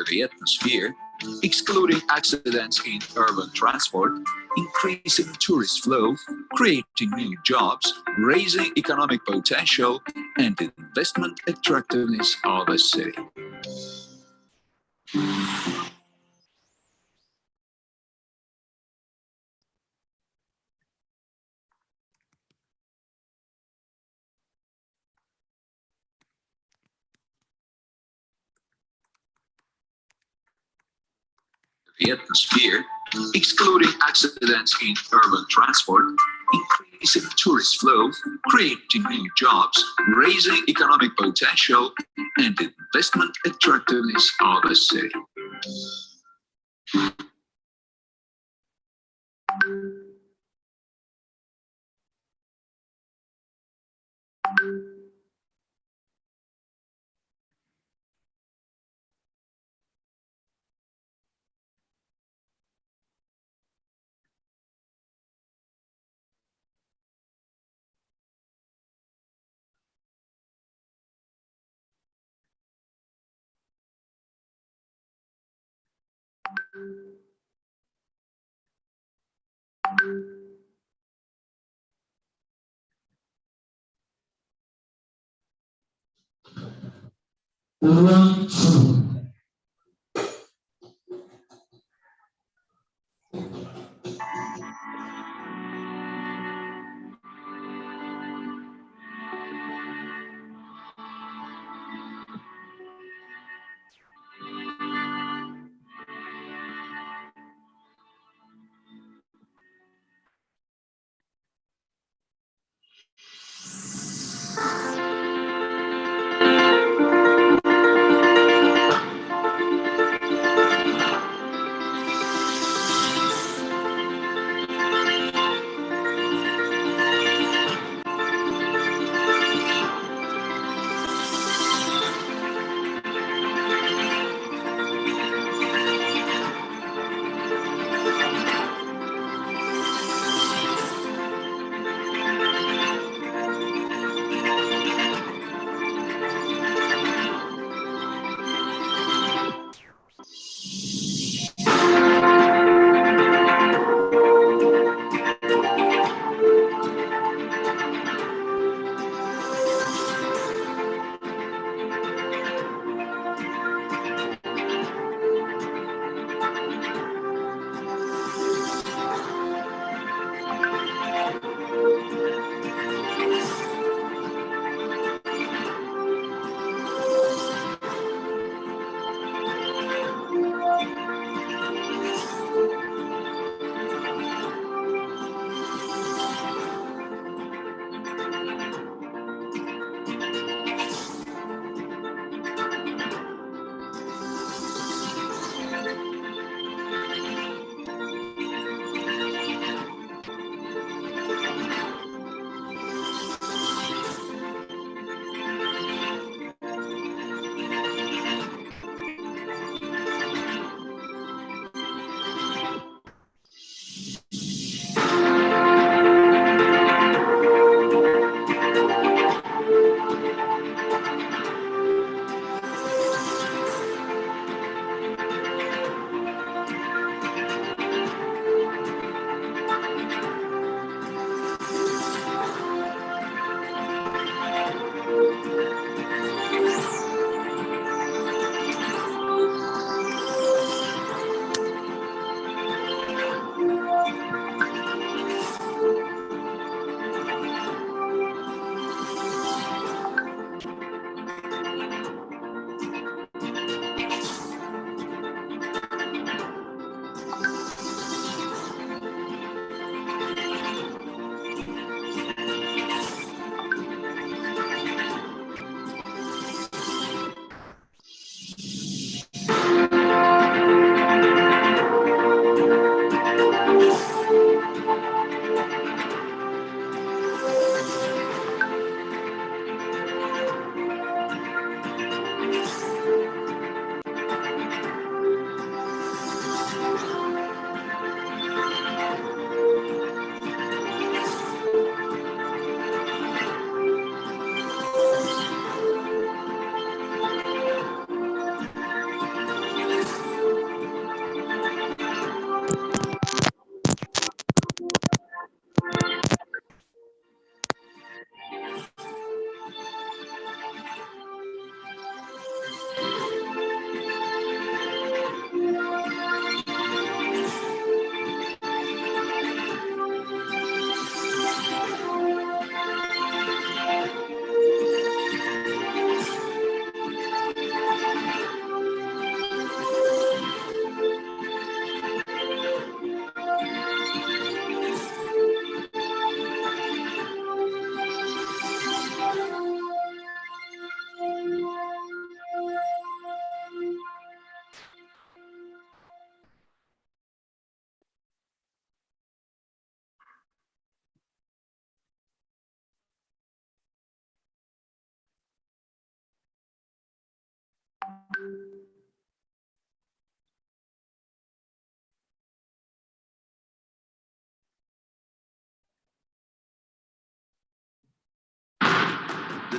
The atmosphere, excluding accidents in urban transport, increasing tourist flow, creating new jobs, raising economic potential, and investment attractiveness of a city. The atmosphere, excluding accidents in urban transport, increasing tourist flow, creating new jobs, raising economic potential, and investment attractiveness of a city.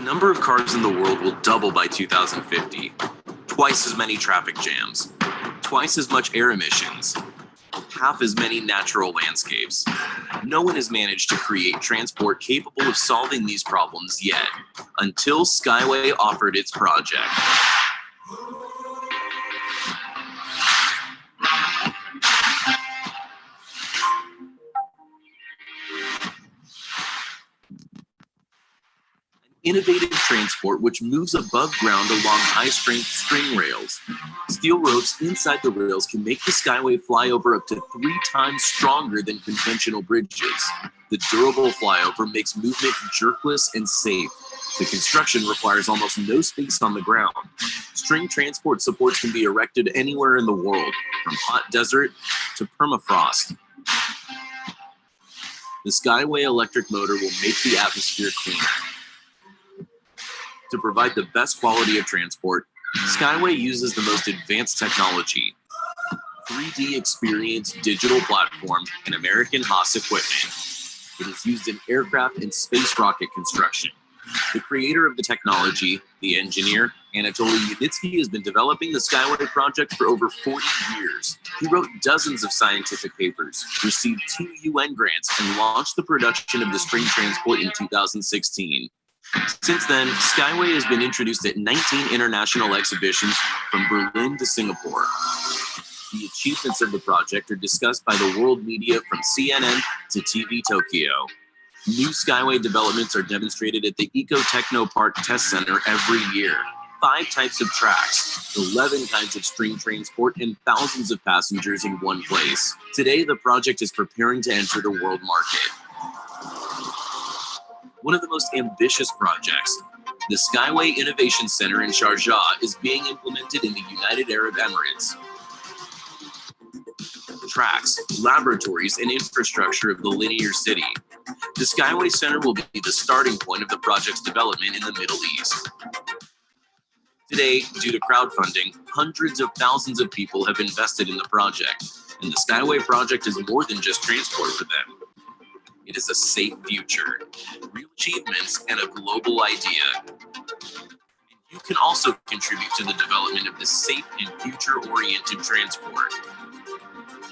number of cars in the world will double by 2050. Twice as many traffic jams, twice as much air emissions, half as many natural landscapes. No one has managed to create transport capable of solving these problems yet, until SkyWay offered its project. Innovative transport which moves above ground along high-strength string rails. Steel ropes inside the rails can make the SkyWay flyover up to 3 times stronger than conventional bridges. The durable flyover makes movement jerkless and safe. The construction requires almost no space on the ground. String transport supports can be erected anywhere in the world, from hot desert to permafrost. The SkyWay electric motor will make the atmosphere cleaner. To provide the best quality of transport, SkyWay uses the most advanced technology, 3D Experience digital platform, and American Haas equipment. It is used in aircraft and space rocket construction. The creator of the technology, the engineer, Anatoly Yunitsky, has been developing the SkyWay project for over 40 years. He wrote dozens of scientific papers, received 2 UN grants, and launched the production of the string transport in 2016. Since then, SkyWay has been introduced at 19 international exhibitions from Berlin to Singapore. The achievements of the project are discussed by the world media from CNN to TV Tokyo. New SkyWay developments are demonstrated at the Eco Techno Park Test Center every year. 5 types of tracks, 11 kinds of string transport, and thousands of passengers in one place. Today, the project is preparing to enter the world market. One of the most ambitious projects, the SkyWay Innovation Center in Sharjah, is being implemented in the United Arab Emirates. Tracks, laboratories, and infrastructure of the linear city. The SkyWay Center will be the starting point of the project's development in the Middle East. Today, due to crowdfunding, hundreds of thousands of people have invested in the project, and the SkyWay project is more than just transport for them. It is a safe future, real achievements, and a global idea. You can also contribute to the development of this safe and future-oriented transport.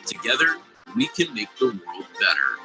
Together, we can make the world better.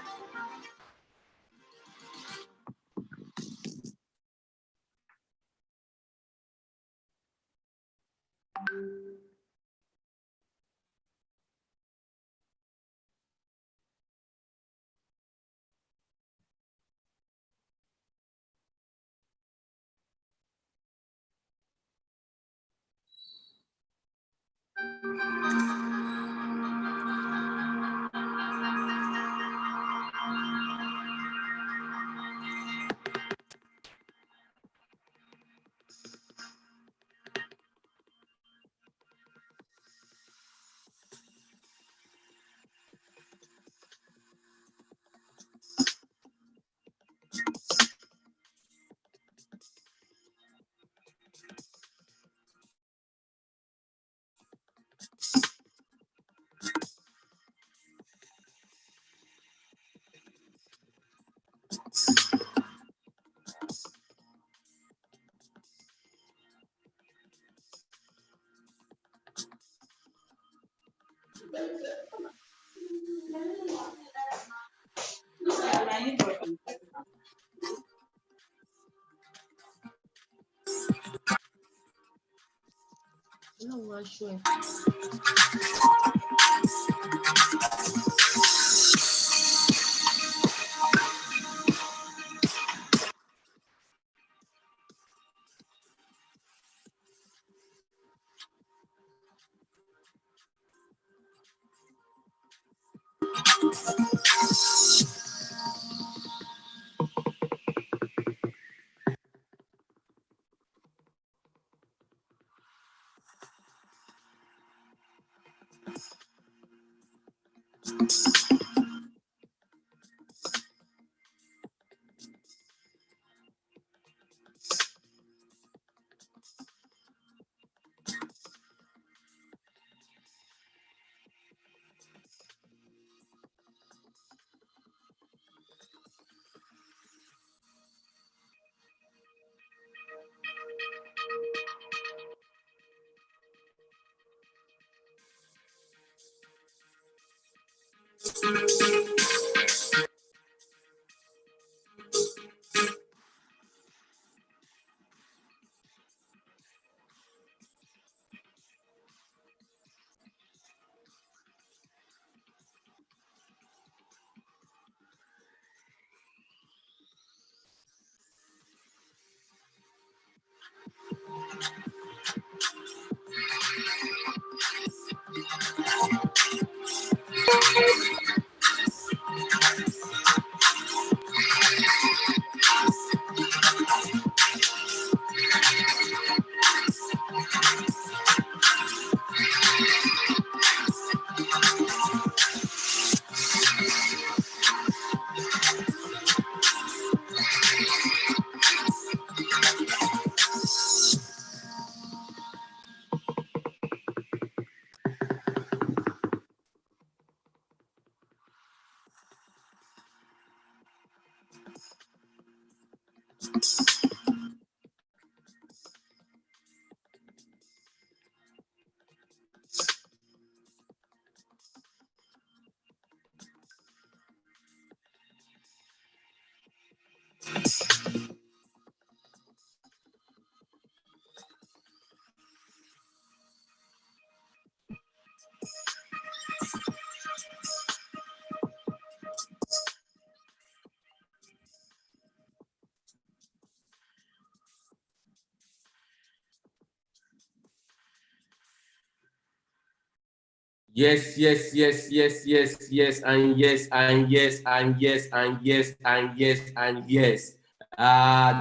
Yes, yes, yes, yes, yes, yes, and yes, and yes, and yes, and yes, and yes, and yes.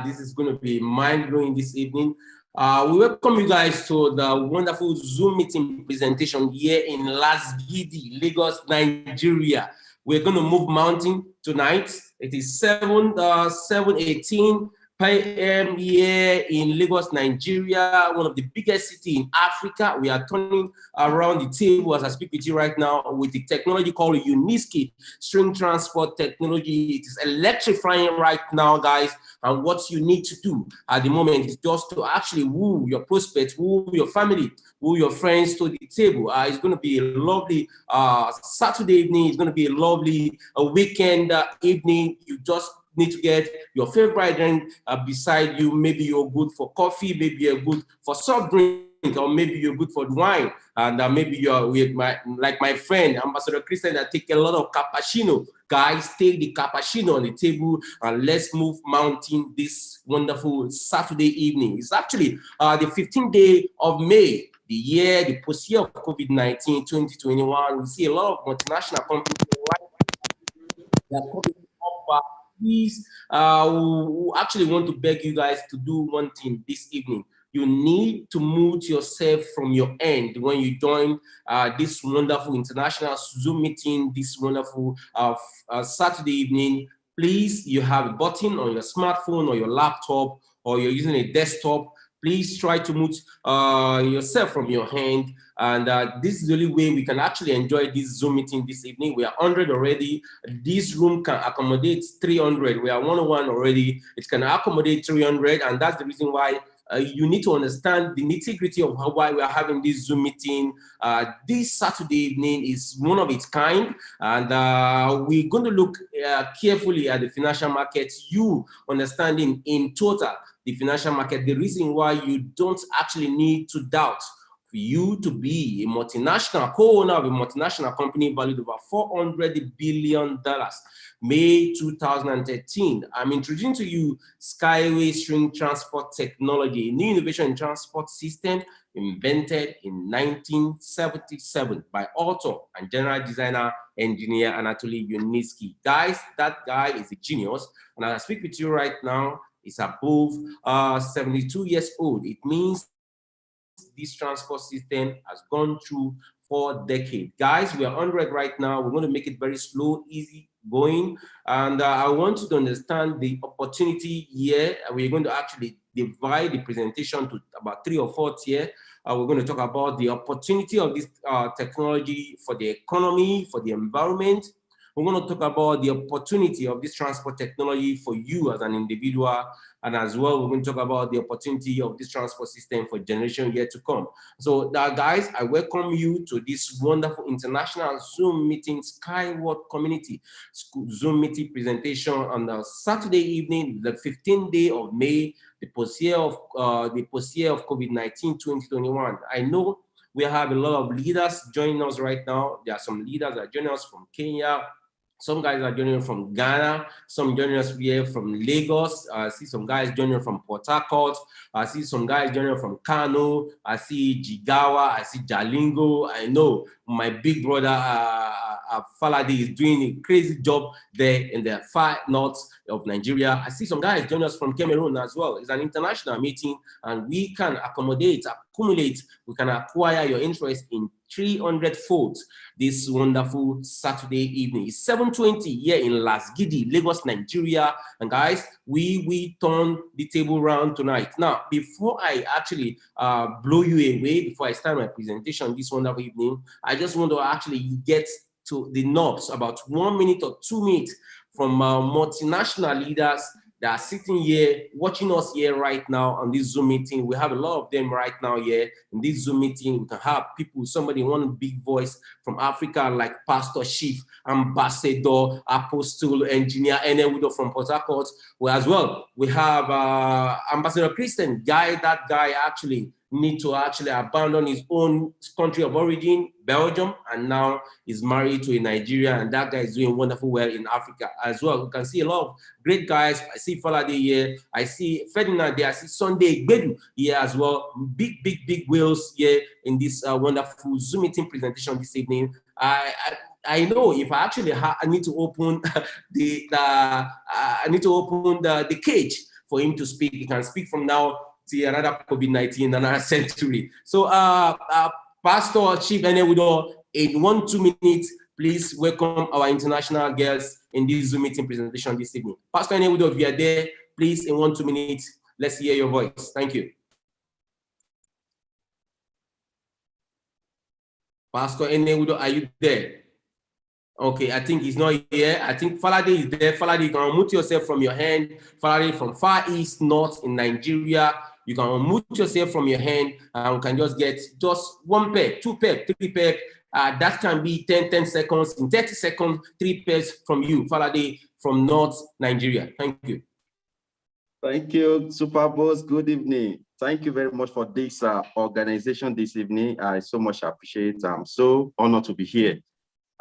This is going to be mind-blowing this evening. We welcome you guys to the wonderful Zoom meeting presentation here in Las Gidi, Lagos, Nigeria. We're going to move mountain tonight. It is 7:18 p.m. here in Lagos, Nigeria, one of the biggest cities in Africa. We are turning around the table as I speak with you right now with the technology called Uniski string transport technology. It is electrifying right now, guys. And what you need to do at the moment is just to actually woo your prospects, woo your family, woo your friends to the table. It's going to be a lovely Saturday evening. It's going to be a lovely weekend evening. You just need to get your favorite drink beside you. Maybe you're good for coffee, maybe you're good for soft drink, or maybe you're good for wine, and maybe you're with like my friend Ambassador Christian that take a lot of cappuccino. Guys, take the cappuccino on the table and let's move mountain this wonderful Saturday evening. It's actually the 15th day of May, the year, the post-year of COVID-19, 2021. We see a lot of multinational companies that are coming up. Please, we actually want to beg you guys to do one thing this evening. You need to mute yourself from your end when you join this wonderful international Zoom meeting, this wonderful Saturday evening. Please, you have a button on your smartphone or your laptop, or you're using a desktop. Please try to mute yourself from your hand. And this is the only way we can actually enjoy this Zoom meeting this evening. We are 100 already. This room can accommodate 300. We are 101 already. It can accommodate 300. And that's the reason why you need to understand the nitty-gritty of why we are having this Zoom meeting. This Saturday evening is one of its kind. And we're going to look carefully at the financial markets. You understanding in total the financial market, the reason why you don't actually need to doubt for you to be a multinational co-owner of a multinational company valued over $400 billion. May 2013. I'm introducing to you SkyWay string transport technology, a new innovation in transport system invented in 1977 by author and general designer engineer Anatoly Yuniski. Guys, that guy is a genius. And as I speak with you right now, is above 72 years old. It means this transport system has gone through 4 decades. Guys, we are 100 right now. We're going to make it very slow, easy going. And I want you to understand the opportunity here. We're going to actually divide the presentation to about 3 or 4 tiers. We're going to talk about the opportunity of this technology for the economy, for the environment, We're going to talk about the opportunity of this transport technology for you as an individual, and as well, we're going to talk about the opportunity of this transport system for generation yet to come. So guys, I welcome you to this wonderful international Zoom meeting, SkyWay community Zoom meeting presentation on Saturday evening, the 15th day of May, the post-year of COVID-19 2021. I know we have a lot of leaders joining us right now. There are some leaders that are joining us from Kenya. Some guys are joining from Ghana. Some joining us here from Lagos. I see some guys joining from Port Harcourt. I see some guys joining from Kano. I see Jigawa. I see Jalingo. I know my big brother Falade is doing a crazy job there in the far north of Nigeria. I see some guys joining us from Cameroon as well. It's an international meeting, and we can accumulate, we can acquire your interest in 300 folds this wonderful Saturday evening. It's 7:20 here in Lasgidi, Lagos, Nigeria. And guys, we turn the table round tonight. Now, before I actually blow you away, before I start my presentation this wonderful evening, I just want to actually get to the knobs, about 1 minute or 2 minutes from multinational leaders that are sitting here, watching us here right now on this Zoom meeting. We have a lot of them right now here in this Zoom meeting. We can have people, somebody, one big voice from Africa, like Pastor Chief, Ambassador, Apostle, Engineer, Enewudo from Port Harcourt. Well, as well, we have Ambassador Christian, that guy actually need to actually abandon his own country of origin, Belgium, and now is married to a Nigerian, and that guy is doing wonderful well in Africa as well. You can see a lot of great guys. I see Falade here, I see Ferdinand there, I see Sunday Gbedu here as well. Big wheels here in this wonderful Zoom meeting presentation this evening. I know if I actually I need to open the cage for him to speak. He can speak from now to another COVID-19, another century. So, Pastor Chief Enewudo, in 1-2 minutes, please welcome our international guests in this Zoom meeting presentation this evening. Pastor Enewudo, if you are there, please, in 1-2 minutes, let's hear your voice. Thank you. Pastor Enewudo, are you there? Okay, I think he's not here. I think Falade is there. Falade, you can unmute yourself from your hand. Falade from far east, north in Nigeria. You can unmute yourself from your hand, and we can just get just 1 peg, 2 peg, 3 peg. That can be 10 seconds. In 30 seconds, 3 pegs from you, Falade from North Nigeria. Thank you. Thank you, Super Boss. Good evening. Thank you very much for this organization this evening. I so much appreciate it. I'm so honored to be here.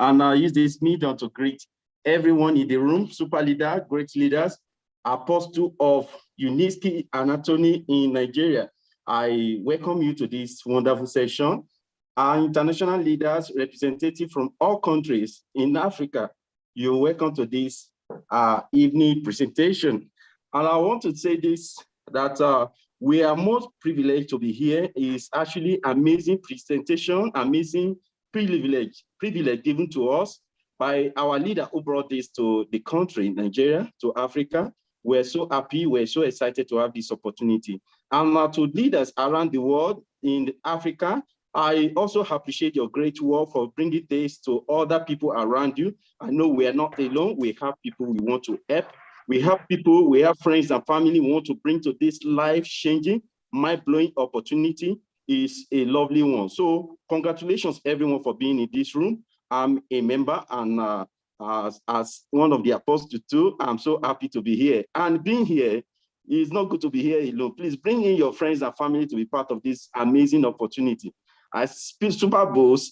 And I use this medium to greet everyone in the room, super leader, great leaders, apostle of Uniski Anatomy in Nigeria. I welcome you to this wonderful session. Our international leaders, representatives from all countries in Africa, you're welcome to this evening presentation. And I want to say this, that we are most privileged to be here. It's actually amazing presentation, amazing privilege given to us by our leader who brought this to the country, Nigeria, to Africa. We're so happy, we're so excited to have this opportunity. And to leaders around the world in Africa, I also appreciate your great work for bringing this to other people around you. I know we are not alone. We have people we want to help. We have people, we have friends and family we want to bring to this life-changing, mind-blowing opportunity. Is a lovely one. So congratulations everyone for being in this room. I'm a member, and as one of the apostles too, I'm so happy to be here. And being here is not good to be here alone. Please bring in your friends and family to be part of this amazing opportunity. As Super Boss,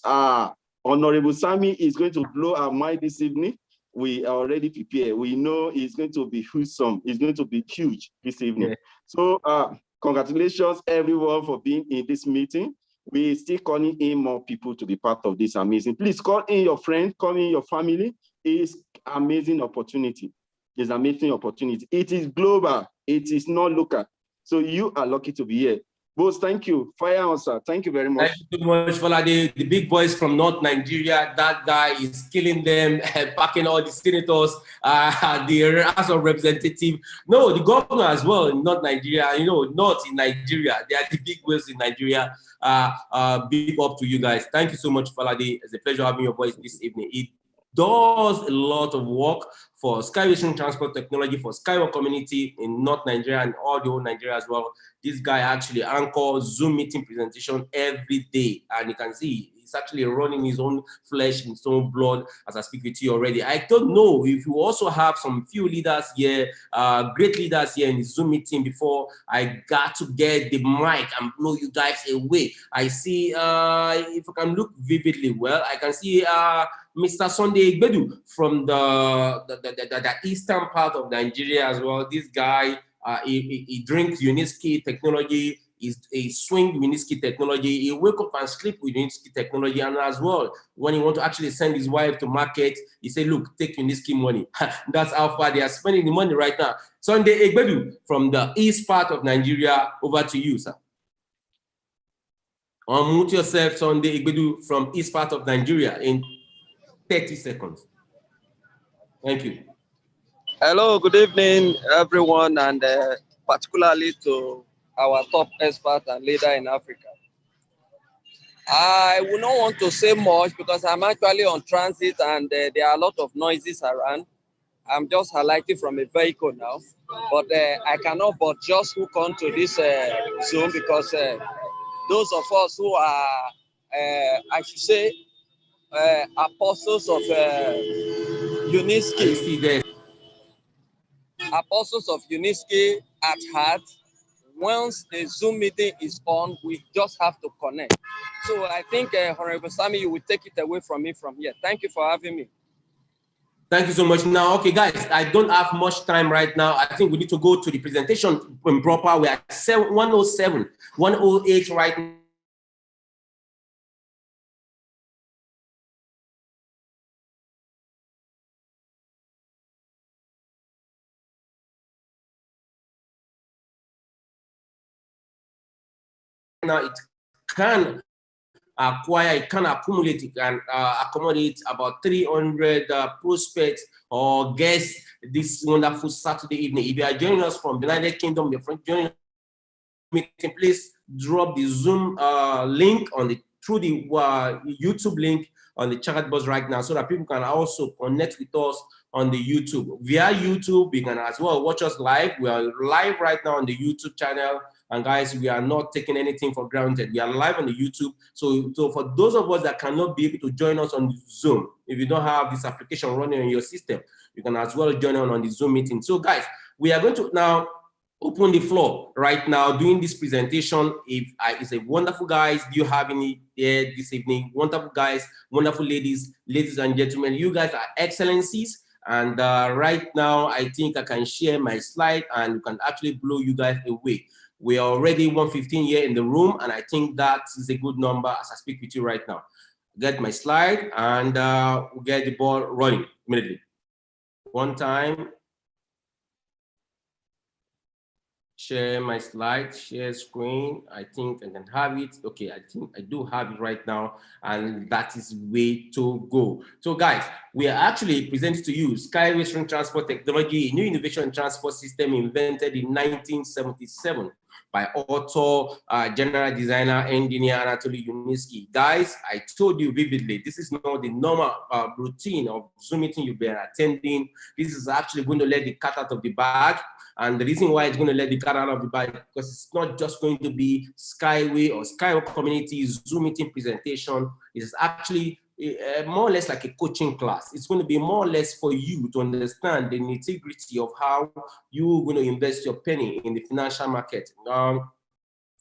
Honorable Sammy is going to blow our mind this evening. We are already prepared. We know it's going to be awesome. It's going to be huge this evening. Yeah. So congratulations everyone for being in this meeting. We're still calling in more people to be part of this amazing. Please call in your friends, call in your family. It's amazing opportunity. It's an amazing opportunity. It is global. It is not local. So you are lucky to be here. Boss, thank you. Fire on, sir. Thank you very much. Thank you so much, Falade. The big voice from North Nigeria. That guy is killing them, packing all the senators, the House of Representatives. No, the governor as well in North Nigeria. You know, North in Nigeria. They are the big wheels in Nigeria. Big up to you guys. Thank you so much, Falade. It's a pleasure having your voice this evening. does a lot of work for SkyWay String Transport Technology, for SkyWay community in North Nigeria and all the whole Nigeria as well. This guy actually anchors Zoom meeting presentation every day, and you can see he's actually running his own flesh, his own blood as I speak with you already. I don't know if you also have some few leaders here, great leaders here in the Zoom meeting before I got to get the mic and blow you guys away. I see, if I can look vividly well, I can see Mr. Sunday Igbedu from the eastern part of Nigeria as well. This guy, he drinks Uniski technology, he swing Uniski technology, he wake up and sleep with Uniski technology, and as well, when he want to actually send his wife to market, he say, look, take Uniski money. That's how far they are spending the money right now. Sunday Igbedu from the east part of Nigeria, over to you, sir. Unmute yourself, Sunday Igbedu from east part of Nigeria in 30 seconds. Thank you. Hello, good evening, everyone, and particularly to our top expert and leader in Africa. I would not want to say much because I'm actually on transit and there are a lot of noises around. I'm just highlighting from a vehicle now, but I cannot but just hook on to this Zoom because those of us who are, I should say, apostles of Uniski, apostles of Uniski at heart. Once the Zoom meeting is on, we just have to connect. So I think, Honorable Sammy, you will take it away from me from here. Thank you for having me. Thank you so much. Now, okay, guys, I don't have much time right now. I think we need to go to the presentation in proper. We're at 107, 108 right now. Now it can acquire, it can accumulate, it can accommodate about 300 prospects or guests this wonderful Saturday evening. If you are joining us from the United Kingdom, your friend joining meeting, please drop the Zoom link on the through the YouTube link on the chat box right now, so that people can also connect with us on the YouTube. Via YouTube, you can as well watch us live. We are live right now on the YouTube channel. And guys, we are not taking anything for granted. We are live on the YouTube. So for those of us that cannot be able to join us on Zoom, if you don't have this application running on your system, you can as well join on the Zoom meeting. So guys, we are going to now open the floor right now doing this presentation. It's a wonderful guys. Do you have any here this evening? Wonderful guys, wonderful ladies and gentlemen. You guys are excellencies. And right now, I think I can share my slide and you can actually blow you guys away. We are already 115 here in the room, and I think that is a good number as I speak with you right now. Get my slide, and we'll get the ball rolling immediately. One time. Share my slide, share screen. I think I can have it. Okay, I think I do have it right now, and that is way to go. So guys, we are actually presenting to you SkyWay String Transport Technology, a new innovation transport system invented in 1977 by author, general designer, engineer Anatoly Uniski. Guys, I told you vividly, this is not the normal routine of Zoom meeting you've been attending. This is actually going to let the cat out of the bag. And the reason why it's going to let the cat out of the bag, because it's not just going to be SkyWay or SkyWay community Zoom meeting presentation. It's actually more or less like a coaching class. It's going to be more or less for you to understand the nitty-gritty of how you're going to invest your penny in the financial market.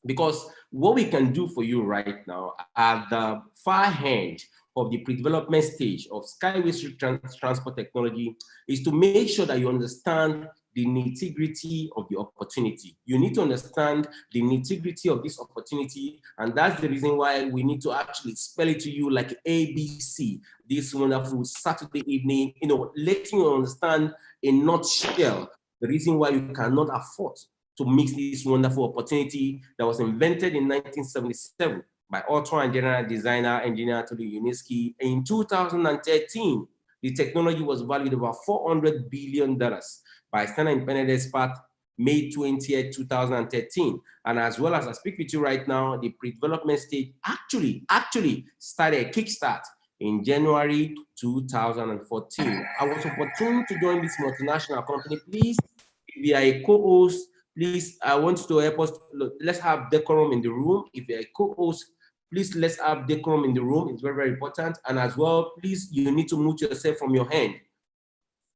Because what we can do for you right now at the far end of the pre-development stage of SkyWay Transport Technology is to make sure that you understand the nitty-gritty of the opportunity. You need to understand the nitty-gritty of this opportunity, and that's the reason why we need to actually spell it to you like ABC this wonderful Saturday evening, letting you understand in nutshell the reason why you cannot afford to miss this wonderful opportunity that was invented in 1977 by author and general designer, engineer Anatoly Uniski. In 2013, the technology was valued over $400 billion by standard independent expert, May 20th, 2013. And as well as I speak with you right now, the pre-development stage actually started a kickstart in January 2014. I was opportune to join this multinational company. Please, if you are a co-host, please, I want you to help us. Let's have decorum in the room. If you're a co-host, please let's have decorum in the room. It's very, very important. And as well, please, you need to mute yourself from your hand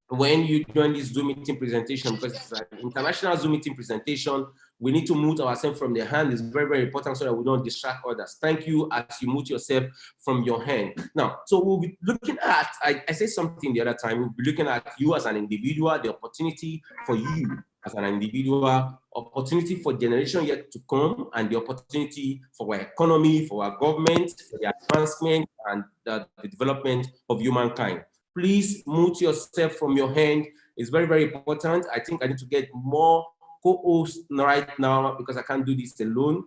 when you join this Zoom meeting presentation, because it's an international Zoom meeting presentation. We need to mute ourselves from the hand. It's very, very important so that we don't distract others. Thank you as you mute yourself from your hand. Now, so we'll be looking at, I said something the other time, we'll be looking at you as an individual, the opportunity for you as an individual, opportunity for generation yet to come, and the opportunity for our economy, for our government, for the advancement and the development of humankind. Please mute yourself from your hand. It's very, very important. I think I need to get more co-hosts right now because I can't do this alone.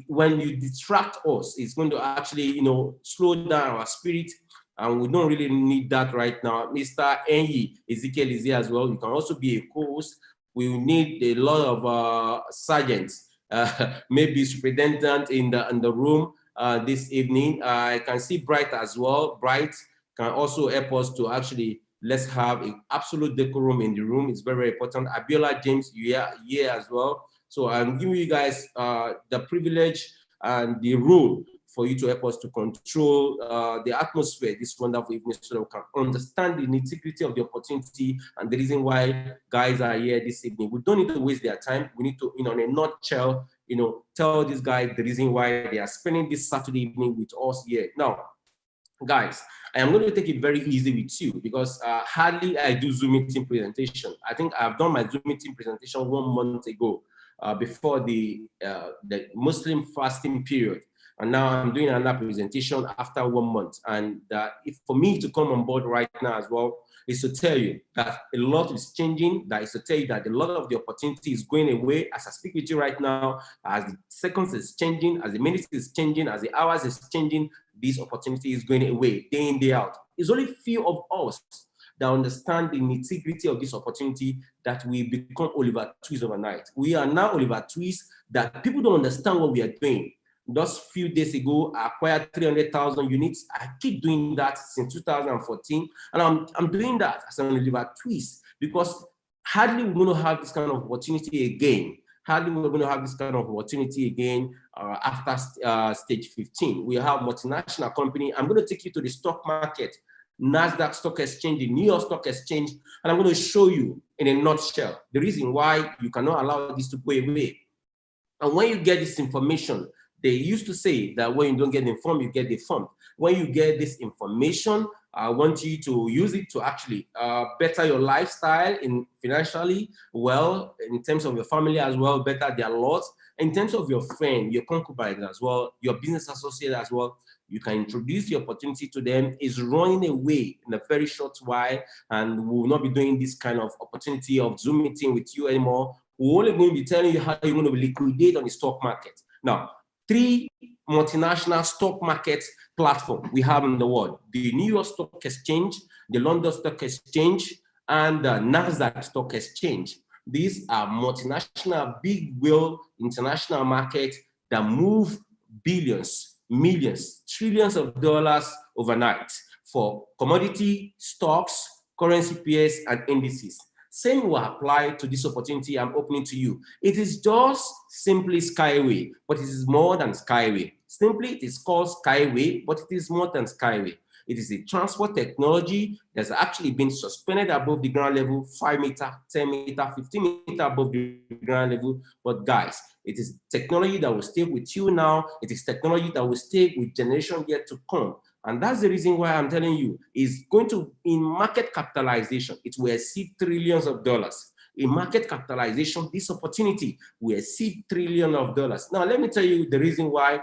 When you distract us, it's going to actually, slow down our spirit, and we don't really need that right now. Mr. Enyi Ezekiel is here as well. You can also be a co-host. We need a lot of sergeants, maybe superintendent in the room this evening. I can see Bright as well. Bright can also help us to actually, let's have an absolute decorum in the room. It's very, very important. Abiola James, you are here as well. So I'm giving you guys the privilege and the role for you to help us to control the atmosphere this wonderful evening so that we can understand the nitty-gritty of the opportunity and the reason why guys are here this evening. We don't need to waste their time. We need to, in a nutshell, tell these guys the reason why they are spending this Saturday evening with us here. Now, guys, I am going to take it very easy with you because hardly I do Zoom meeting presentation. I think I've done my Zoom meeting presentation 1 month ago before the Muslim fasting period. And now I'm doing another presentation after 1 month. And if for me to come on board right now as well, is to tell you that a lot is changing. That is to tell you that a lot of the opportunity is going away as I speak with you right now, as the seconds is changing, as the minutes is changing, as the hours is changing, this opportunity is going away day in, day out. It's only few of us that understand the nitty-gritty of this opportunity that we become Oliver Twist overnight. We are now Oliver Twist that people don't understand what we are doing. Just a few days ago, I acquired 300,000 units. I keep doing that since 2014. And I'm doing that as an Oliver Twist because hardly we're going to have this kind of opportunity again. Hardly we're going to have this kind of opportunity again after stage 15. We have multinational company. I'm going to take you to the stock market, NASDAQ Stock Exchange, the New York Stock Exchange, and I'm going to show you in a nutshell the reason why you cannot allow this to go away. And when you get this information, they used to say that when you don't get informed, you get deformed. When you get this information, I want you to use it to actually better your lifestyle in financially, well, in terms of your family as well, better their lot. In terms of your friend, your concubine as well, your business associate as well, you can introduce the opportunity to them. Is running away in a very short while, and we will not be doing this kind of opportunity of Zoom meeting with you anymore. We're only going to be telling you how you're going to liquidate on the stock market. Now, 3 multinational stock market platforms we have in the world: the New York Stock Exchange, the London Stock Exchange, and the NASDAQ Stock Exchange. These are multinational, big wheel international markets that move billions, millions, trillions of dollars overnight for commodity, stocks, currency pairs, and indices. Same will apply to this opportunity I'm opening to you. It is just simply SkyWay, but it is more than SkyWay. Simply, it is called SkyWay, but it is more than SkyWay. It is a transport technology that's actually been suspended above the ground level, 5 meter, 10 meter, 15 meter above the ground level. But guys, it is technology that will stay with you now. It is technology that will stay with generations yet to come. And that's the reason why I'm telling you, is going to, in market capitalization, it will exceed trillions of dollars. In market capitalization, this opportunity will exceed trillions of dollars. Now, let me tell you the reason why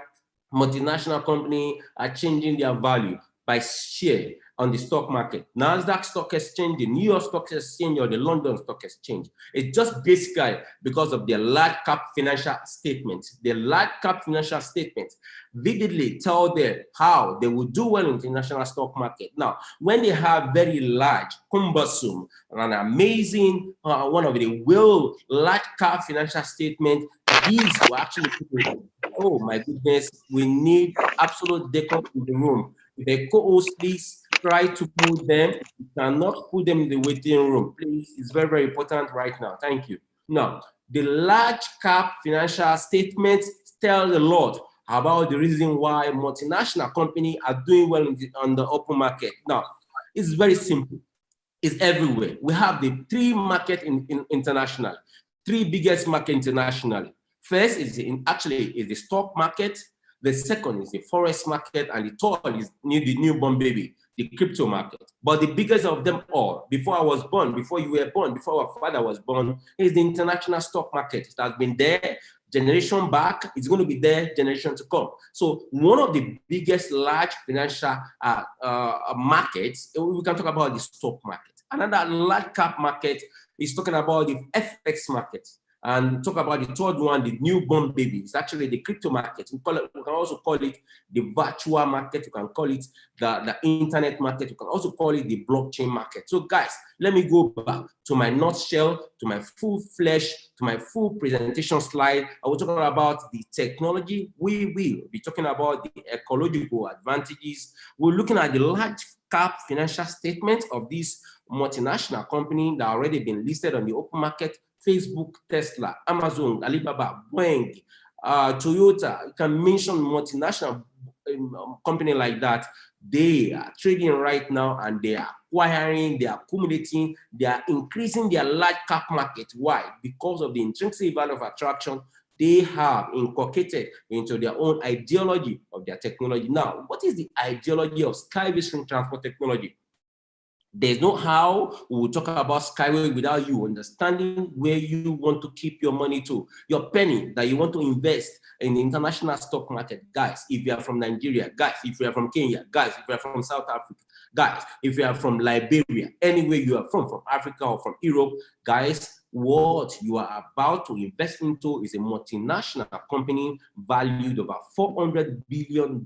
multinational companies are changing their value by share on the stock market. NASDAQ Stock Exchange, the New York Stock Exchange, or the London Stock Exchange. It's just basically because of their large cap financial statements. Their large cap financial statements vividly tell them how they will do well in the international stock market. Now, when they have very large, cumbersome, and amazing, one of the large cap financial statements, these will actually, oh my goodness, we need absolute decorum in the room. The co-host, please try to put them. You cannot put them in the waiting room. Please, it's very, very important right now. Thank you. Now, the large cap financial statements tell a lot about the reason why multinational companies are doing well on the open market. Now, it's very simple. It's everywhere. We have the three markets internationally, three biggest market internationally. First is the stock market. The second is the forex market, and the third is the newborn baby, the crypto market. But the biggest of them all, before I was born, before you were born, before our father was born, is the international stock market. It has been there generation back. It's going to be there generation to come. So one of the biggest large financial markets, we can talk about the stock market. Another large cap market is talking about the FX market. And talk about the third one, the newborn baby. It's actually the crypto market. We can also call it the virtual market. You can call it the internet market. You can also call it the blockchain market. So guys, let me go back to my nutshell, to my full flesh, to my full presentation slide. I will talk about the technology. We will be talking about the ecological advantages. We're looking at the large cap financial statements of these multinational companies that already been listed on the open market. Facebook, Tesla, Amazon, Alibaba, Boeing, Toyota. You can mention multinational company like that. They are trading right now, and they are acquiring, they are accumulating, they are increasing their large cap market. Why? Because of the intrinsic value of attraction they have inculcated into their own ideology of their technology. Now, what is the ideology of SkyWay String Transport Technology? There's no how we will talk about SkyWay without you understanding where you want to keep your money to, your penny that you want to invest in the international stock market. Guys, if you are from Nigeria, guys, if you are from Kenya, guys, if you are from South Africa, guys, if you are from Liberia, anywhere you are from Africa or from Europe, guys, what you are about to invest into is a multinational company valued over $400 billion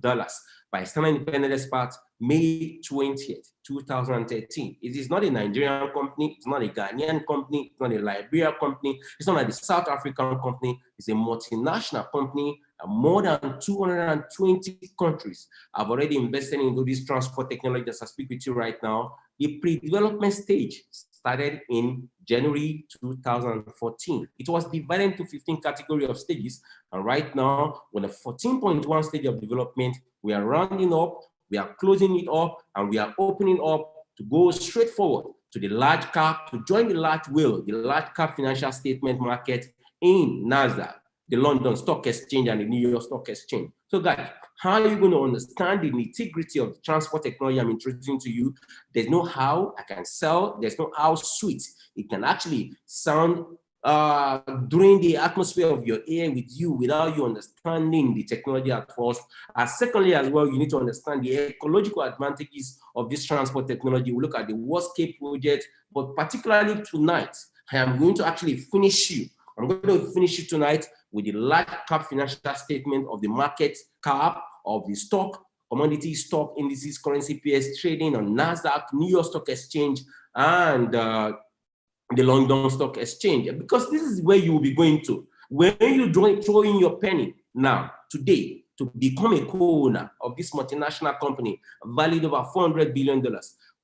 by standard independent experts, May 20th, 2013. It is not a Nigerian company, it's not a Ghanaian company, it's not a Liberia company, it's not like the South African company, it's a multinational company. More than 220 countries have already invested into this transport technology as I speak with you right now. The pre-development stage started in January 2014. It was divided into 15 categories of stages, and right now, with a 14.1 stage of development, we are rounding up, we are closing it up, and we are opening up to go straight forward to the large cap, to join the large whale, the large cap financial statement market in NASDAQ, the London Stock Exchange, and the New York Stock Exchange. So guys, how are you going to understand the nitty-gritty of the transport technology I'm introducing to you? There's no how I can sell, there's no how sweet it can actually sound during the atmosphere of your ear with you without you understanding the technology at first. Secondly, as well, you need to understand the ecological advantages of this transport technology. We look at the worst case project, but particularly tonight, I am going to actually finish you. I'm going to finish you tonight with the large cap financial statement of the market cap of the stock, commodity stock indices, currency pairs trading on NASDAQ, New York Stock Exchange, and the London Stock Exchange, because this is where you will be going to. When you throw in your penny now, today, to become a co-owner of this multinational company valued over $400 billion,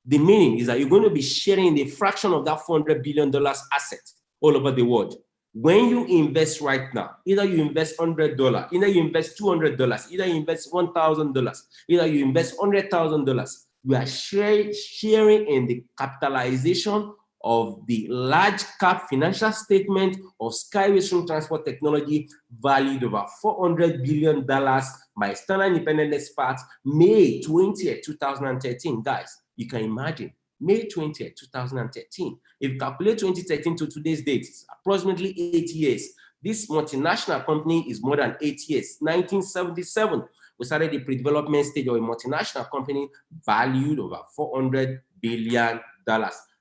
the meaning is that you're going to be sharing the fraction of that $400 billion asset all over the world. When you invest right now, either you invest $100, either you invest $200, either you invest $1,000, either you invest $100,000, we are sharing in the capitalization of the large cap financial statement of SkyWay String Transport Technology valued over $400 billion by standard independent experts, May 20th, 2013. Guys, you can imagine, May 20th, 2013. If you calculate 2013 to today's date, it's approximately 8 years. This multinational company is more than 8 years. 1977, we started the pre-development stage of a multinational company valued over $400 billion.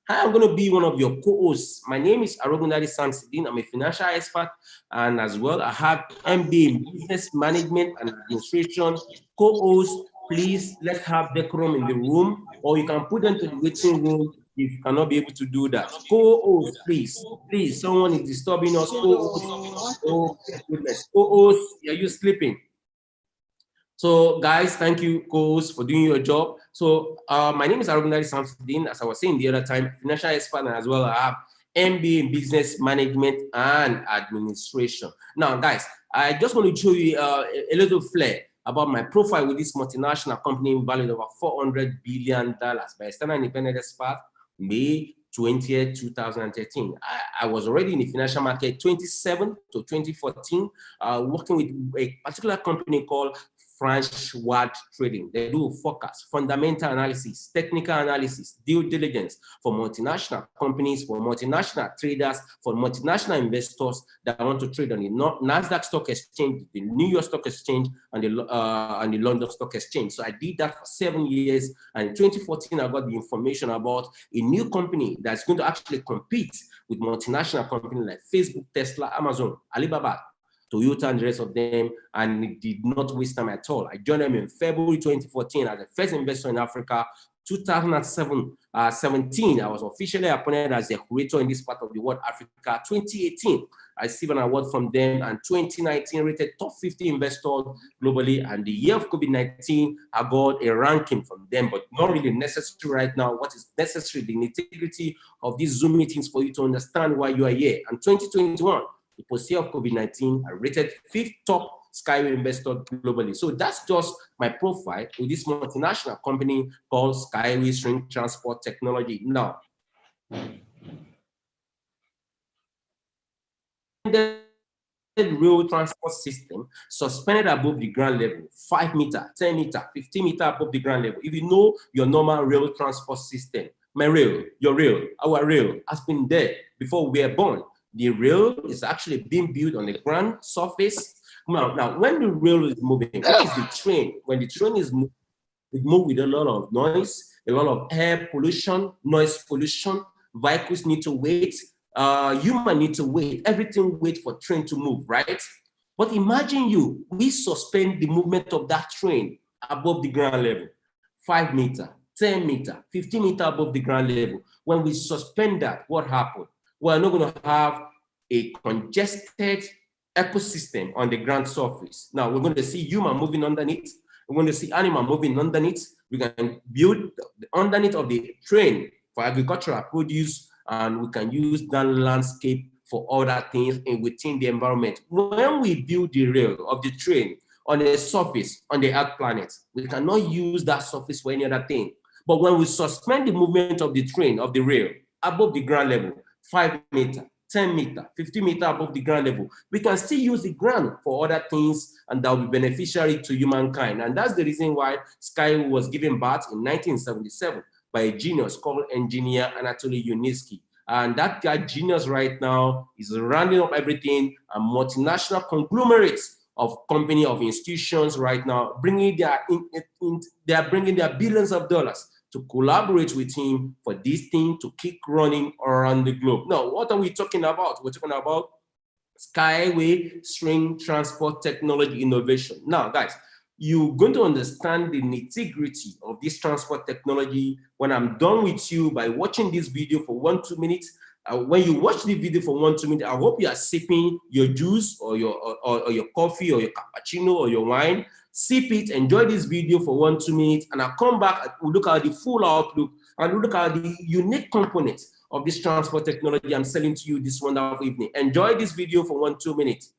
Hi, I'm going to be one of your co-hosts. My name is Arogunari Samsidin. I'm a financial expert, and as well, I have MBA in Business Management and Administration. Co-host, please, let's have decorum in the room, or you can put them to the waiting room if you cannot be able to do that. Co-host, please, someone is disturbing us. Co-host, oh goodness. Co-host, are you sleeping? So guys, thank you, co-host, for doing your job. So my name is Arugundari Samsudin. As I was saying the other time, financial expert, and as well I have MBA in business management and administration. Now, guys, I just want to show you a little flair about my profile with this multinational company valued over $400 billion by external independent expert, May 20th, 2013. I was already in the financial market 2007 to 2014, working with a particular company called Ward Trading. They do forecast, fundamental analysis, technical analysis, due diligence for multinational companies, for multinational traders, for multinational investors that want to trade on the NASDAQ Stock Exchange, the New York Stock Exchange, and the London Stock Exchange. So I did that for 7 years. And in 2014, I got the information about a new company that's going to actually compete with multinational companies like Facebook, Tesla, Amazon, Alibaba, Toyota, and the rest of them, and it did not waste time at all. I joined them in February 2014 as the first investor in Africa. 2017, I was officially appointed as the curator in this part of the world, Africa. 2018, I received an award from them, and 2019 rated top 50 investors globally. And the year of COVID-19, I got a ranking from them, but not really necessary right now. What is necessary, the integrity of these Zoom meetings for you to understand why you are here. And 2021, the post-year of COVID-19, I rated 5th top SkyWay investor globally. So that's just my profile with this multinational company called SkyWay String Transport Technology. Now, the rail transport system suspended above the ground level, 5 meter, 10 meter, 15 meter above the ground level. If you know your normal rail transport system, my rail, your rail, our rail has been there before we were born. The rail is actually being built on the ground surface. Now, when the rail is moving, what is the train? When the train is moving, it moves with a lot of noise, a lot of air pollution, noise pollution. Vehicles need to wait. Human need to wait. Everything wait for train to move, right? But imagine we suspend the movement of that train above the ground level, 5 meter, 10 meter, 15 meter above the ground level. When we suspend that, what happened? We're not going to have a congested ecosystem on the ground surface. Now we're going to see human moving underneath. We're going to see animal moving underneath. We can build underneath of the train for agricultural produce, and we can use that landscape for other things within the environment. When we build the rail of the train on the surface, on the Earth planet, we cannot use that surface for any other thing. But when we suspend the movement of the train, of the rail, above the ground level, 5 meter, 10 meter, 50 meter above the ground level, we can still use the ground for other things, and that will be beneficiary to humankind. And that's the reason why SkyWay was given birth in 1977 by a genius called engineer Anatoly Yunitsky. And that guy genius right now is rounding up everything, and multinational conglomerates of company, of institutions right now, bringing they are bringing their billions of dollars to collaborate with him for this thing to keep running around the globe. Now, what are we talking about? We're talking about SkyWay String Transport Technology Innovation. Now, guys, you're going to understand the nitty-gritty of this transport technology when I'm done with you by watching this video for 1-2 minutes. When you watch the video for 1-2 minutes, I hope you are sipping your juice or your coffee or your cappuccino or your wine. Sip it, enjoy this video for 1-2 minutes, and I'll come back, we'll look at the full outlook, and we'll look at the unique components of this transport technology I'm selling to you this wonderful evening. Enjoy this video for 1-2 minutes.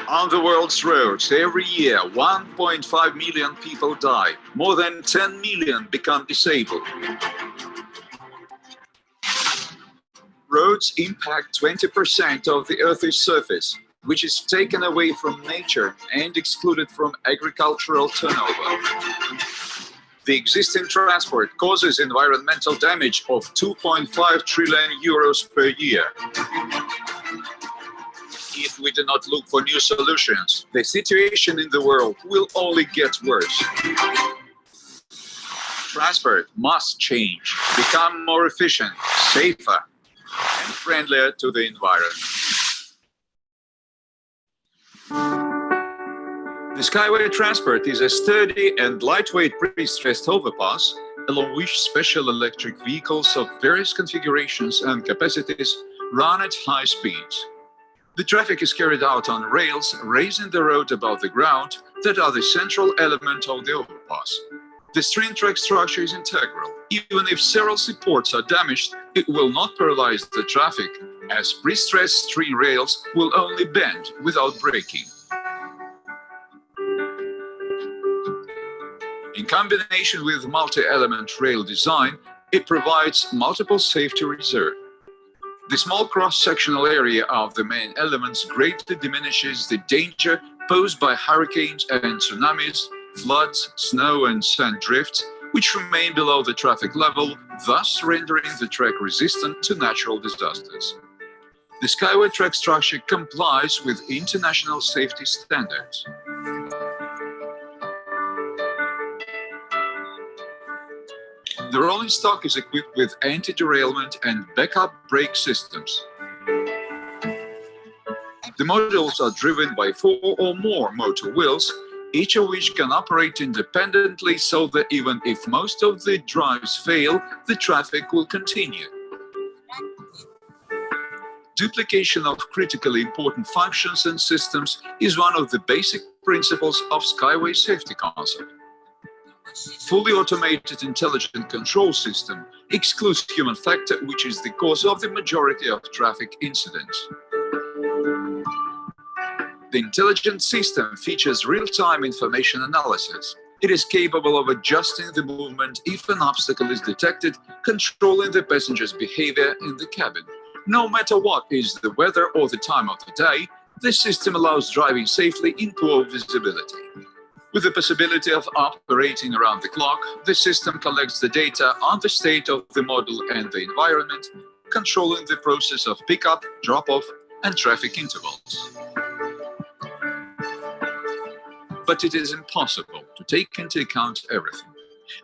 On the world's roads, every year, 1.5 million people die. More than 10 million become disabled. Roads impact 20% of the Earth's surface, which is taken away from nature and excluded from agricultural turnover. The existing transport causes environmental damage of 2.5 trillion euros per year. If we do not look for new solutions, the situation in the world will only get worse. Transport must change, become more efficient, safer, and friendlier to the environment. The SkyWay Transport is a sturdy and lightweight pre-stressed overpass along which special electric vehicles of various configurations and capacities run at high speeds. The traffic is carried out on rails, raising the road above the ground that are the central element of the overpass. The string track structure is integral. Even if several supports are damaged, it will not paralyze the traffic, as pre-stressed string rails will only bend without breaking. In combination with multi-element rail design, it provides multiple safety reserves. The small cross-sectional area of the main elements greatly diminishes the danger posed by hurricanes and tsunamis, floods, snow and sand drifts, which remain below the traffic level, thus rendering the track resistant to natural disasters. The SkyWay track structure complies with international safety standards. The rolling stock is equipped with anti-derailment and backup brake systems. The modules are driven by 4 or more motor wheels, each of which can operate independently so that even if most of the drives fail, the traffic will continue. Duplication of critically important functions and systems is one of the basic principles of SkyWay safety concept. Fully automated intelligent control system excludes human factor, which is the cause of the majority of traffic incidents. The intelligent system features real-time information analysis. It is capable of adjusting the movement if an obstacle is detected, controlling the passenger's behavior in the cabin. No matter what is the weather or the time of the day, the system allows driving safely in poor visibility. With the possibility of operating around the clock, the system collects the data on the state of the model and the environment, controlling the process of pickup, drop-off, and traffic intervals. But it is impossible to take into account everything.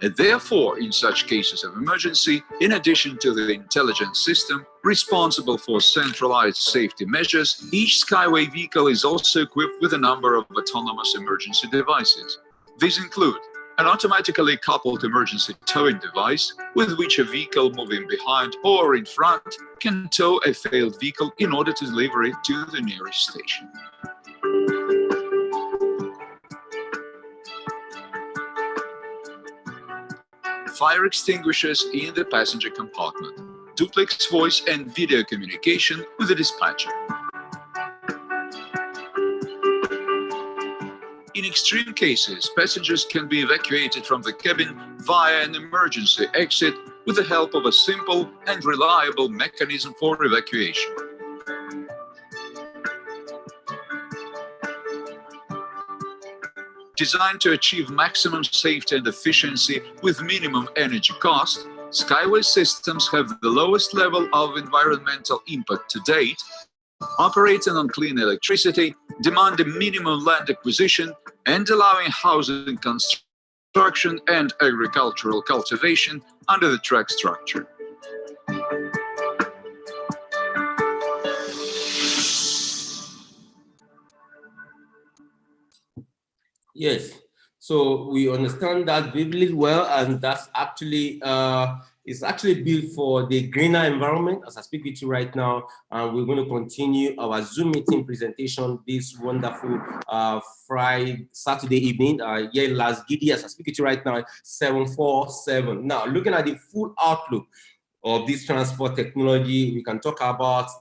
And therefore, in such cases of emergency, in addition to the intelligence system responsible for centralized safety measures, each SkyWay vehicle is also equipped with a number of autonomous emergency devices. These include an automatically coupled emergency towing device with which a vehicle moving behind or in front can tow a failed vehicle in order to deliver it to the nearest station. Fire extinguishers in the passenger compartment, duplex voice and video communication with the dispatcher. In extreme cases, passengers can be evacuated from the cabin via an emergency exit with the help of a simple and reliable mechanism for evacuation. Designed to achieve maximum safety and efficiency with minimum energy cost, SkyWay systems have the lowest level of environmental impact to date, operating on clean electricity, demanding minimum land acquisition, and allowing housing construction and agricultural cultivation under the track structure. Yes, so we understand that vividly well, and that's actually it's actually built for the greener environment as I speak with you right now. And we're going to continue our Zoom meeting presentation this wonderful Saturday evening here in Las Gidi as I speak with you right now, 747. Now, looking at the full outlook of this transport technology, we can talk about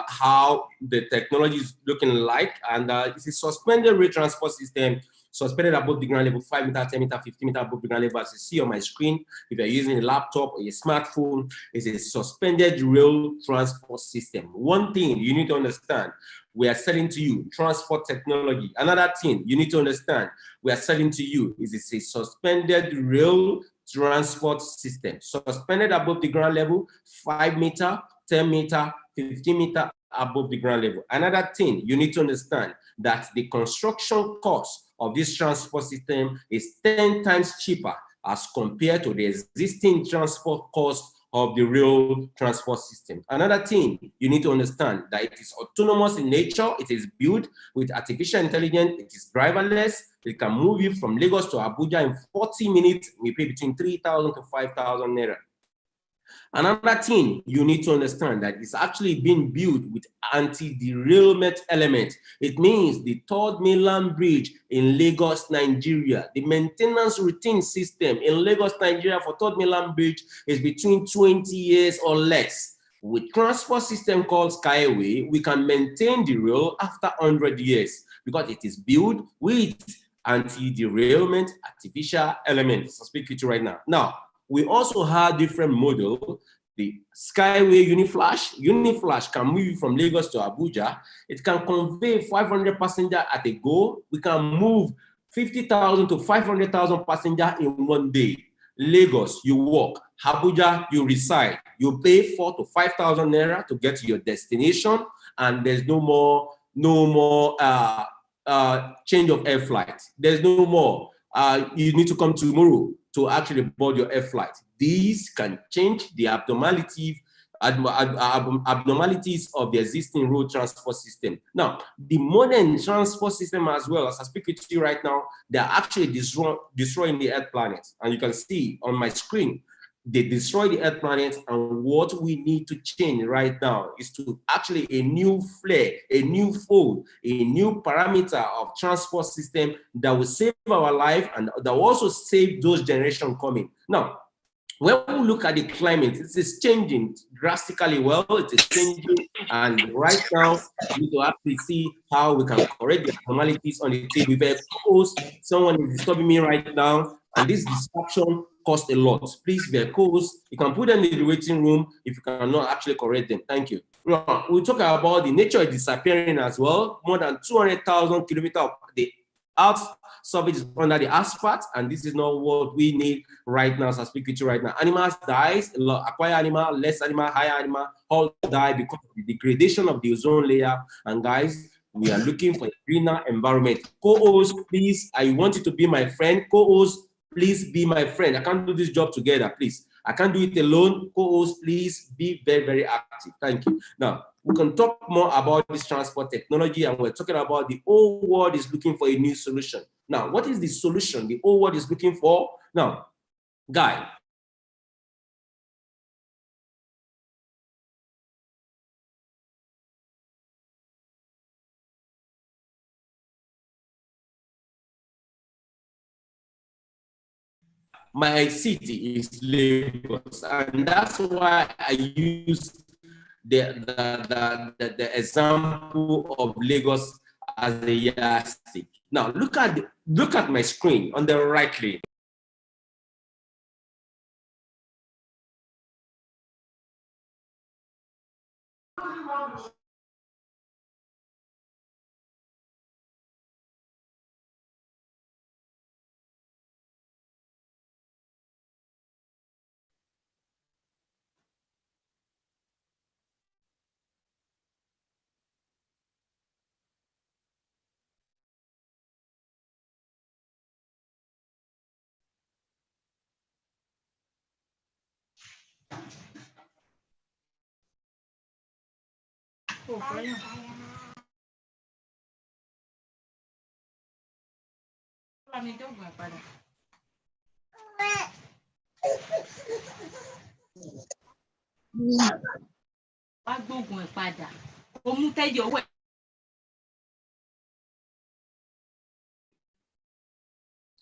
how the technology is looking like, and it's a suspended rail transport system suspended above the ground level, 5 meters, 10 meters, 50 meters above the ground level. As you see on my screen, if you're using a laptop or a smartphone, it's a suspended rail transport system. One thing you need to understand, we are selling to you transport technology. Another thing you need to understand, we are selling to you is it's a suspended rail transport system, suspended above the ground level, 5 meter, 10 meter, 15 meter above the ground level. Another thing you need to understand, that the construction cost of this transport system is 10 times cheaper as compared to the existing transport cost of the rail transport system. Another thing you need to understand that it is autonomous in nature. It is built with artificial intelligence. It is driverless. It can move you from Lagos to Abuja in 40 minutes. We pay between 3,000 to 5,000 naira. Another thing you need to understand that it's actually being built with anti-derailment element. It means the third mainland bridge in Lagos, Nigeria. The maintenance routine system in Lagos, Nigeria for third mainland bridge is between 20 years or less. With transport system called SkyWay, we can maintain the rail after 100 years because it is built with anti-derailment artificial elements. I'll speak to you right now. Now, we also have different models. The SkyWay Uniflash can move from Lagos to Abuja. It can convey 500 passengers at a go. We can move 50,000 to 500,000 passengers in one day. Lagos, you walk. Abuja, you reside. You pay 4,000 to 5,000 naira to get to your destination, and there's no more change of air flight. There's no more. You need to come tomorrow to actually board your air flight. These can change the abnormalities of the existing road transport system. Now, the modern transport system as well, as I speak to you right now, they're actually destroying the Earth planet. And you can see on my screen, they destroy the Earth planet, and what we need to change right now is to actually a new flare, a new fold, a new parameter of transport system that will save our life and that will also save those generations coming. Now, when we look at the climate, it is changing drastically well. It is changing, and right now we need to actually see how we can correct the abnormalities on the table. If someone is disturbing me right now, and this distraction costs a lot. Please be co-host. You can put them in the waiting room if you cannot actually correct them. Thank you. We'll talk about the nature is disappearing as well. More than 200,000 kilometers of the Earth surface is under the asphalt, and this is not what we need right now. So I speak to you right now. Animals dies, a lot, acquire animal, less animal, higher animal, all die because of the degradation of the ozone layer. And guys, we are looking for a greener environment. Co-host, please, I want you to be my friend. Co-host, please be my friend. I can't do this job together, please. I can't do it alone. Co-host, please be very, very active. Thank you. Now, we can talk more about this transport technology, and we're talking about the whole world is looking for a new solution. Now, what is the solution the whole world is looking for? Now, Guy. My city is Lagos, and that's why I use the example of Lagos as a yardstick. Now look at my screen on the right lane.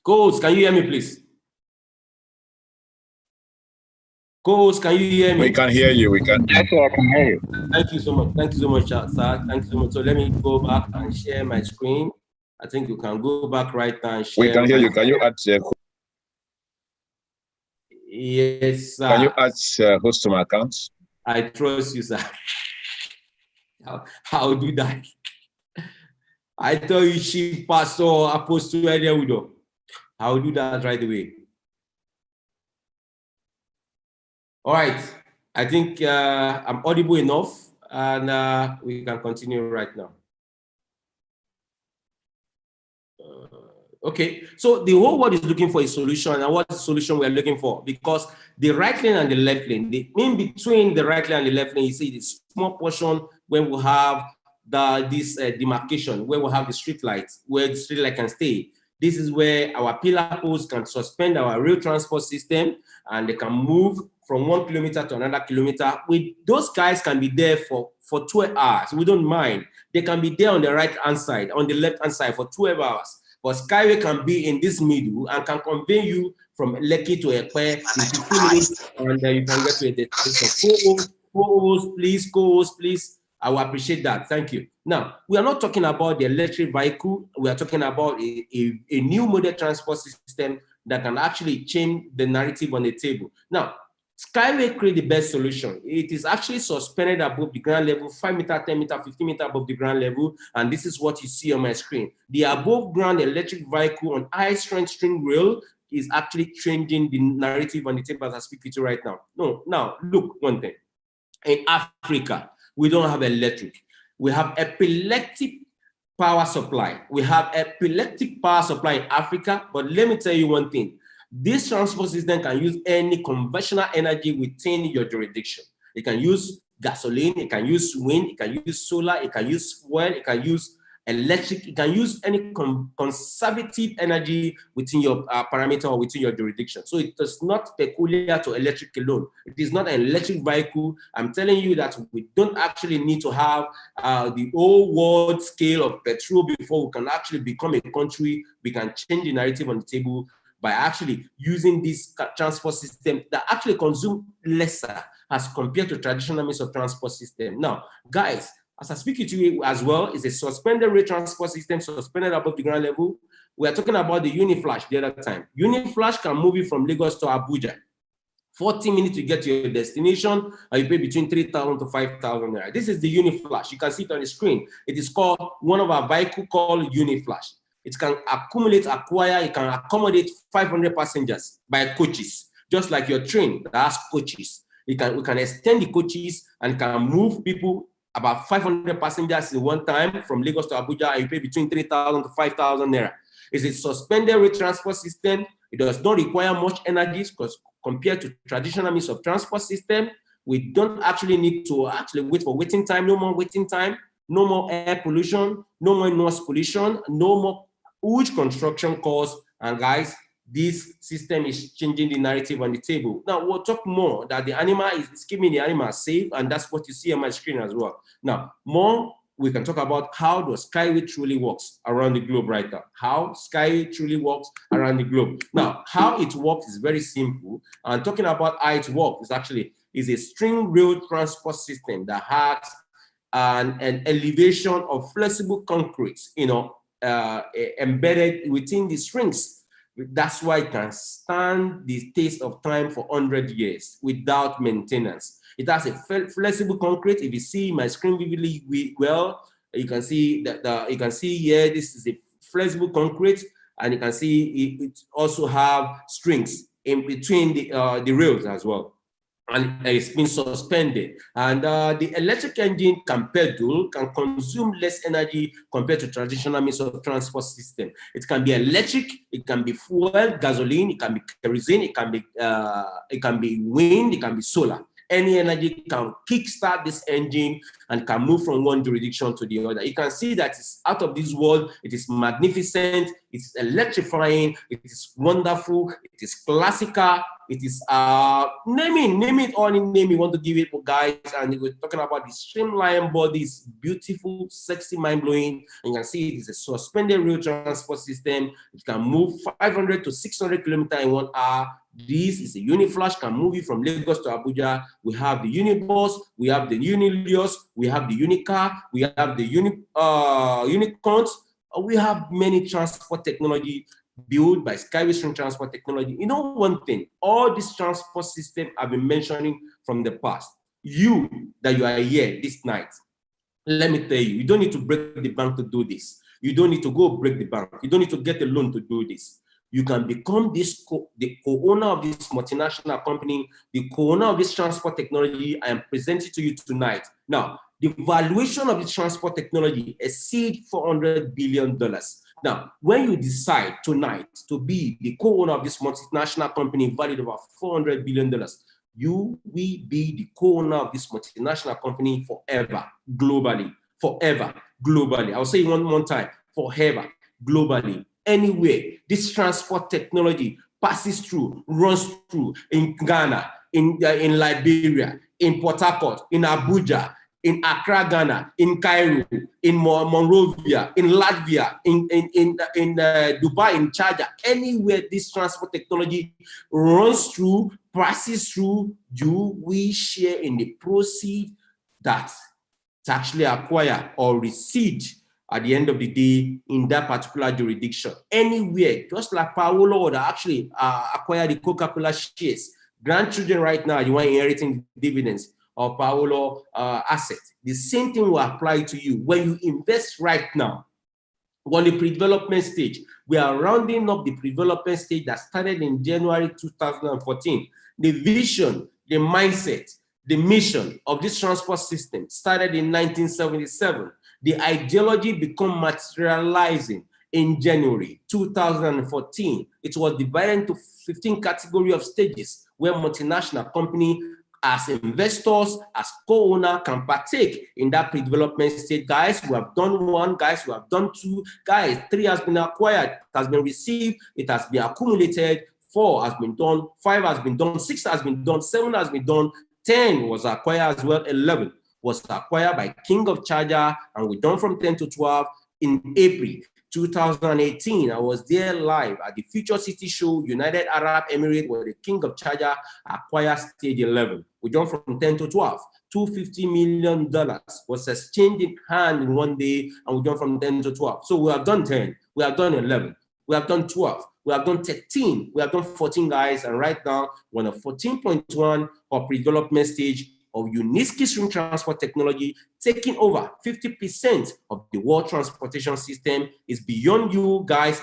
Coach, can you hear me, please? Coach, can you hear me? We can hear you. We can. Yes, sir, I can hear you. Thank you so much. Thank you so much, sir. Thank you so much. So let me go back and share my screen. I think you can go back right now and share. We can hear you. Can you add? Yes, sir. Can you add host to my account? I trust you, sir. I'll do that. I tell you, Chief Pastor Apostle Edewudo. I'll do that right away. All right. I think I'm audible enough, and we can continue right now. Okay, so the whole world is looking for a solution, and what solution we are looking for? Because the right lane and the left lane, the in between the right lane and the left lane, you see the small portion where we have this demarcation, where we have the street lights, where the street light can stay. This is where our pillar posts can suspend our rail transport system, and they can move from 1 kilometer to another kilometer. Those guys can be there for 12 hours. We don't mind. They can be there on the right hand side, on the left hand side for 12 hours. But SkyWay can be in this middle and can convey you from Lekki to Ekpe in 15 minutes, and you can get to a destination. Co-host, please. I will appreciate that. Thank you. Now, we are not talking about the electric vehicle. We are talking about a new model transport system that can actually change the narrative on the table. Now, SkyWay create the best solution. It is actually suspended above the ground level, 5 meter, 10 meter, 15 meter above the ground level. And this is what you see on my screen. The above ground electric vehicle on high strength string rail is actually changing the narrative on the table as I speak with you right now. No, now look, one thing. In Africa, we don't have electric. We have epileptic power supply. We have epileptic power supply in Africa, but let me tell you one thing. This transport system can use any conventional energy within your jurisdiction. It can use gasoline, it can use wind, it can use solar, it can use fuel, it can use electric, it can use any conservative energy within your parameter or within your jurisdiction. So it is not peculiar to electric alone. It is not an electric vehicle. I'm telling you that we don't actually need to have the whole world scale of petrol before we can actually become a country. We can change the narrative on the table by actually using this transport system that actually consume lesser as compared to traditional means of transport system. Now, guys, as I speak to you as well, it's a suspended rail transport system, suspended above the ground level. We are talking about the Uniflash the other time. Uniflash can move you from Lagos to Abuja. 40 minutes to get to your destination, and you pay between 3,000 to 5,000 naira. This is the Uniflash. You can see it on the screen. It is called one of our vehicles called Uniflash. It can acquire, it can accommodate 500 passengers by coaches, just like your train that has coaches. We can extend the coaches and can move people about 500 passengers in one time from Lagos to Abuja, and you pay between 3,000 to 5,000 naira. It's a suspended rail transport system. It does not require much energy because compared to traditional means of transport system, we don't actually need to actually wait for waiting time, no more waiting time, no more air pollution, no more noise pollution, no more huge construction costs. And guys, this system is changing the narrative on the table. Now we'll talk more that the animal is keeping the animal safe, and that's what you see on my screen as well. Now, more we can talk about how the SkyWay truly works around the globe right now. How SkyWay truly works around the globe. Now, how it works is very simple. And talking about how it works is a string rail transport system that has an elevation of flexible concrete, embedded within the strings. That's why it can stand the test of time for 100 years without maintenance. It has a flexible concrete. If you see my screen vividly well, you can see that you can see here, this is a flexible concrete, and you can see it also have strings in between the rails as well. And it's been suspended. And the electric engine can pedal, can consume less energy compared to traditional means of transport system. It can be electric, it can be fuel, gasoline, it can be kerosene, it can be wind, it can be solar. Any energy can kickstart this engine and can move from one jurisdiction to the other. You can see that it's out of this world. It is magnificent. It's electrifying. It is wonderful. It is classical. It is name it all in name you want to give it, guys. And we're talking about the streamlined body. It's beautiful, sexy, mind-blowing. And you can see it is a suspended rail transport system. It can move 500 to 600 kilometers in 1 hour. This is a Uniflash, can move you from Lagos to Abuja. We have the Unibus, we have the Unilios, we have the Unicar, we have the Unicorns. We have many transport technology built by SkyWay String Transport Technology. You know one thing, all this transport system I've been mentioning from the past, you are here this night, let me tell you, you don't need to break the bank to do this. You don't need to go break the bank. You don't need to get a loan to do this. You can become the co-owner of this multinational company, the co-owner of this transport technology I am presenting to you tonight. Now, the valuation of this transport technology exceeds $400 billion. Now, when you decide tonight to be the co-owner of this multinational company valued over $400 billion, you will be the co-owner of this multinational company forever, globally, forever, globally. I'll say it one more time, forever, globally. Anywhere this transport technology passes through, runs through, in Ghana, in Liberia, in Port Harcourt, in Abuja, in Accra, Ghana, in Cairo, in Monrovia, in Latvia, in Dubai, in Charger, anywhere this transport technology runs through, passes through, you will share in the proceeds that to actually acquire or receive at the end of the day in that particular jurisdiction. Anywhere, just like Paolo that actually acquired the Coca-Cola shares. Grandchildren right now, you are inheriting dividends of Paolo asset. The same thing will apply to you when you invest right now. On the pre-development stage, we are rounding up the pre-development stage that started in January 2014. The vision, the mindset, the mission of this transport system started in 1977. The ideology became materializing in January 2014. It was divided into 15 categories of stages where multinational company as investors, as co-owner can partake in that pre-development stage. Guys, we have done 1, guys, we have done 2, guys, 3 has been acquired, it has been received, it has been accumulated, 4 has been done, 5 has been done, 6 has been done, 7 has been done, 10 was acquired as well, 11 was acquired by King of Charger, and we done from 10 to 12 in April 2018. I was there live at the Future City Show, United Arab Emirates, where the King of Charger acquired stage 11. We done from 10 to 12. $250 million was exchanged in hand in one day, and we done from 10 to 12. So we have done 10, we have done 11, we have done 12, we have done 13, we have done 14, guys, and right now we're on a 14.1 of pre-development stage of Uniski Stream Transport Technology, taking over 50% of the world transportation system. Is beyond you guys,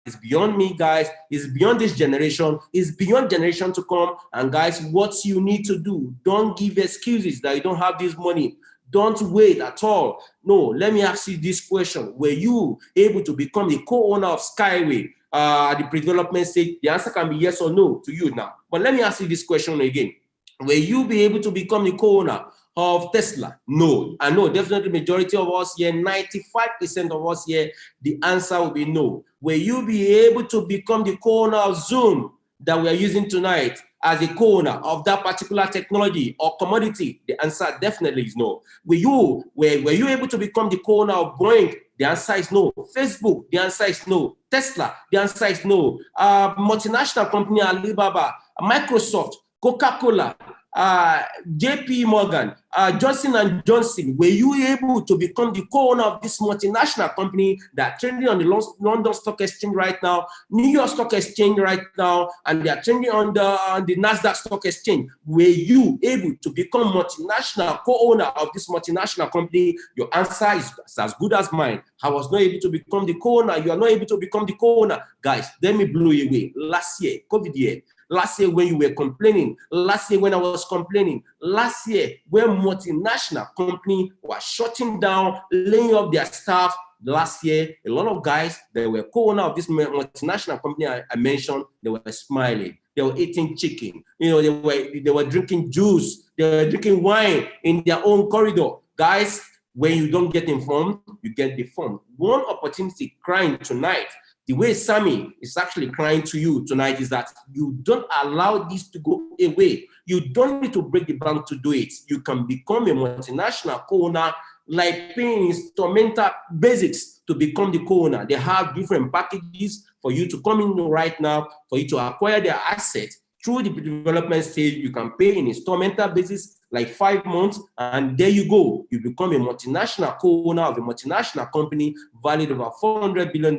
it's beyond me, guys, it's beyond this generation, it's beyond generation to come. And guys, what you need to do, don't give excuses that you don't have this money. Don't wait at all. No, let me ask you this question. Were you able to become the co-owner of SkyWay at the pre-development stage? The answer can be yes or no to you now. But let me ask you this question again. Will you be able to become the co-owner of Tesla? No. I know definitely majority of us here, 95% of us here, the answer will be no. Will you be able to become the co-owner of Zoom that we are using tonight as a co-owner of that particular technology or commodity? The answer definitely is no. Were you able to become the co-owner of Boeing? The answer is no. Facebook, the answer is no. Tesla, the answer is no. Multinational company Alibaba, Microsoft, Coca-Cola, JP Morgan, Johnson & Johnson, were you able to become the co-owner of this multinational company that trading on the London Stock Exchange right now, New York Stock Exchange right now, and they are trading on the NASDAQ Stock Exchange? Were you able to become multinational co-owner of this multinational company? Your answer is as good as mine. I was not able to become the co-owner. You are not able to become the co-owner. Guys, let me blow you away. Last year, COVID year, last year when you were complaining, last year when I was complaining, last year when multinational company was shutting down, laying off their staff, last year, a lot of guys that were co-owner of this multinational company I mentioned, they were smiling, they were eating chicken, you know, they were drinking juice, they were drinking wine in their own corridor. Guys, when you don't get informed, you get deformed. One opportunity crying tonight, the way Sammy is actually crying to you tonight, is that you don't allow this to go away. You don't need to break the bank to do it. You can become a multinational co-owner, like paying instrumental basics to become the co-owner. They have different packages for you to come in right now, for you to acquire their assets. Through the development stage, you can pay in instrumental basis, like 5 months, and there you go. You become a multinational co-owner of a multinational company valued over $400 billion,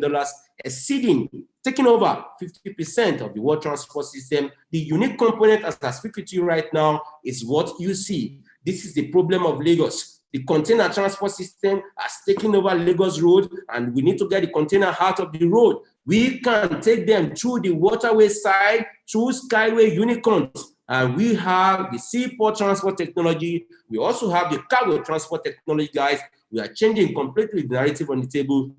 taking over 50% of the world transport system. The unique component, as I speak with you right now, is what you see. This is the problem of Lagos. The container transport system has taken over Lagos Road, and we need to get the container out of the road. We can take them through the waterway side, through SkyWay unicorns. And we have the seaport transport technology. We also have the cargo transport technology, guys. We are changing completely the narrative on the table.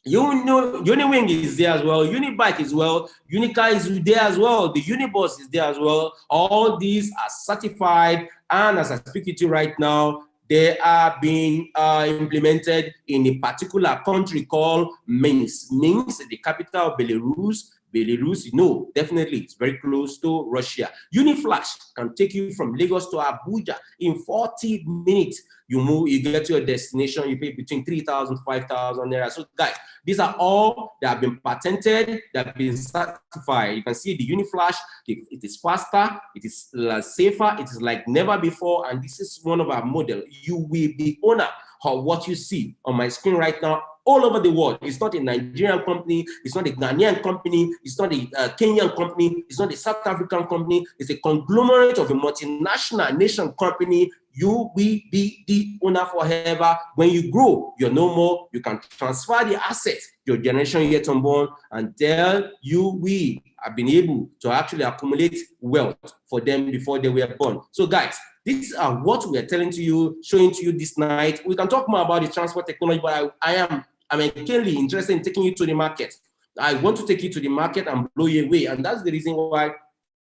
You know, Uniwing is there as well, Unibike is well, Unicar is there as well, the Unibus is there as well. All these are certified, and as I speak to you right now, they are being implemented in a particular country called Minsk. Minsk, the capital of Belarus. Belarus, you know, definitely it's very close to Russia. Uniflash can take you from Lagos to Abuja in 40 minutes. You move, you get to your destination, you pay between 3,000, 5,000 naira. So guys, these are all that have been patented, that have been certified. You can see the Uniflash, it is faster, it is safer, it is like never before, and this is one of our models. You will be owner of what you see on my screen right now all over the world. It's not a Nigerian company, it's not a Ghanaian company, it's not a Kenyan company, it's not a South African company, it's a conglomerate of a multinational nation company. You will be the owner forever. When you grow, you're no more, you can transfer the assets, your generation yet unborn, until you will have been able to actually accumulate wealth for them before they were born. So guys, these are what we are telling to you, showing to you this night. We can talk more about the transport technology, but I'm keenly interested in taking you to the market. I want to take you to the market and blow you away, and that's the reason why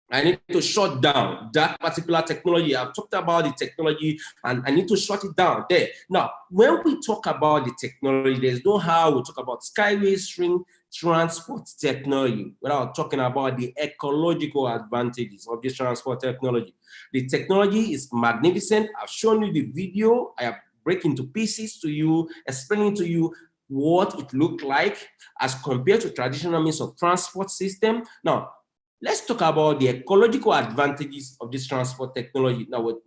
I need to shut down that particular technology. I've talked about the technology, and I need to shut it down there. Now, when we talk about the technology, there's no how we talk about SkyWay string transport technology without talking about the ecological advantages of this transport technology. The technology is magnificent. I've shown you the video. I have breaking into pieces to you, explaining to you what it looked like as compared to traditional means of transport system. Now, let's talk about the ecological advantages of this transport technology. Now, what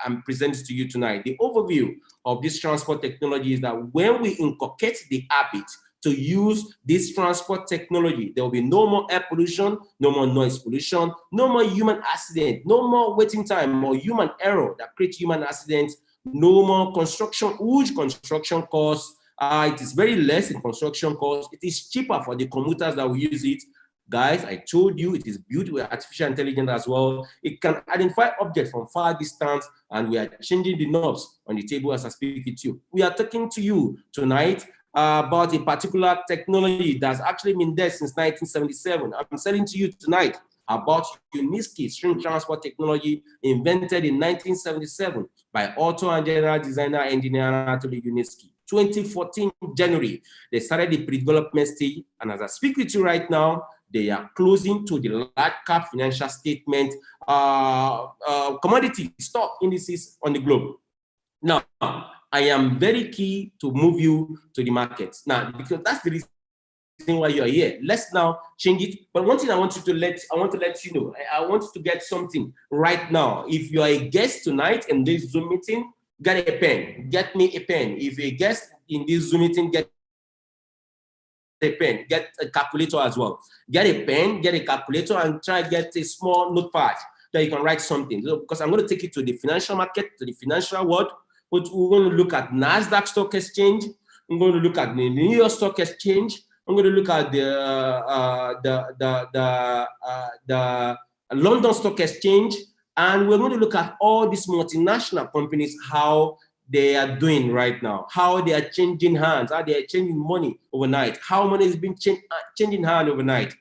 I'm presenting to you tonight, the overview of this transport technology is that when we inculcate the habit to use this transport technology, there will be no more air pollution, no more noise pollution, no more human accident, no more waiting time or human error that creates human accidents, no more construction, huge construction costs. It is very less in construction costs. It is cheaper for the commuters that will use it. Guys, I told you it is built with artificial intelligence as well. It can identify objects from far distance, and we are changing the knobs on the table as I speak with you. We are talking to you tonight about a particular technology that's actually been there since 1977. I'm selling to you tonight about Uniski string transport technology invented in 1977 by author and general designer engineer Anatoly Uniski. 2014 January, they started the pre-development stage, and as I speak with you right now, they are closing to the large cap financial statement commodity stock indices on the globe. Now, I am very key to move you to the market. Now, because that's the reason why you're here. Let's now change it. But one thing I want to let you know, I want to get something right now. If you are a guest tonight in this Zoom meeting, get a pen. Get me a pen. If you're a guest in this Zoom meeting, get a pen, get a calculator as well. Get a pen, get a calculator, and try to get a small notepad that you can write something. So, because I'm going to take you to the financial market, to the financial world. We're going to look at NASDAQ Stock Exchange. I'm going to look at the New York Stock Exchange. I'm going to look at the London Stock Exchange. And we're going to look at all these multinational companies, how they are doing right now, how they are changing hands, how they are changing money overnight, how money is being changing hands overnight.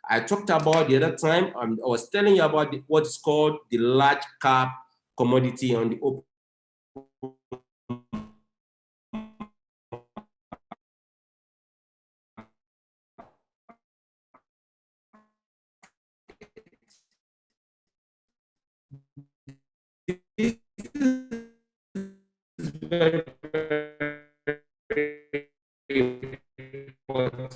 I talked about the other time, I was telling you about what is called the large cap commodity on the open. Very, very important.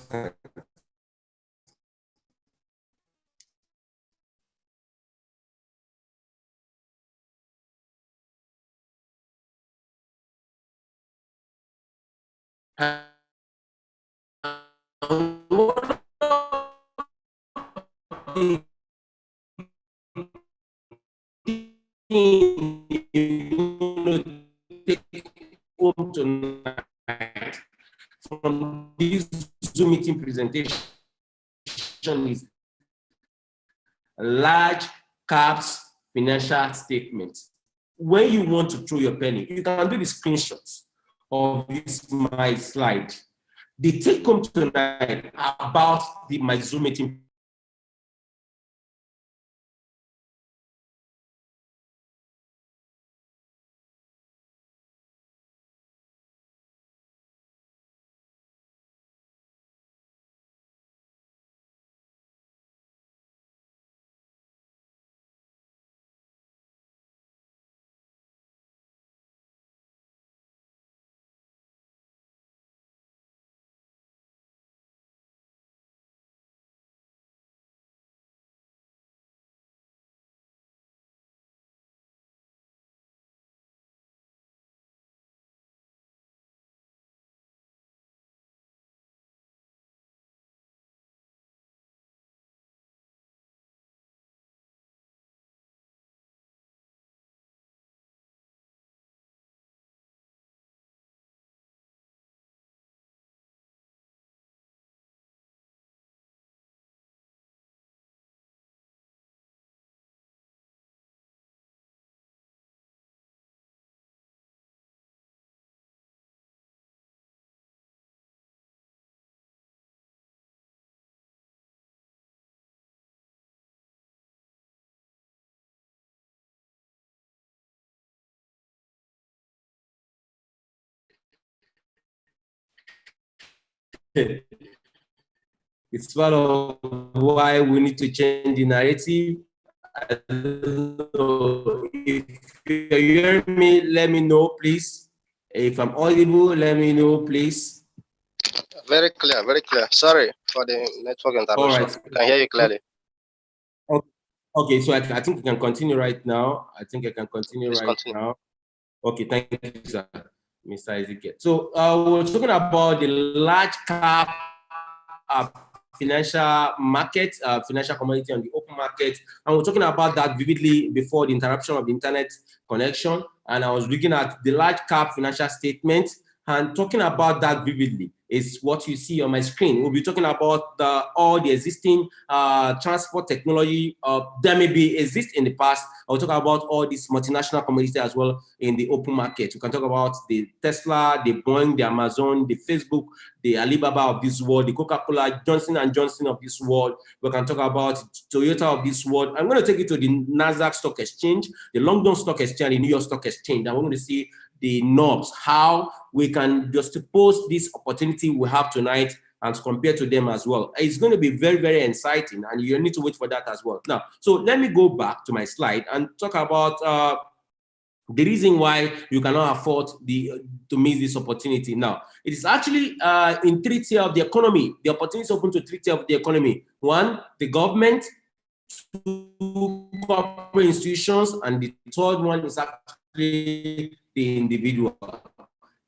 Home tonight from this Zoom meeting presentation is large caps financial statements. When you want to throw your penny, you can do the screenshots of this my slide. The take home tonight about my Zoom meeting. It's part of why we need to change the narrative. I don't know. If you're hearing me, let me know, please. If I'm audible, let me know, please. Very clear, very clear. Sorry for the network interruption. All right. I can hear you clearly. Okay, so I think we can continue right now. I think I can continue Please right continue. now. Okay, thank you, sir, Mr. Ezekiel. So we're talking about the large cap financial market, financial commodity on the open market. And we're talking about that vividly before the interruption of the internet connection. And I was looking at the large cap financial statement and talking about that vividly is what you see on my screen. We'll be talking about all the existing transport technology that maybe exist in the past. I'll talk about all these multinational commodities as well in the open market. We can talk about the Tesla, the Boeing, the Amazon, the Facebook, the Alibaba of this world, the Coca-Cola, Johnson & Johnson of this world. We can talk about Toyota of this world. I'm going to take you to the Nasdaq Stock Exchange, the London Stock Exchange, the New York Stock Exchange. And we're going to see the knobs, how we can just post this opportunity we have tonight and compare to them as well. It's going to be very, very exciting, and you need to wait for that as well. Now, so let me go back to my slide and talk about the reason why you cannot afford to miss this opportunity. Now, it is actually in three tiers of the economy. The opportunity is open to three tiers of the economy. One, the government, two, corporate institutions, and the third one is actually the individual.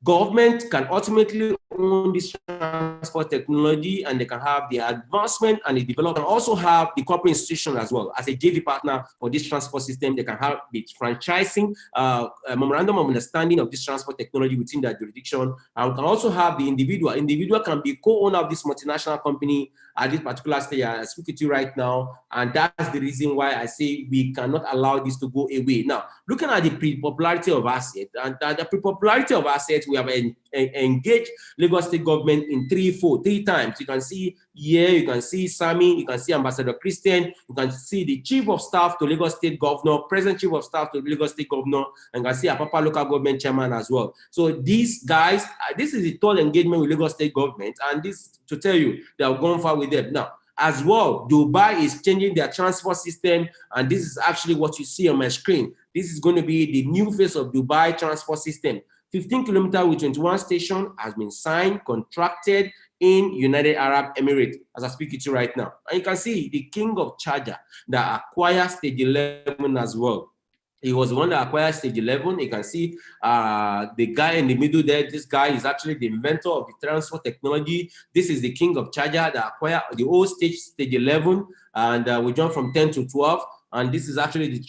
Government can ultimately own this transport technology, and they can have the advancement and the development. Also have the corporate institution as well as a JV partner for this transport system. They can have the franchising, a memorandum of understanding of this transport technology within their jurisdiction. And we can also have the individual. Individual can be co-owner of this multinational company at this particular stage. I speak to you right now, and that's the reason why I say we cannot allow this to go away. Now, looking at the pre-popularity of assets, and the pre-popularity of assets, we have engaged Lagos State government in three times. You can see here, you can see SAMMY, you can see Ambassador Christian, you can see the Chief of Staff to Lagos State Governor, Present Chief of Staff to Lagos State Governor, and you can see Apapa Local Government Chairman as well. So these guys, this is the third engagement with Lagos State government, and this to tell you they have gone far with them. Now, as well, Dubai is changing their transport system, and this is actually what you see on my screen. This is going to be the new face of Dubai transport system. 15 kilometers with 21 stations has been signed, contracted in United Arab Emirates as I speak to you right now. And you can see the king of charger that acquired stage 11 as well. He was the one that acquired stage 11. You can see the guy in the middle there. This guy is actually the inventor of the transport technology. This is the king of charger that acquired the old stage 11. And we jumped from 10 to 12. And this is actually the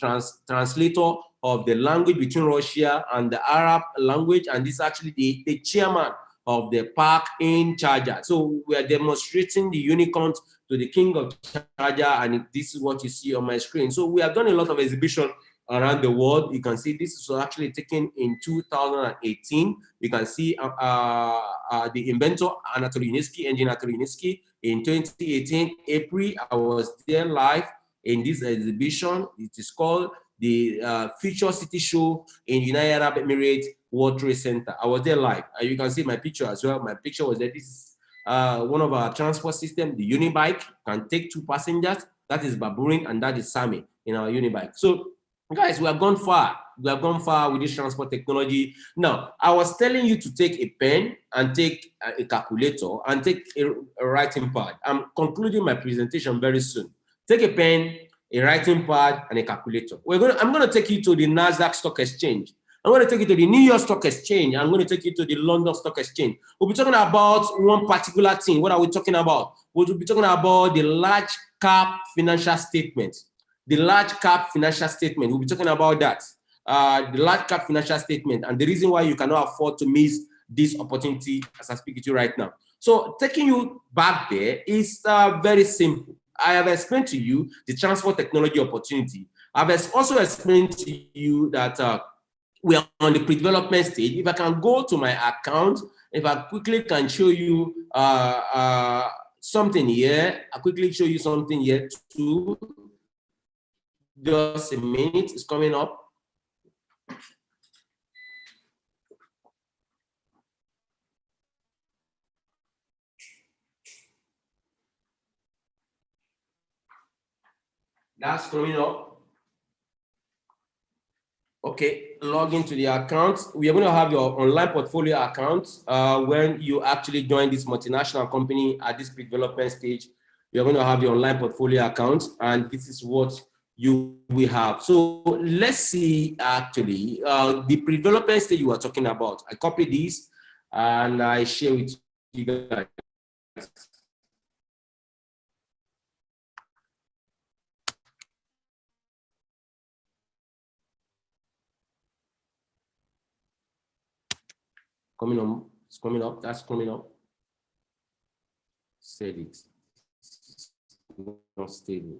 translator of the language between Russia and the Arab language. And this is actually the chairman of the park in charger. So we are demonstrating the unicorns to the king of charger. And this is what you see on my screen. So we have done a lot of exhibition around the world. You can see this was actually taken in 2018. You can see the inventor, Anatoly Yuniesky, engineer Anatoly Yuniesky. In 2018, April, I was there live in this exhibition. It is called the Future City Show in United Arab Emirates World Trade Center. I was there live. You can see my picture as well. My picture was there. This is one of our transport system, the Unibike, can take 2 passengers. That is Baburin and that is SAMMY in our Unibike. So guys, we have gone far. We have gone far with this transport technology. Now, I was telling you to take a pen and take a calculator and take a writing pad. I'm concluding my presentation very soon. Take a pen, a writing pad, and a calculator. I'm going to take you to the NASDAQ Stock Exchange. I'm going to take you to the New York Stock Exchange. I'm going to take you to the London Stock Exchange. We'll be talking about one particular thing. What are we talking about? We'll be talking about the large cap financial statement. The large cap financial statement. We'll be talking about that. The large cap financial statement and the reason why you cannot afford to miss this opportunity as I speak to you right now. So taking you back there is very simple. I have explained to you the transport technology opportunity. I've also explained to you that we are on the pre-development stage. If I can go to my account, if I quickly can show you something here, I'll quickly show you something here too. Just a minute, it's coming up. That's coming up. Okay, log into the account. We are going to have your online portfolio account when you actually join this multinational company at this pre-development stage. You're going to have your online portfolio account, and this is what you will have. So let's see actually the pre-development stage you are talking about. I copy this and I share with you guys. Coming on, it's coming up, that's coming up. Said it. It's not stable.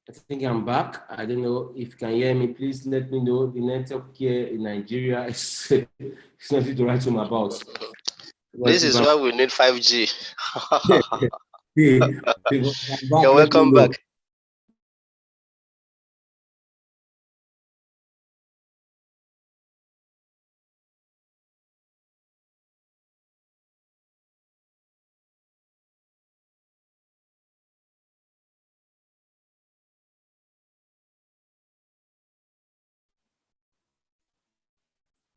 I think I'm back. I don't know if you can hear me. Please let me know. The network here in Nigeria is it's nothing to write home about. This is why we need 5G. You're welcome back.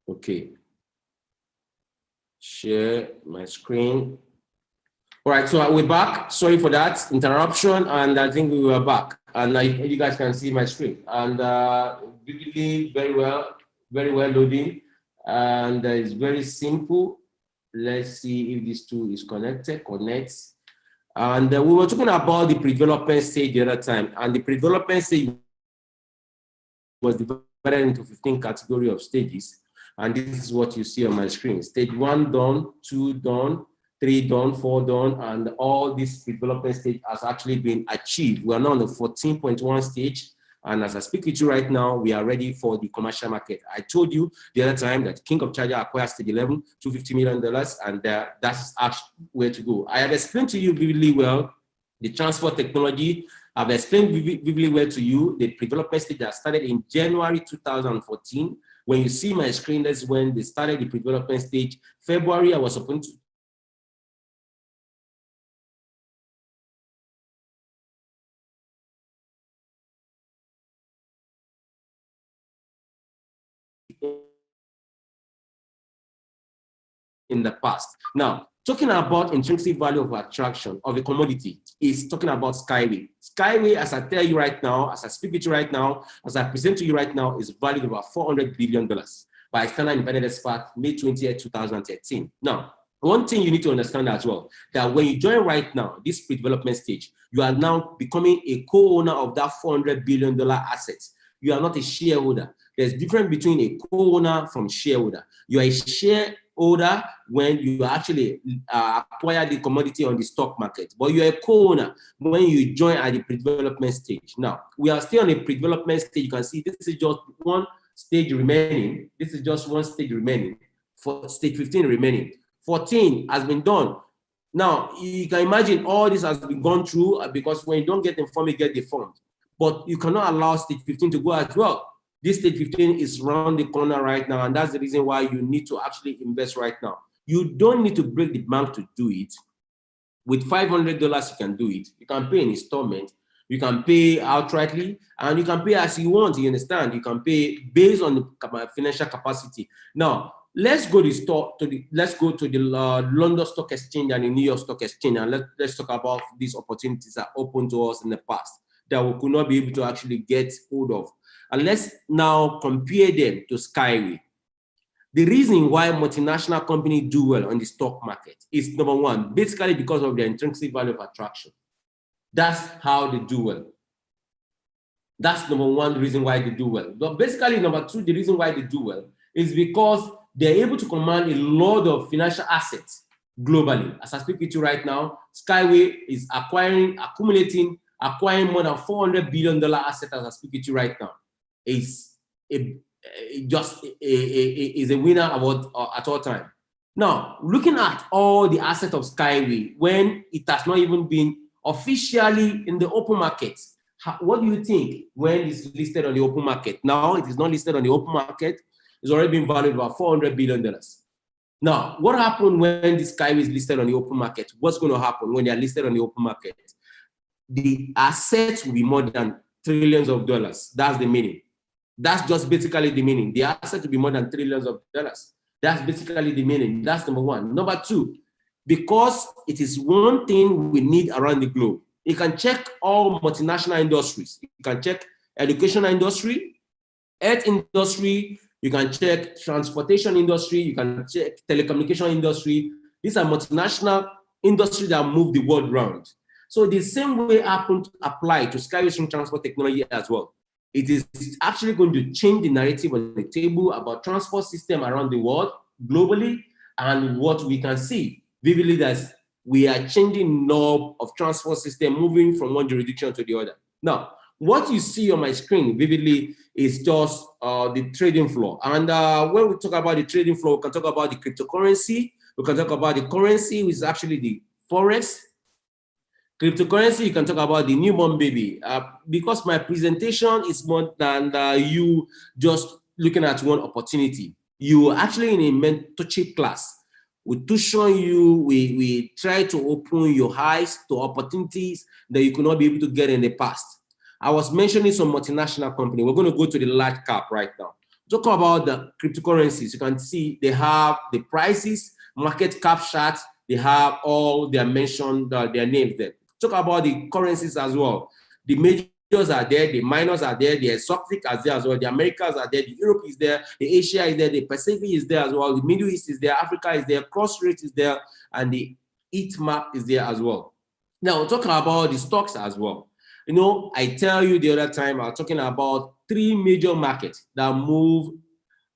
Okay. Share my screen. All right, so we're back. Sorry for that interruption, and I think we were back. And you guys can see my screen. And vividly, very well loading. And it's very simple. Let's see if this tool is connected. Connects. And we were talking about the pre-development stage the other time. And the pre-development stage was divided into 15 categories of stages. And this is what you see on my screen. Stage 1 done, 2 done, 3 done, 4 done, and all this development stage has actually been achieved. We are now on the 14.1 stage, and as I speak with you right now, we are ready for the commercial market. I told you the other time that King of Charger acquired stage 11, $250 million, and that's actually where to go. I have explained to you vividly well the transport technology. I've explained vividly well to you the development stage that started in January 2014. When you see my screen, that's when they started the pre-development stage. February, I was supposed to in the past. Now, talking about intrinsic value of attraction of a commodity is talking about SkyWay. SkyWay, as I tell you right now, as I speak with you right now, as I present to you right now, is valued about $400 billion by external independent expert, May 20th, 2013. Now, one thing you need to understand as well, that when you join right now, this pre-development stage, you are now becoming a co-owner of that $400 billion asset. You are not a shareholder. There's a difference between a co-owner from shareholder. You are a shareholder when you actually acquire the commodity on the stock market, but you're a co-owner when you join at the pre-development stage. Now, we are still on a pre-development stage. You can see this is just one stage remaining. This is just one stage remaining. For stage 15 remaining. 14 has been done. Now, you can imagine all this has been gone through because when you don't get informed, you get deformed. But you cannot allow stage 15 to go as well. This stage 15 is around the corner right now, and that's the reason why you need to actually invest right now. You don't need to break the bank to do it. With $500, you can do it. You can pay an installment. You can pay outrightly, and you can pay as you want. You understand? You can pay based on the financial capacity. Now, let's go to the London Stock Exchange and the New York Stock Exchange, and let's talk about these opportunities that are open to us in the past that we could not be able to actually get hold of. And let's now compare them to SkyWay. The reason why multinational companies do well on the stock market is, number one, basically because of their intrinsic value of attraction. That's how they do well. That's number one reason why they do well. But basically, number two, the reason why they do well is because they're able to command a lot of financial assets globally. As I speak with you right now, SkyWay is acquiring more than $400 billion assets as I speak with you right now. Is a winner at all time. Now, looking at all the assets of SkyWay, when it has not even been officially in the open market, what do you think when it's listed on the open market? Now, it is not listed on the open market. It's already been valued about $400 billion. Now, what happened when the SkyWay is listed on the open market? What's going to happen when they are listed on the open market? The assets will be more than trillions of dollars. That's the meaning. That's just basically the meaning. The asset will be more than trillions of dollars. That's basically the meaning. That's number one. Number two, because it is one thing we need around the globe. You can check all multinational industries. You can check educational industry, health industry, you can check transportation industry, you can check telecommunication industry. These are multinational industries that move the world around. So the same way happened to apply to SkyWay String Transport Technology as well. It is actually going to change the narrative on the table about transport system around the world, globally, and what we can see vividly that we are changing knob of transport system, moving from one jurisdiction to the other. Now, what you see on my screen vividly is just the trading floor. And when we talk about the trading floor, we can talk about the cryptocurrency. We can talk about the currency, which is actually the forex. Cryptocurrency, you can talk about the newborn baby. Because my presentation is more than you just looking at one opportunity. You are actually in a mentorship class. We tuition you, we try to open your eyes to opportunities that you could not be able to get in the past. I was mentioning some multinational company. We're going to go to the large cap right now. Talk about the cryptocurrencies. You can see they have the prices, market cap charts, They have all their mentioned, their names there. Talk about the currencies as well. The majors are there, the minors are there, the exotic are there as well, the Americas are there, the Europe is there, the Asia is there, the Pacific is there as well, the Middle East is there, Africa is there, cross rate is there, and the heat map is there as well. Now, talking about the stocks as well. You know, I tell you the other time, I was talking about 3 major markets that move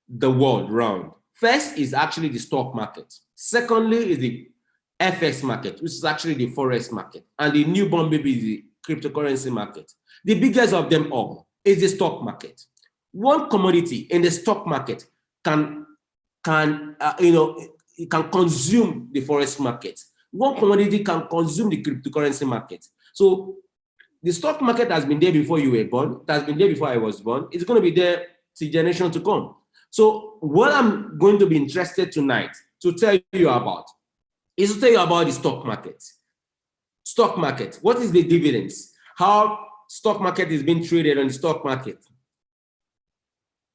the world around. First is actually the stock market. Secondly is the FX market, which is actually the forex market. And the newborn baby is the cryptocurrency market. The biggest of them all is the stock market. One commodity in the stock market can consume the forex market. One commodity can consume the cryptocurrency market. So the stock market has been there before you were born. It has been there before I was born. It's going to be there to generation to come. So what I'm going to be interested tonight to tell you about is to tell you about the stock market. Stock market, what is the dividends? How stock market is being traded on the stock market?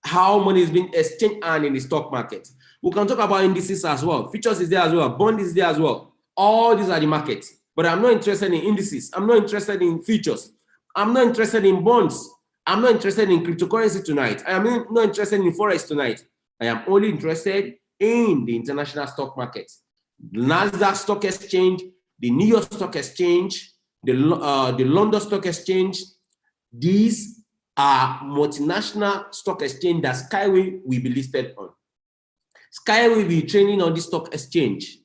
How money is being exchanged and in the stock market? We can talk about indices as well. Futures is there as well. Bond is there as well. All these are the markets. But I'm not interested in indices. I'm not interested in futures. I'm not interested in bonds. I'm not interested in cryptocurrency tonight. I am not interested in forex tonight. I am only interested in the international stock market. The Nasdaq Stock Exchange, the New York Stock Exchange, the London Stock Exchange. These are multinational stock exchange that SkyWay will be listed on. SkyWay will be trading on the stock exchange,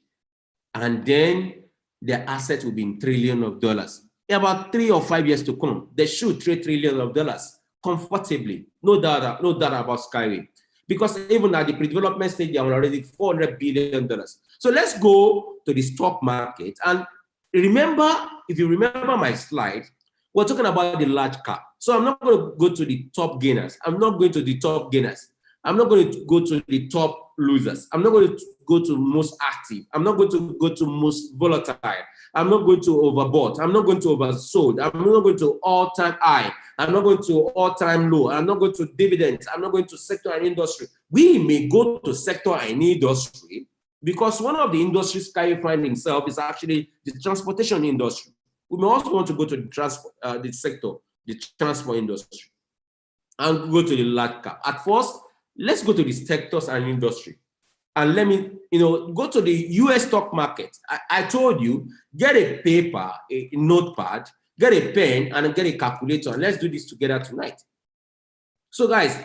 and then their assets will be in trillions of dollars. In about 3 or 5 years to come, they should trade trillions of dollars comfortably. No doubt about SkyWay. Because even at the pre-development stage, they are already $400 billion. So let's go to the stock market. And remember, if you remember my slide, we're talking about the large cap. So I'm not going to go to the top gainers. I'm not going to the top gainers. I'm not going to go to the top losers. I'm not going to go to most active. I'm not going to go to most volatile. I'm not going to overbought. I'm not going to oversold. I'm not going to all-time high. I'm not going to all-time low. I'm not going to dividends. I'm not going to sector and industry. We may go to sector and industry because one of the industries Sky finds himself is actually the transportation industry. We may also want to go to the transport, the sector, the transport industry, and go to the large cap. At first, let's go to the sectors and industry. And let me, go to the US stock market. I told you, get a paper, a notepad, get a pen, and get a calculator. And let's do this together tonight. So guys,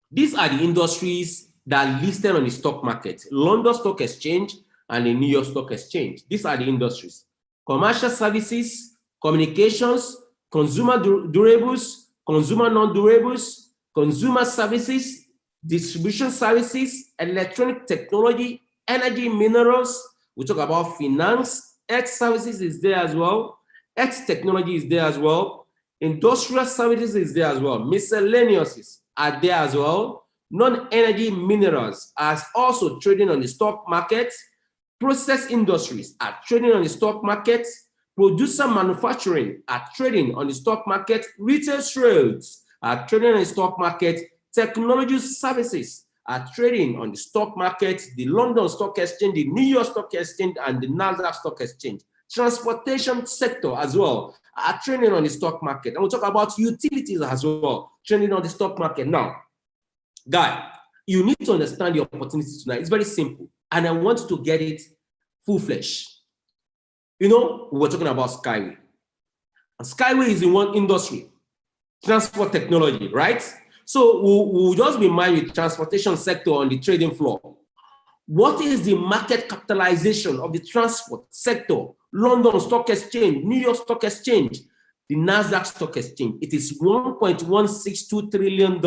these are the industries that are listed on the stock market. London Stock Exchange and the New York Stock Exchange. These are the industries. Commercial services, communications, consumer durables, consumer non-durables, consumer services, distribution services, electronic technology, energy, minerals. We talk about finance, health services is there as well. Health technology is there as well. Industrial services is there as well. Miscellaneous are there as well. Non-energy minerals are also trading on the stock market. Process industries are trading on the stock market. Producer manufacturing are trading on the stock market. Retail trades are trading on the stock market. Technology services are trading on the stock market, the London Stock Exchange, the New York Stock Exchange, and the Nasdaq Stock Exchange. Transportation sector as well are trading on the stock market. And we'll talk about utilities as well, trading on the stock market. Now, guy, you need to understand the opportunity tonight. It's very simple. And I want to get it full-fledged. We were talking about SkyWay. And SkyWay is in one industry, transport technology, right? So we'll just be mind with transportation sector on the trading floor. What is the market capitalization of the transport sector? London Stock Exchange, New York Stock Exchange, the Nasdaq Stock Exchange. It is $1.162 trillion.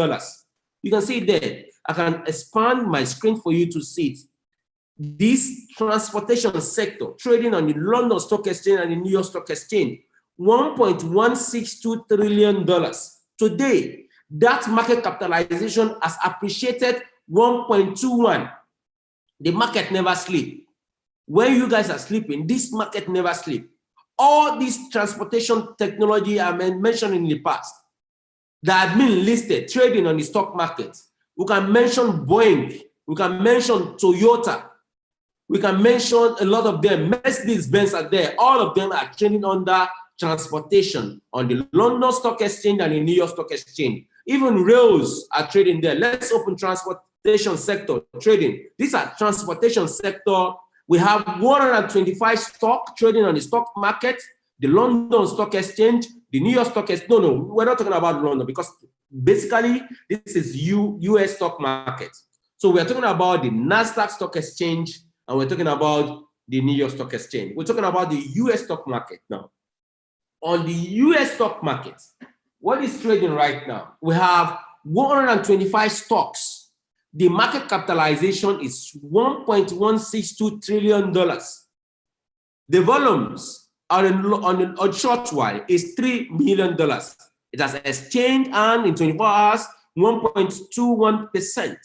You can see it there. I can expand my screen for you to see it. This transportation sector trading on the London Stock Exchange and the New York Stock Exchange, $1.162 trillion. Today, that market capitalization has appreciated 1.21. The market never sleeps. When you guys are sleeping, this market never sleeps. All this transportation technology I mentioned in the past that have been listed, trading on the stock market. We can mention Boeing. We can mention Toyota. We can mention a lot of them. Mercedes-Benz are there. All of them are trading under transportation on the London Stock Exchange and the New York Stock Exchange. Even rails are trading there. Let's open transportation sector trading. These are transportation sector. We have 125 stock trading on the stock market, the London Stock Exchange, the New York Stock Exchange. No, we're not talking about London because basically this is US stock market. So we're talking about the NASDAQ Stock Exchange and we're talking about the New York Stock Exchange. We're talking about the US stock market now. On the US stock market, what is trading right now? We have 125 stocks. The market capitalization is $1.162 trillion. The volumes on a short while is $3 million. It has exchanged and in 24 hours, 1.21%.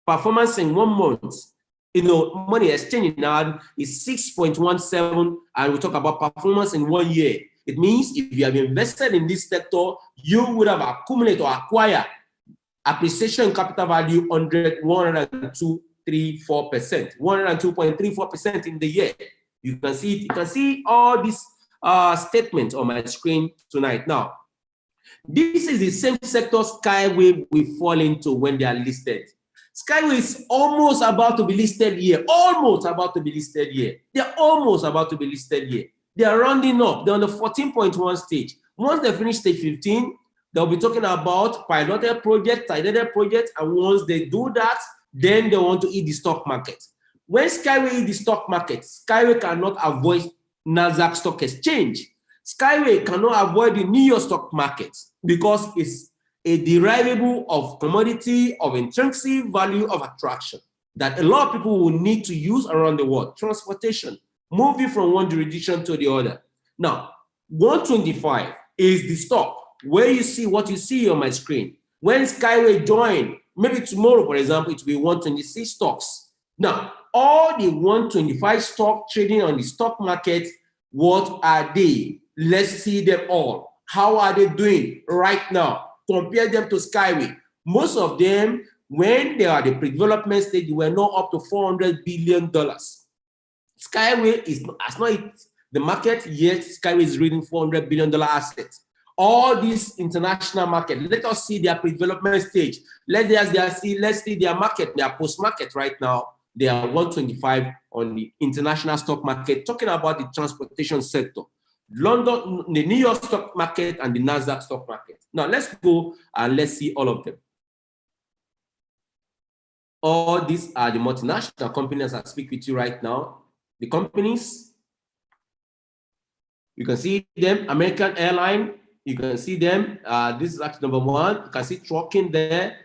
Performance in 1 month, money exchanging now is 6.17, and we talk about performance in 1 year. It means if you have invested in this sector, you would have accumulated or acquired appreciation in capital value 102.34% in the year. You can see it. You can see all these statements on my screen tonight. Now, this is the same sector SkyWay will fall into when they are listed. SkyWay is almost about to be listed here. Almost about to be listed here. They're almost about to be listed here. They are rounding up. They're on the 14.1 stage. Once they finish stage 15, they'll be talking about piloted project, targeted project, and once they do that, then they want to eat the stock market. When SkyWay eat the stock market, SkyWay cannot avoid NASDAQ Stock Exchange. SkyWay cannot avoid the New York stock market because it's a derivable of commodity, of intrinsic value of attraction that a lot of people will need to use around the world. Transportation, moving from one jurisdiction to the other. Now, 125 is the stock where you see what you see on my screen. When SkyWay join, maybe tomorrow, for example, it will be 126 stocks. Now, all the 125 stock trading on the stock market, what are they? Let's see them all. How are they doing right now? Compare them to SkyWay. Most of them, when they are at the pre-development stage, they were not up to $400 billion. SkyWay has not hit the market yet. SkyWay is reading $400 billion assets. All these international market, let us see their pre-development stage. Let's see their market, their post-market right now. They are 125 on the international stock market, talking about the transportation sector. London, the New York stock market, and the NASDAQ stock market. Now let's go and let's see all of them. All these are the multinational companies I speak with you right now. The companies, you can see them, American Airline, you can see them. This is actually number 1. You can see trucking there.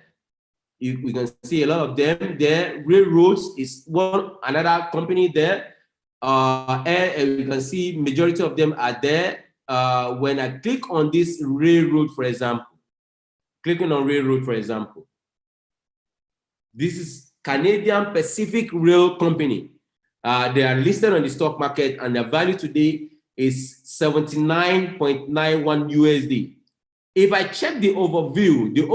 We can see a lot of them there. Railroads is another company there. And you can see majority of them are there. When I click on this railroad, for example, clicking on railroad, for example, this is Canadian Pacific Rail Company. They are listed on the stock market and their value today is 79.91 USD. If I check the overview, the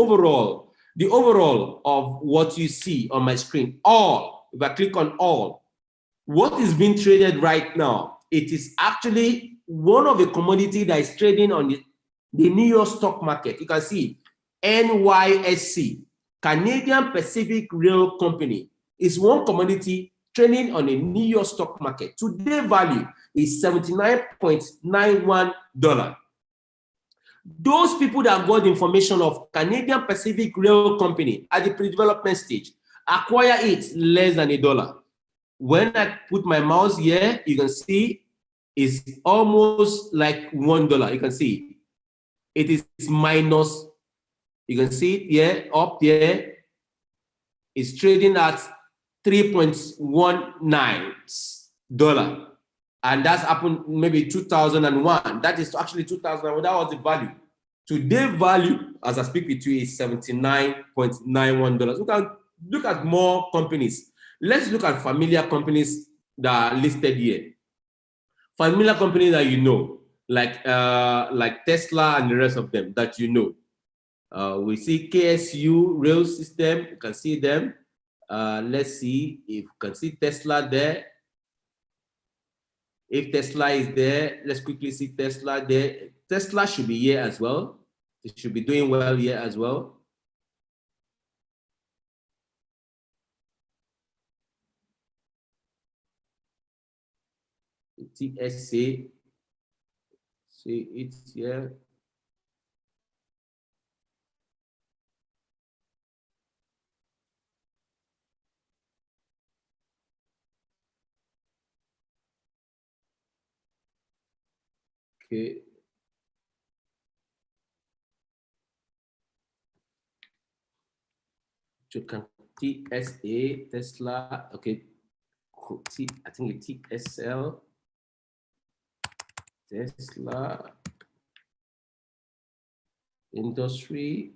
overall of what you see on my screen, if I click on all, what is being traded right now, it is actually one of the commodity that is trading on the New York stock market. You can see NYSC, Canadian Pacific Rail Company, is one commodity trading on the New York stock market. Today value is $79.91. Those people that got information of Canadian Pacific Rail Company at the pre-development stage acquire it less than $1. When I put my mouse here, you can see it's almost like $1. You can see it is minus. You can see it here, up there. It's trading at $3.19. And that's happened maybe 2001. That is actually 2001. That was the value. Today value, as I speak with you, is $79.91. We can look at more companies. Let's look at familiar companies that are listed here. Familiar companies that you know, like Tesla and the rest of them that you know. We see KSU Rail System. You can see them. Let's see if you can see Tesla there. If Tesla is there, let's quickly see Tesla there. Tesla should be here as well. It should be doing well here as well. TSA, see it's here. Okay. TSA, Tesla, okay. I think it's TSL, Tesla, industry.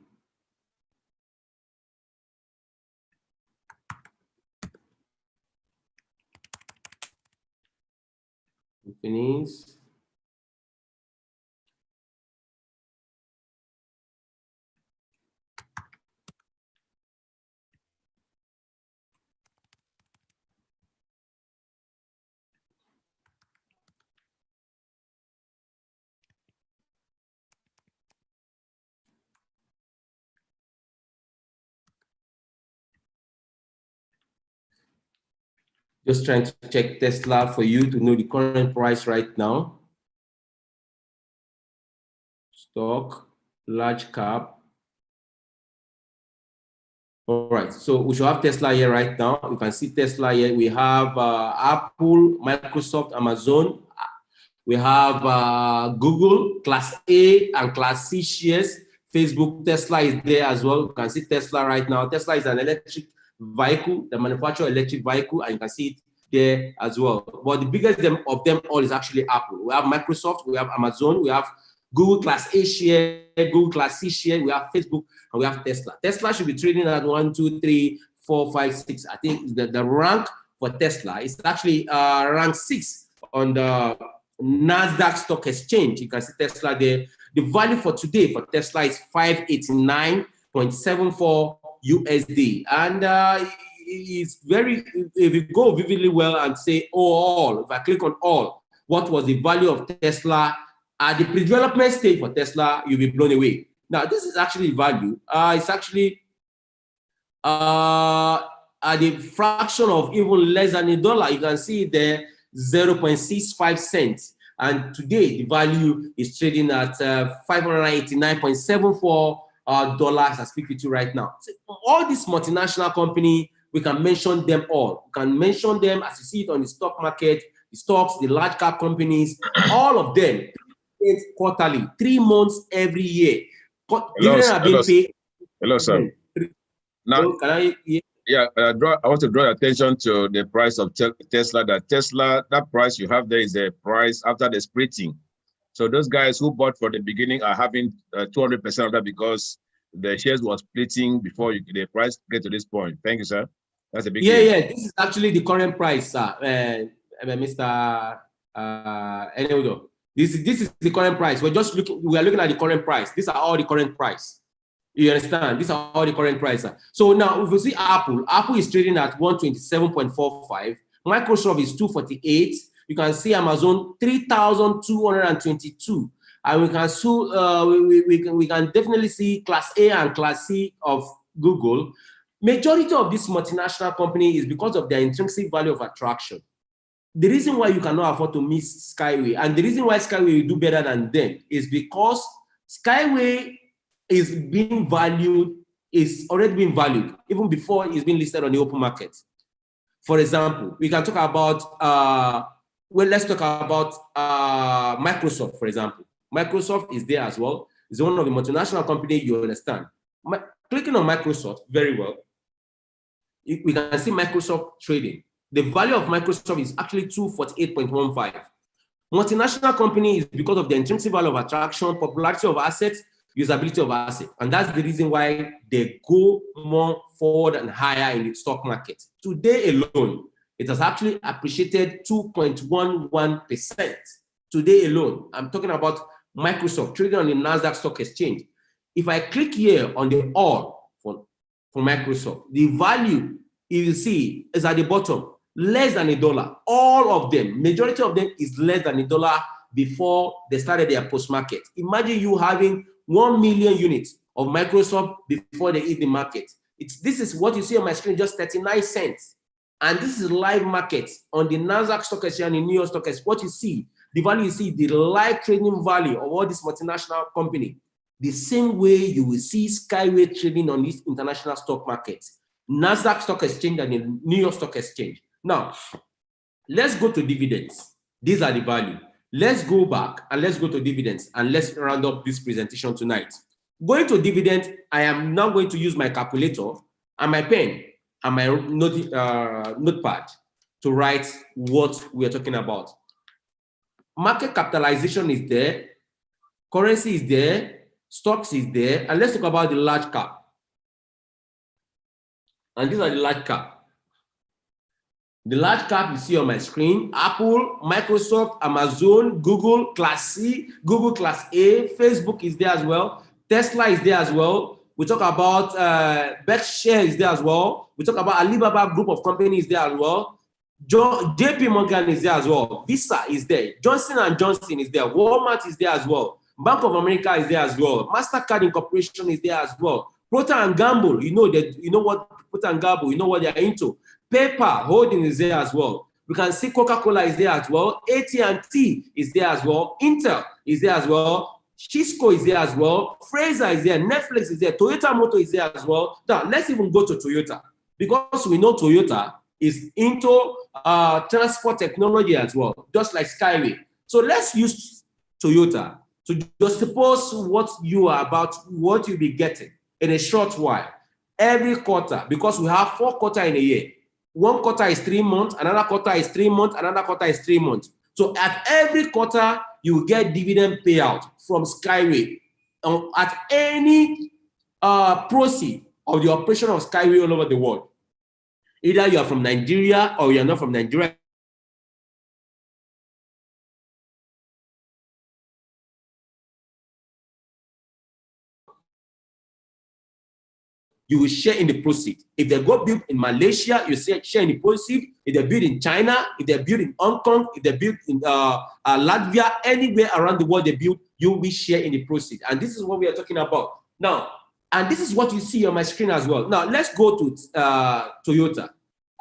Companies. Just trying to check Tesla for you to know the current price right now. Stock, large cap. All right, so we should have Tesla here right now. You can see Tesla here. We have Apple, Microsoft, Amazon. We have Google, Class A and Class C shares. Facebook, Tesla is there as well. You can see Tesla right now. Tesla is an electric vehicle, the manufacturer electric vehicle, and you can see it there as well. But the biggest of them all is actually Apple. We have Microsoft, we have Amazon, we have Google Class A share, Google Class C share, we have Facebook, and we have Tesla. Tesla should be trading at 1, 2, 3, 4, 5, 6. I think the rank for Tesla is actually rank 6 on the NASDAQ stock exchange. You can see Tesla there. The value for today for Tesla is 589.74 USD. And it's very, if you go vividly well and say, oh, all, if I click on all, what was the value of Tesla at the pre-development stage for Tesla, you'll be blown away. Now, this is actually value. It's actually at the fraction of even less than $1. You can see there, 0.65 cents. And today, the value is trading at $589.74 as I speak with you right now. So all these multinational companies, we can mention them all. We can mention them as you see it on the stock market, the stocks, the large cap companies, all of them quarterly, 3 months every year. Hello, sir. Now, I want to draw your attention to the price of Tesla. That price you have there is the price after the splitting. So those guys who bought for the beginning are having 200% of that because the shares was splitting before the price get to this point. Thank you, sir. That's a big deal. Yeah. This is actually the current price, sir. Mr. Eneudo. This is the current price. We are looking at the current price. These are all the current price. You understand? These are all the current prices. So now, if you see Apple is trading at 127.45. Microsoft is 248. You can see Amazon 3,222. And we can definitely see Class A and Class C of Google. Majority of this multinational company is because of their intrinsic value of attraction. The reason why you cannot afford to miss SkyWay, and the reason why SkyWay will do better than them, is because SkyWay is already being valued even before it's been listed on the open market. For example, we can talk about let's talk about Microsoft, for example. Microsoft is there as well. It's one of the multinational companies, you understand. Clicking on Microsoft very well, we can see Microsoft trading. The value of Microsoft is actually 248.15. Multinational company is because of the intrinsic value of attraction, popularity of assets, usability of assets. And that's the reason why they go more forward and higher in the stock market. Today alone, it has actually appreciated 2.11%. Today alone, I'm talking about Microsoft trading on the NASDAQ stock exchange. If I click here on the all for Microsoft, the value you will see is at the bottom. less than $1. All of them, majority of them is less than $1 before they started their post-market. Imagine you having 1 million units of Microsoft before they hit the market. This is what you see on my screen, just 39 cents. And this is live market on the Nasdaq stock exchange and the New York stock exchange. What you see, the value you see, the live trading value of all this multinational company, the same way you will see SkyWay trading on this international stock market, Nasdaq stock exchange and the New York stock exchange. Now, let's go to dividends. These are the value. Let's go back and let's go to dividends and let's round up this presentation tonight. Going to dividends, I am now going to use my calculator and my pen and my notepad to write what we are talking about. Market capitalization is there, currency is there, stocks is there, and let's talk about the large cap. And these are the large cap. The large cap you see on my screen: Apple, Microsoft, Amazon, Google, Class C, Google Class A, Facebook is there as well, Tesla is there as well. We talk about Berkshire is there as well. We talk about Alibaba group of companies there as well. JP Morgan is there as well. Visa is there. Johnson & Johnson is there. Walmart is there as well. Bank of America is there as well. MasterCard Incorporation is there as well. Procter & Gamble, you know what Procter & Gamble, you know what they're into. PayPal Holding is there as well. We can see Coca-Cola is there as well. AT&T is there as well. Intel is there as well. Cisco is there as well. Fraser is there. Netflix is there. Toyota Motor is there as well. Now, let's even go to Toyota, because we know Toyota is into transport technology as well, just like SkyWay. So let's use Toyota to just suppose what you are about, what you'll be getting in a short while. Every quarter, because we have 4 quarters in a year. 1 quarter is 3 months, another quarter is 3 months, another quarter is 3 months. So at every quarter, you will get dividend payout from SkyWay. At any proceed of the operation of SkyWay all over the world. Either you are from Nigeria or you are not from Nigeria. You will share in the proceed. If they go build in Malaysia, you share in the proceed. If they build in China, if they build in Hong Kong, if they build in Latvia, anywhere around the world they build, you will share in the proceed. And this is what we are talking about. Now, and this is what you see on my screen as well. Now, let's go to Toyota.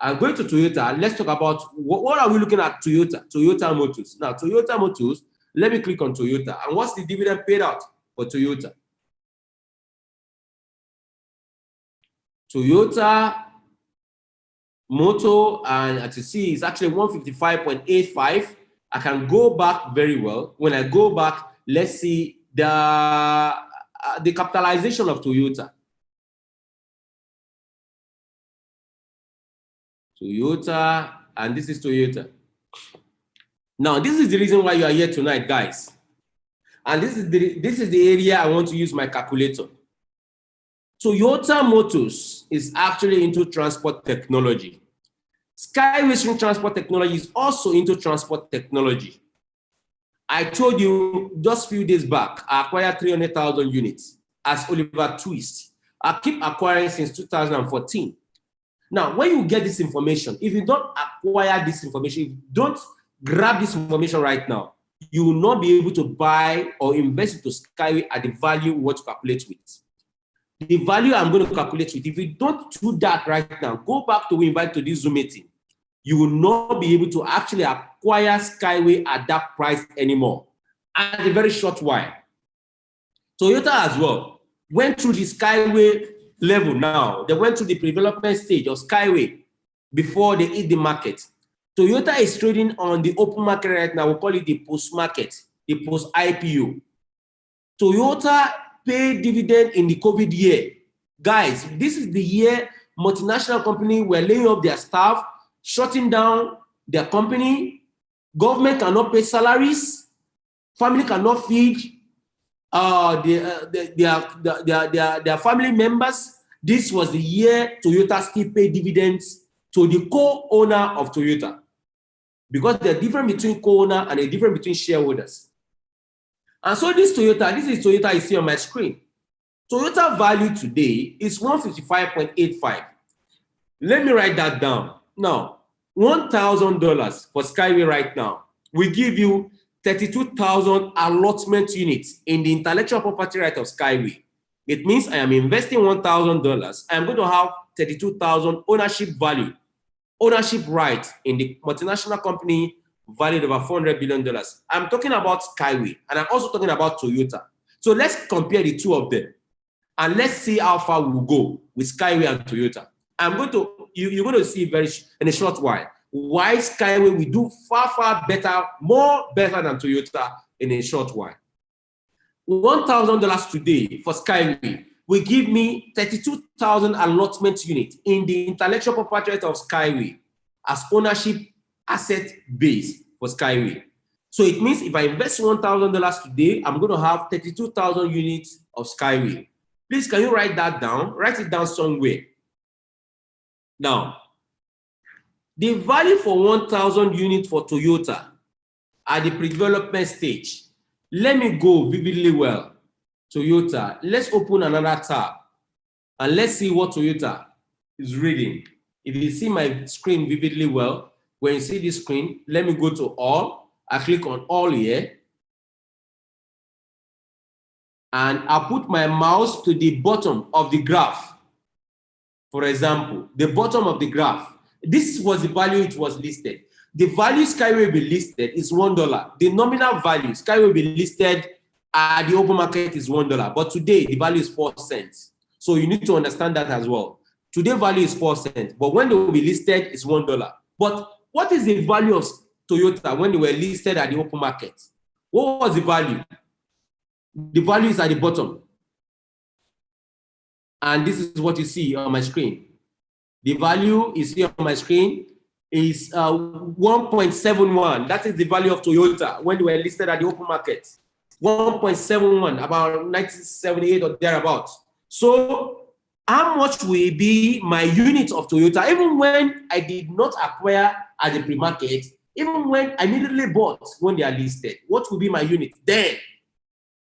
I'm going to Toyota. Let's talk about what are we looking at Toyota? Toyota Motors. Now, Toyota Motors, let me click on Toyota. And what's the dividend paid out for Toyota? Toyota Motor, and as you see, it's actually 155.85. I can go back very well. When I go back, let's see the capitalization of Toyota. Toyota, and this is Toyota. Now, this is the reason why you are here tonight, guys. And this is the area I want to use my calculator. Toyota Motors is actually into transport technology. SkyWay Transport Technology is also into transport technology. I told you just a few days back, I acquired 300,000 units as Oliver Twist. I keep acquiring since 2014. Now, when you get this information, if you don't acquire this information, if you don't grab this information right now, you will not be able to buy or invest into SkyWay at the value what to calculate with. The value I'm going to calculate with, if you don't do that right now, go back to invite to this Zoom meeting, you will not be able to actually acquire SkyWay at that price anymore at a very short while. Toyota as well went through the SkyWay level now. They went through the pre-development stage of SkyWay before they hit the market. Toyota is trading on the open market right now. We call it the post-market, the post-IPO. Toyota paid dividend in the COVID year. Guys, this is the year multinational companies were laying off their staff, shutting down their company, government cannot pay salaries, family cannot feed their family members. This was the year Toyota still paid dividends to the co-owner of Toyota, because there's a difference between co-owner and a difference between shareholders. And so this is Toyota you see on my screen. Toyota value today is 155.85. Let me write that down. Now, $1,000 for SkyWay right now. We give you 32,000 allotment units in the intellectual property right of SkyWay. It means I am investing $1,000. I'm going to have 32,000 ownership value, ownership right in the multinational company valued over $400 billion. I'm talking about SkyWay, and I'm also talking about Toyota. So let's compare the two of them, and let's see how far we will go with SkyWay and Toyota. I'm going to, you're going to see in a short while why SkyWay will do far better, more better than Toyota in a short while. $1,000 today for SkyWay will give me 32,000 allotment units in the intellectual property of SkyWay as ownership asset base for SkyWay. So it means if I invest $1,000 today, I'm going to have 32,000 units of SkyWay. Please, can you write that down? Write it down somewhere. Now, the value for 1,000 units for Toyota at the pre-development stage. Let me go vividly well. Toyota, let's open another tab and let's see what Toyota is reading. If you see my screen vividly well, when you see this screen, let me go to all. I click on all here. And I put my mouse to the bottom of the graph. For example, the bottom of the graph. This was the value it was listed. The value SkyWay will be listed is $1. The nominal value SkyWay will be listed at the open market is $1. But today, the value is 4 cents. So you need to understand that as well. Today value is 4 cents, but when they will be listed, it's $1. But what is the value of Toyota when they were listed at the open market? What was the value? The value is at the bottom. And this is what you see on my screen. The value is here on my screen is 1.71. That is the value of Toyota when they were listed at the open market. 1.71, about 1978 or thereabouts. So how much will be my unit of Toyota, even when I did not acquire at the pre-market, even when I immediately bought when they are listed? What will be my unit? Then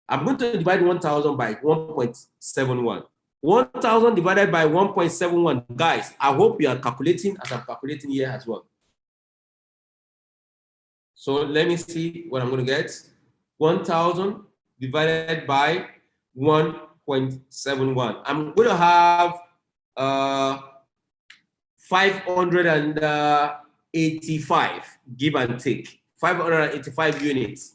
I'm going to divide 1,000 by 1.71. 1,000 divided by 1.71. Guys, I hope you are calculating as I'm calculating here as well. So let me see what I'm going to get. 1,000 divided by 1.71. I'm going to have 585, give and take. 585 units.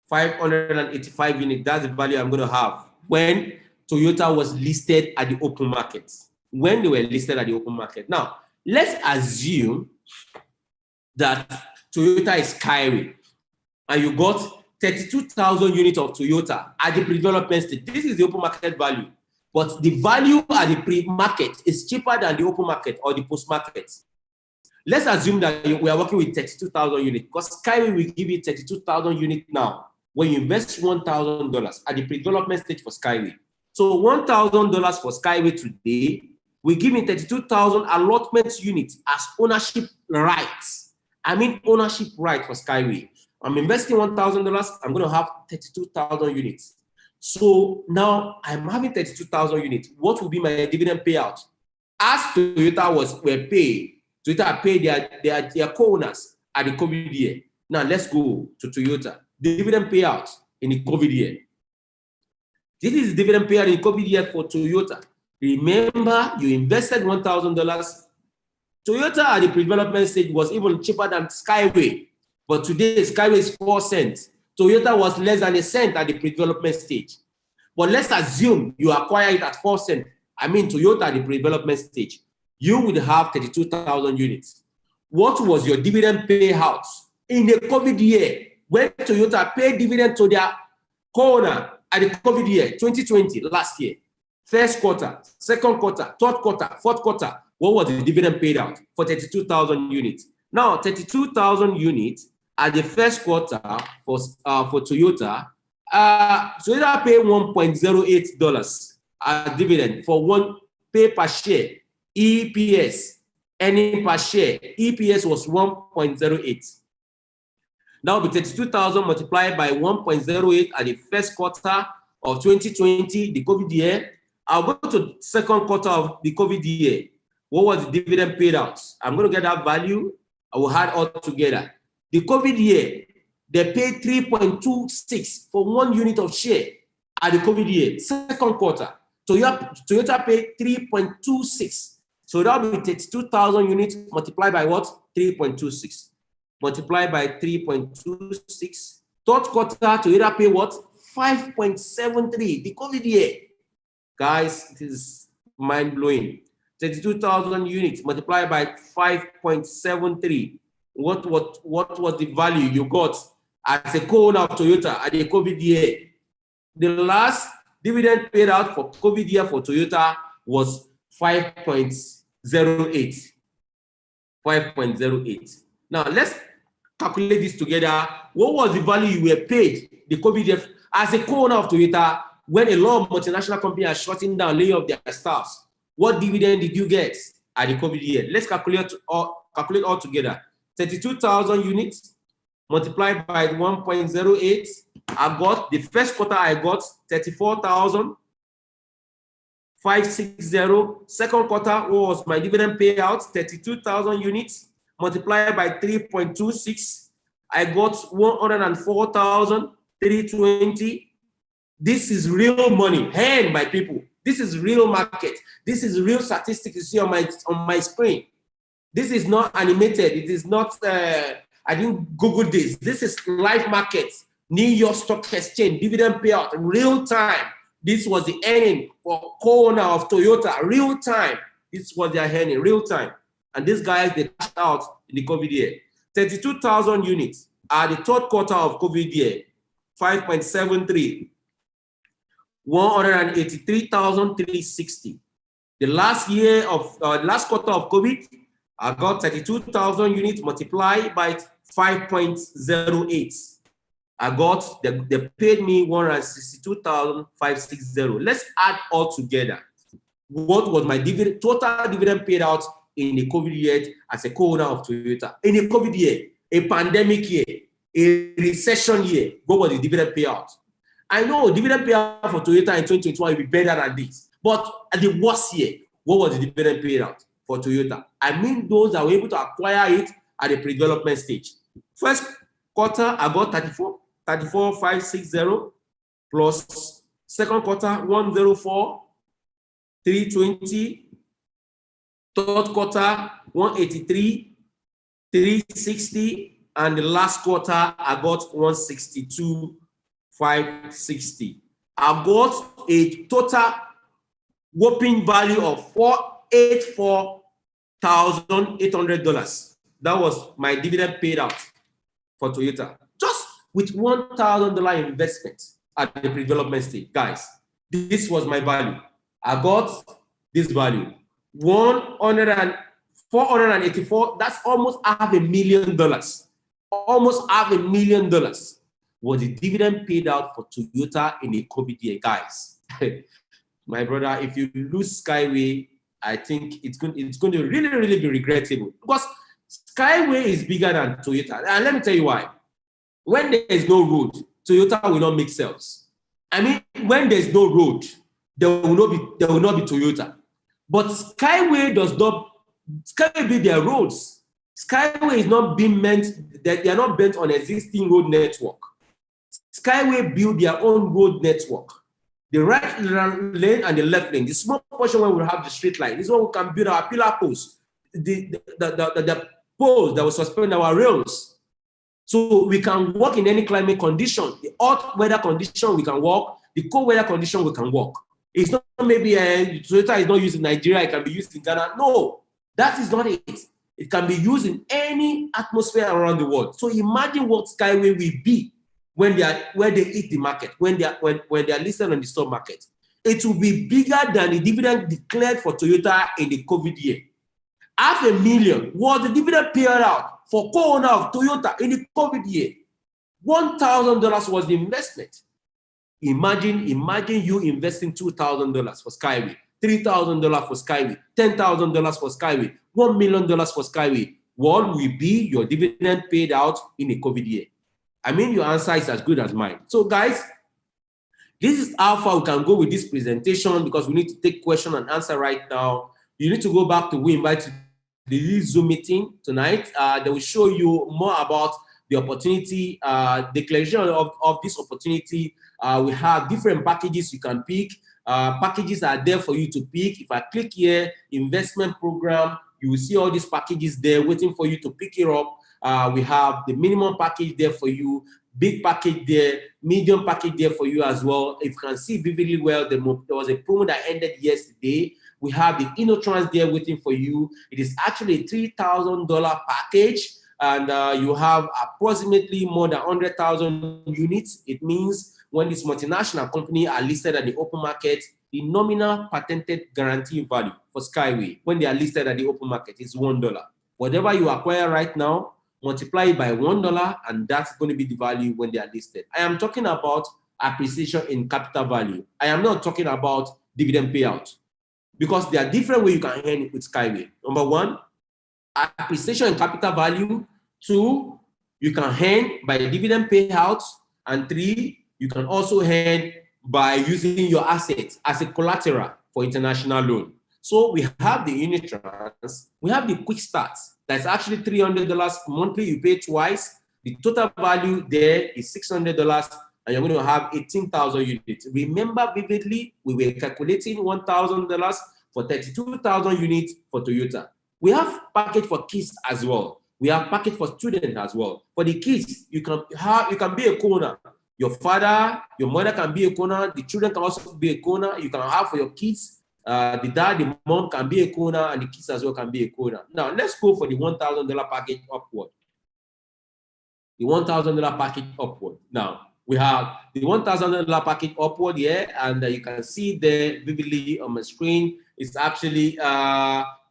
585 units, that's the value I'm going to have when Toyota was listed at the open market. When they were listed at the open market. Now, let's assume that Toyota is SkyWay and you got 32,000 units of Toyota at the pre-development stage. This is the open market value, but the value at the pre-market is cheaper than the open market or the post-market. Let's assume that we are working with 32,000 units because SkyWay will give you 32,000 units now when you invest $1,000 at the pre-development stage for SkyWay. So $1,000 for SkyWay today will give me 32,000 allotment units as ownership rights. I mean ownership right for SkyWay. I'm investing $1,000, I'm going to have 32,000 units. So now I'm having 32,000 units. What will be my dividend payout? As Toyota were paid, Toyota paid their co-owners at the COVID year. Now let's go to Toyota. Dividend payout in the COVID year. This is dividend payout in the COVID year for Toyota. Remember, you invested $1,000. Toyota at the pre-development stage was even cheaper than SkyWay. But today, SkyWay is 4 cents. Toyota was less than 1 cent at the pre-development stage. But let's assume you acquire it at 4 cents. I mean, Toyota at the pre-development stage. You would have 32,000 units. What was your dividend payout in the COVID year when Toyota paid dividend to their co-owner at the COVID year, 2020, last year? First quarter, second quarter, third quarter, fourth quarter. What was the dividend paid out for 32,000 units? Now, 32,000 units at the first quarter for Toyota, Toyota paid $1.08 as dividend for 1 pay per share. EPS, earning per share, EPS was 1.08. Now, the 32,000 multiplied by 1.08 at the first quarter of 2020, the COVID year. I'll go to second quarter of the COVID year. What was the dividend paid out? I'm going to get that value. I will add all together. The COVID year, they paid 3.26 for 1 unit of share at the COVID year. Second quarter, Toyota paid 3.26. So that will be 32,000 units multiplied by what? 3.26. Multiplied by 3.26. Third quarter, Toyota paid what? 5.73. The COVID year. Guys, it is mind-blowing. 32,000 units multiplied by 5.73. What was the value you got as a co-owner of Toyota at the COVID year? The last dividend paid out for COVID year for Toyota was 5.08. 5.08. Now let's calculate this together. What was the value you were paid the COVID year as a co-owner of Toyota when a lot of multinational companies are shutting down, laying off their staffs? What dividend did you get at the COVID year? Let's calculate all together. 32,000 units multiplied by 1.08. I got the first quarter, I got 34,560. Second quarter, what was my dividend payout? 32,000 units multiplied by 3.26. I got 104,320. This is real money, hand by people. This is real market. This is real statistics you see on my screen. This is not animated. It is not, I didn't Google this. This is live market, New York Stock Exchange, dividend payout, real time. This was the earning for co-owner of Toyota, real time. This was their earning, real time. And these guys, they cashed out in the COVID year. 32,000 units at the third quarter of COVID year, 5.73. 183,360. The last quarter of COVID, I got 32,000 units multiplied by 5.08. I got, they paid me 162,560. Let's add all together. What was my total dividend paid out in the COVID year as a co-owner of Toyota? In a COVID year, a pandemic year, a recession year, what was the dividend payout? I know dividend payout for Toyota in 2021 will be better than this. But at the worst year, what was the dividend payout for Toyota? I mean those that were able to acquire it at the pre-development stage. First quarter, I got 34,560 plus second quarter, 104,320. Third quarter, 183,360. And the last quarter, I got 162,560. I got a total whopping value of $484,800. That was my dividend paid out for Toyota. Just with $1,000 investment at the pre-development stage. Guys, this was my value. I got this value. 484, that's almost $500,000. Almost $500,000 was the dividend paid out for Toyota in a COVID year, guys. My brother, if you lose SkyWay, I think it's going to really, really be regrettable because SkyWay is bigger than Toyota. And let me tell you why. When there is no road, Toyota will not make sales. I mean, when there's no road, there will not be Toyota. But SkyWay build their roads. SkyWay is not being meant, that they are not bent on existing road network. SkyWay build their own road network. The right lane and the left lane. The small portion where we have the straight line. This is where we can build our pillar posts. The poles that will suspend our rails. So we can work in any climate condition. The hot weather condition we can work. The cold weather condition we can work. It's not maybe Toyota is not used in Nigeria, it can be used in Ghana. No, that is not it. It can be used in any atmosphere around the world. So imagine what SkyWay will be when they hit the market, when they are listed on the stock market. It will be bigger than the dividend declared for Toyota in the COVID year. $500,000 was the dividend paid out for co-owner of Toyota in the COVID year. $1,000 was the investment. Imagine you investing $2,000 for SkyWay, $3,000 for SkyWay, $10,000 for SkyWay, $1 million for SkyWay. What will be your dividend paid out in a COVID year? I mean, your answer is as good as mine. So guys, this is how far we can go with this presentation because we need to take question and answer right now. you need to go back to We Invite to the Zoom meeting tonight. They will show you more about the opportunity, declaration of this opportunity. We have different packages you can pick. Packages are there for you to pick. If I click here, investment program, you will see all these packages there waiting for you to pick it up. We have the minimum package there for you, big package there, medium package there for you as well. If you can see vividly well, there was a promo that ended yesterday. We have the InnoTrans there waiting for you. It is actually a $3,000 package, and you have approximately more than 100,000 units. It means when these multinational companies are listed at the open market, the nominal patented guarantee value for SkyWay, when they are listed at the open market, is $1. Whatever you acquire right now, multiply it by $1, and that's going to be the value when they are listed. I am talking about appreciation in capital value. I am not talking about dividend payout, because there are different ways you can earn it with SkyWay. Number one, appreciation in capital value. Two, you can earn by dividend payouts. And three, you can also earn by using your assets as a collateral for international loan. So we have the InnoTrans, we have the quick start. That's actually $300 monthly, you pay twice. The total value there is $600, and you're going to have 18,000 units. Remember vividly, we were calculating $1,000 for 32,000 units for Toyota. We have package for kids as well. We have package for students as well. For the kids, you can be a co-owner. Your father, your mother can be a co-owner. The children can also be a co-owner. You can have for your kids. The dad, the mom can be a co-owner, and the kids as well can be a co-owner. Now, let's go for the $1,000 package upward. The $1,000 package upward. Now, we have the $1,000 package upward here, and you can see there vividly on my screen. It's actually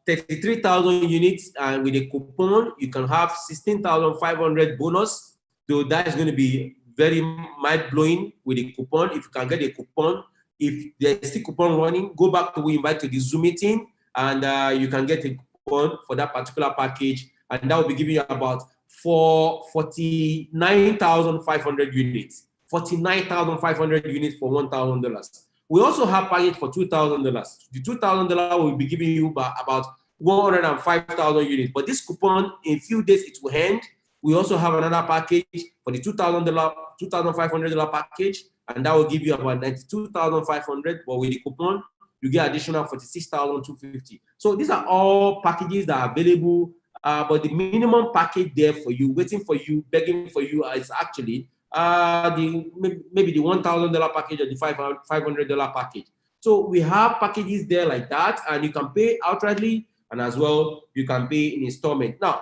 33,000 units, and with a coupon, you can have 16,500 bonus. So that is going to be very mind-blowing with a coupon. If you can get a coupon, if there's still coupon running, go back to We Invite to the Zoom meeting, and you can get a coupon for that particular package, and that will be giving you about 49,500 units. 49,500 units for $1,000. We also have package for $2,000. The $2,000 will be giving you about 105,000 units. But this coupon, in a few days, it will end. We also have another package for the $2,500 package, and that will give you about 92,500. But with the coupon, you get additional 46,250. So these are all packages that are available. But the minimum package there for you, waiting for you, begging for you, is actually maybe the $1,000 package or the $500 package. So we have packages there like that, and you can pay outrightly, and as well you can pay in installment. Now,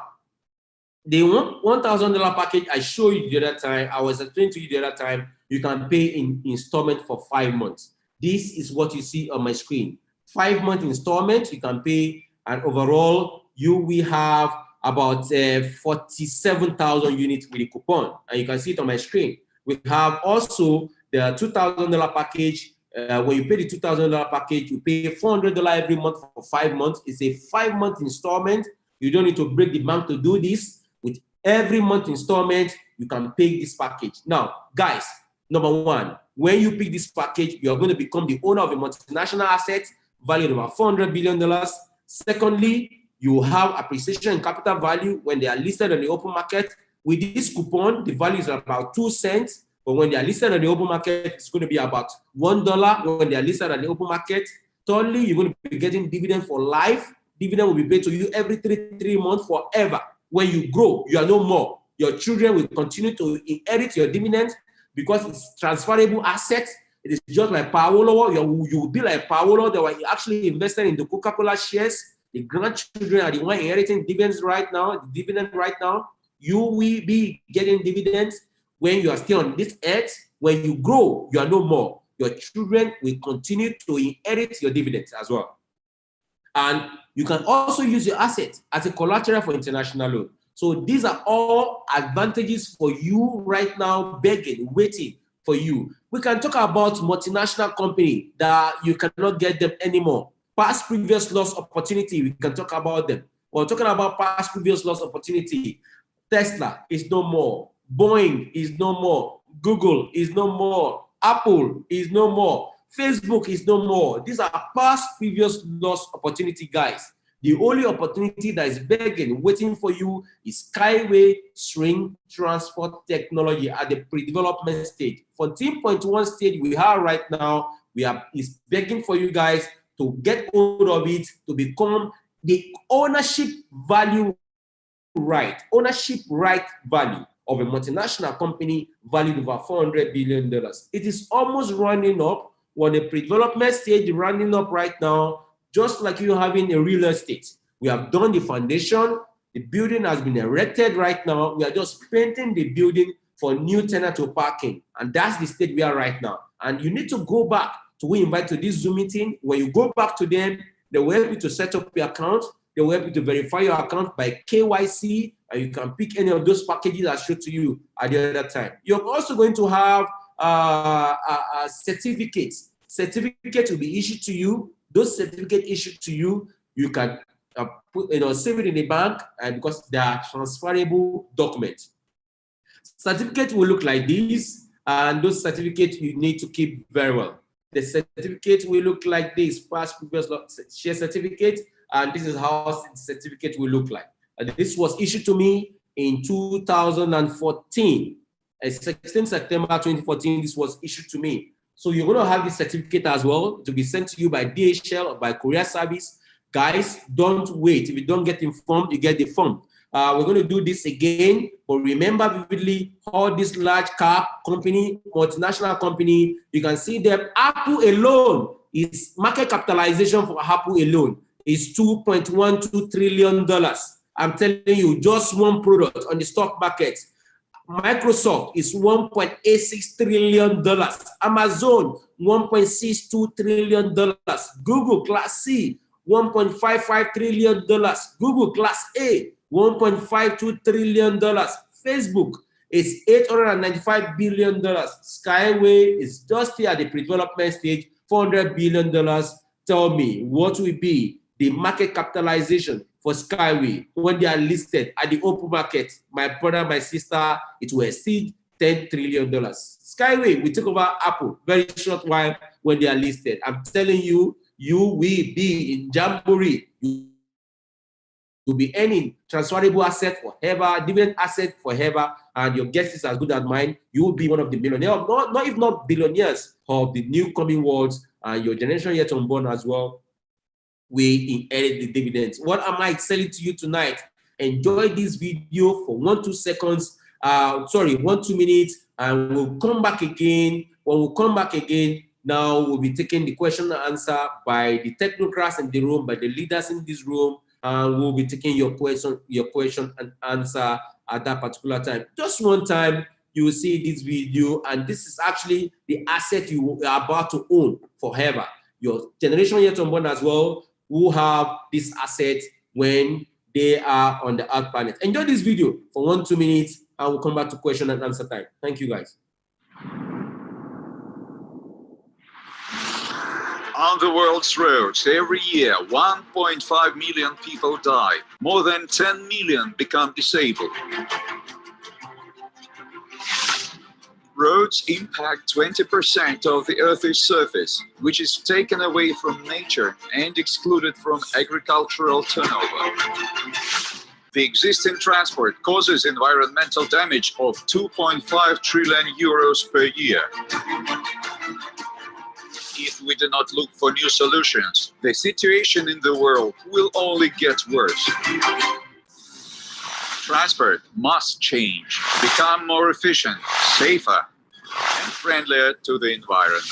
the $1,000 package I showed you the other time, I was explaining to you the other time, you can pay in installment for 5 months. This is what you see on my screen. 5-month installment, you can pay, and overall you will have about 47,000 units with a coupon, and you can see it on my screen. We have also the $2,000 package. When you pay the $2,000 package, you pay $400 every month for 5 months. It's a 5-month installment. You don't need to break the bank to do this. With every month installment, you can pay this package. Now, guys, number one, when you pick this package, you're going to become the owner of a multinational asset valued at about $400 billion. Secondly, you have appreciation in capital value when they are listed on the open market. With this coupon, the value is about 2 cents, but when they are listed on the open market, it's going to be about $1 when they are listed on the open market. Thirdly, you're going to be getting dividend for life. Dividend will be paid to you every three months forever. When you grow, you are no more. Your children will continue to inherit your dividends because it's transferable assets. It is just like Paolo. You will be like Paolo. They were actually invested in the Coca-Cola shares. The grandchildren are the one inheriting dividends right now. The dividend right now, you will be getting dividends when you are still on this earth. When you grow, you are no more. Your children will continue to inherit your dividends as well. And you can also use your assets as a collateral for international loan. So these are all advantages for you right now, begging, waiting for you. We can talk about multinational company that you cannot get them anymore. Past previous loss opportunity, we can talk about them. We're talking about past previous loss opportunity. Tesla is no more. Boeing is no more. Google is no more. Apple is no more. Facebook is no more. These are past, previous lost opportunity, guys. The only opportunity that is begging, waiting for you is SkyWay string transport technology at the pre-development stage. 14.1 stage we have right now, is begging for you guys to get hold of it, to become the ownership value value of a multinational company valued over $400 billion. It is almost running up. We're on the pre-development stage, running up right now, just like you having a real estate. We have done the foundation. The building has been erected right now. We are just painting the building for new tenant to park in. And that's the stage we are right now. And you need to go back to we invite to this Zoom meeting. When you go back to them, they will help you to set up your account. They will help you to verify your account by KYC, and you can pick any of those packages I showed to you at the other time. You're also going to have certificates. Certificates will be issued to you. Those certificates issued to you, you can save it in the bank, because they are transferable documents. Certificate will look like this, and those certificates you need to keep very well. The certificate will look like this: past, previous share certificate, and this is how the certificate will look like. This was issued to me in 2014. 16 September 2014, this was issued to me. So you're going to have this certificate as well to be sent to you by DHL or by courier service. Guys, don't wait. If you don't get informed, you get the form. We're going to do this again, but remember vividly all this large cap company, multinational company, you can see them. Apple alone is market capitalization for Apple alone is $2.12 trillion. I'm telling you, just one product on the stock market. Microsoft is $1.86 trillion. Amazon, $1.62 trillion. Google Class C, $1.55 trillion. Google Class A, $1.52 trillion. Facebook is $895 billion. SkyWay is just here at the pre-development stage, $400 billion. Tell me, what will be the market capitalization for SkyWay when they are listed at the open market? My brother, my sister, it will exceed $10 trillion. SkyWay will take over Apple very short while when they are listed. I'm telling you, you will be in Jamboree. You will be earning transferable asset forever, dividend asset forever, and your guess is as good as mine. You will be one of the millionaires, not if not billionaires of the new coming worlds, and your generation yet unborn as well. We inherit the dividends. What am I selling to you tonight? Enjoy this video for 1-2 seconds. 1-2 minutes, and we'll come back again. When we come back again, now we'll be taking the question and answer by the technocrats in the room, by the leaders in this room, and we'll be taking your question and answer at that particular time. Just one time, you will see this video, and this is actually the asset you are about to own forever. Your generation yet unborn as well who have this asset when they are on the Earth planet. Enjoy this video for 1-2 minutes, and we'll come back to question and answer time. Thank you, guys. On the world's roads, every year, 1.5 million people die. More than 10 million become disabled. Roads impact 20% of the Earth's surface, which is taken away from nature and excluded from agricultural turnover. The existing transport causes environmental damage of 2.5 trillion euros per year. If we do not look for new solutions, the situation in the world will only get worse. Transport must change, become more efficient, safer, and friendlier to the environment.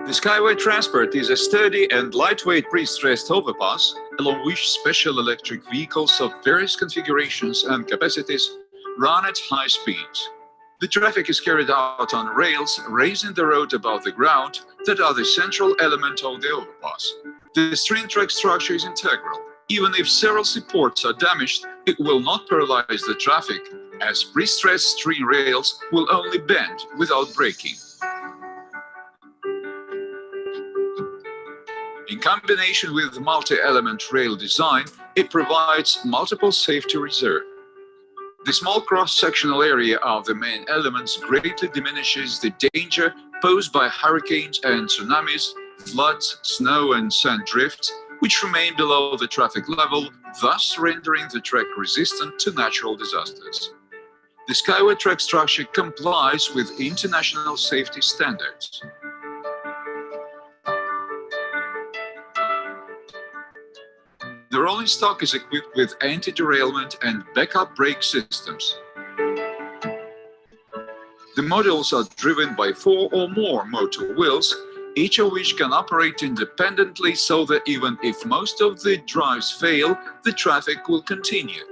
The SkyWay transport is a sturdy and lightweight pre-stressed overpass along which special electric vehicles of various configurations and capacities run at high speeds. The traffic is carried out on rails, raising the road above the ground that are the central element of the overpass. The string track structure is integral. Even if several supports are damaged, it will not paralyze the traffic, as pre-stressed string rails will only bend without breaking. In combination with multi-element rail design, it provides multiple safety reserves. The small cross-sectional area of the main elements greatly diminishes the danger posed by hurricanes and tsunamis, floods, snow and sand drifts, which remain below the traffic level, thus rendering the track resistant to natural disasters. The SkyWay track structure complies with international safety standards. The rolling stock is equipped with anti-derailment and backup brake systems. The modules are driven by 4 or more motor wheels, each of which can operate independently so that even if most of the drives fail, the traffic will continue.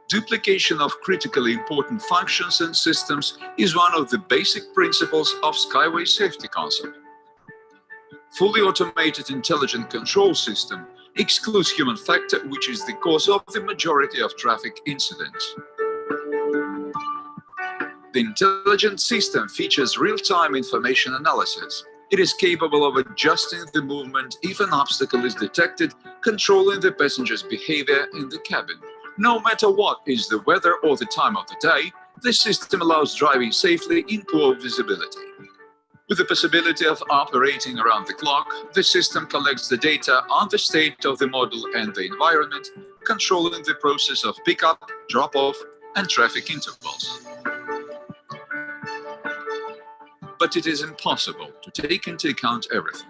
Duplication of critically important functions and systems is one of the basic principles of SkyWay safety concept. Fully automated intelligent control system excludes human factor, which is the cause of the majority of traffic incidents. The intelligent system features real-time information analysis. It is capable of adjusting the movement if an obstacle is detected, controlling the passenger's behavior in the cabin. No matter what is the weather or the time of the day, the system allows driving safely in poor visibility. With the possibility of operating around the clock, the system collects the data on the state of the model and the environment, controlling the process of pickup, drop-off, and traffic intervals. But it is impossible to take into account everything.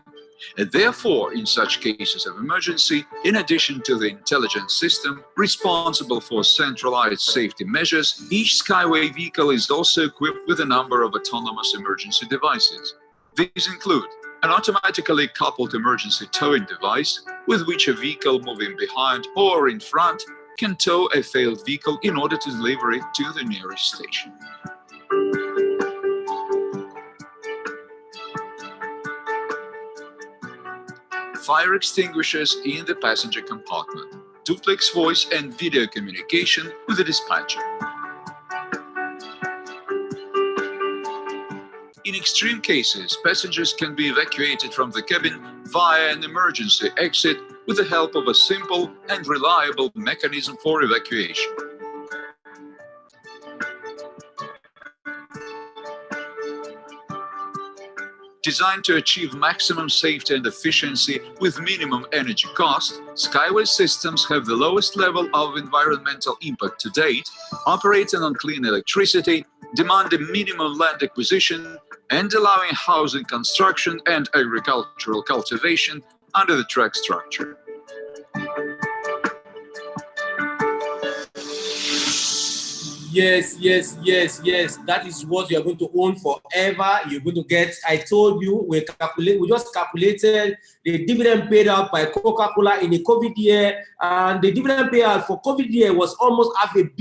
And therefore, in such cases of emergency, in addition to the intelligence system responsible for centralized safety measures, each SkyWay vehicle is also equipped with a number of autonomous emergency devices. These include an automatically coupled emergency towing device with which a vehicle moving behind or in front can tow a failed vehicle in order to deliver it to the nearest station. Fire extinguishers in the passenger compartment, duplex voice and video communication with the dispatcher. In extreme cases, passengers can be evacuated from the cabin via an emergency exit with the help of a simple and reliable mechanism for evacuation. Designed to achieve maximum safety and efficiency with minimum energy cost, SkyWay systems have the lowest level of environmental impact to date, operating on clean electricity, demanding minimum land acquisition, and allowing housing construction and agricultural cultivation under the track structure. Yes. That is what you are going to own forever. You're going to get, I told you, we just calculated the dividend paid out by Coca-Cola in the COVID year. And the dividend payout for COVID year was almost $500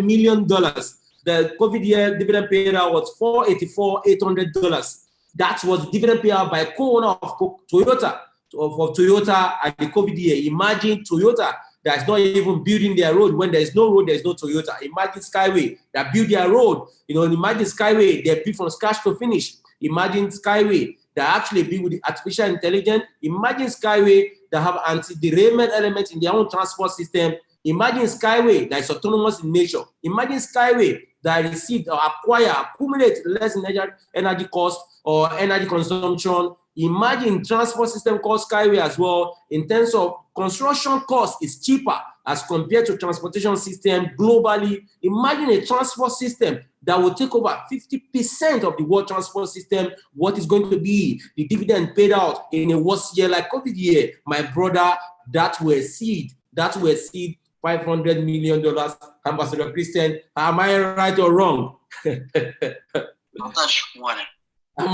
million. The COVID year dividend payout was $484,800. That was the dividend payout by co-owner of Toyota, of Toyota at the COVID year. Imagine Toyota that's not even building their road. When there's no road, there's no Toyota. Imagine SkyWay that build their road. Imagine SkyWay, they build from scratch to finish. Imagine SkyWay that actually build with the artificial intelligence. Imagine SkyWay that have anti-derailment elements in their own transport system. Imagine SkyWay that is autonomous in nature. Imagine SkyWay that receive or accumulate less energy cost or energy consumption. Imagine transport system called SkyWay as well. In terms of construction cost, is cheaper as compared to transportation system globally. Imagine a transport system that will take over 50% of the world transport system. What is going to be the dividend paid out in a worse year like COVID year? My brother, that will exceed $500 million. Ambassador Christian, am I right or wrong? Am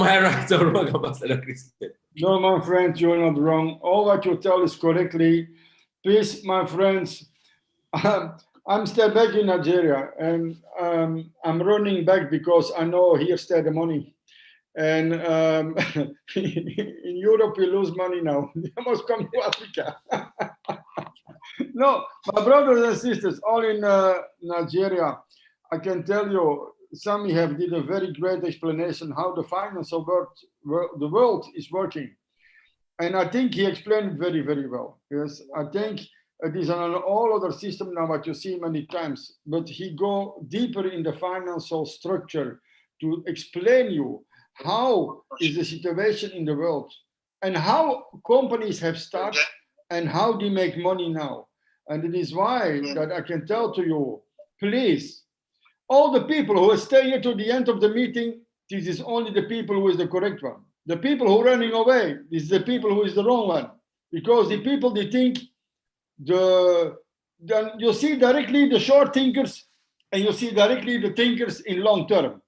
I right or wrong, Ambassador Christian? No, my friend, you're not wrong. All what you tell is correctly. Please, my friends, I'm still back in Nigeria, and I'm running back because I know here stay the money. And in Europe, we lose money now. I must come to Africa. No, my brothers and sisters, all in Nigeria, I can tell you, SAMMY have did a very great explanation how the financial world is working. And I think he explained it very, very well. Yes, I think it is on all other system now what you see many times, but he go deeper in the financial structure to explain you how is the situation in the world and how companies have started and how they make money now. And it is why that I can tell to you, please, all the people who stay here to the end of the meeting, this is only the people who is the correct one. The people who are running away, this is the people who is the wrong one. Because the people, they think, then you see directly the short thinkers and you see directly the thinkers in long term.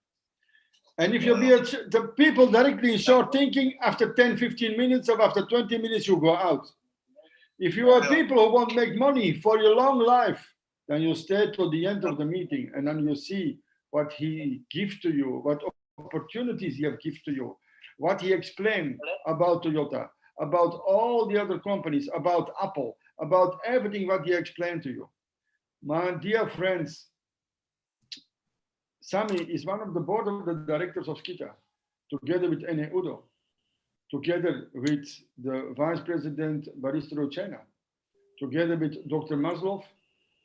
And if you be the people directly in short thinking, after 10, 15 minutes or after 20 minutes, you go out. If you are people who want to make money for your long life, then you stay to the end of the meeting and then you see what he gives to you, what opportunities he have given to you, what he explained about Toyota, about all the other companies, about Apple, about everything what he explained to you. My dear friends, Sammy is one of the board of the directors of Skita, together with Ene Udo, together with the Vice President Baristro Chena, together with Dr. Maslov,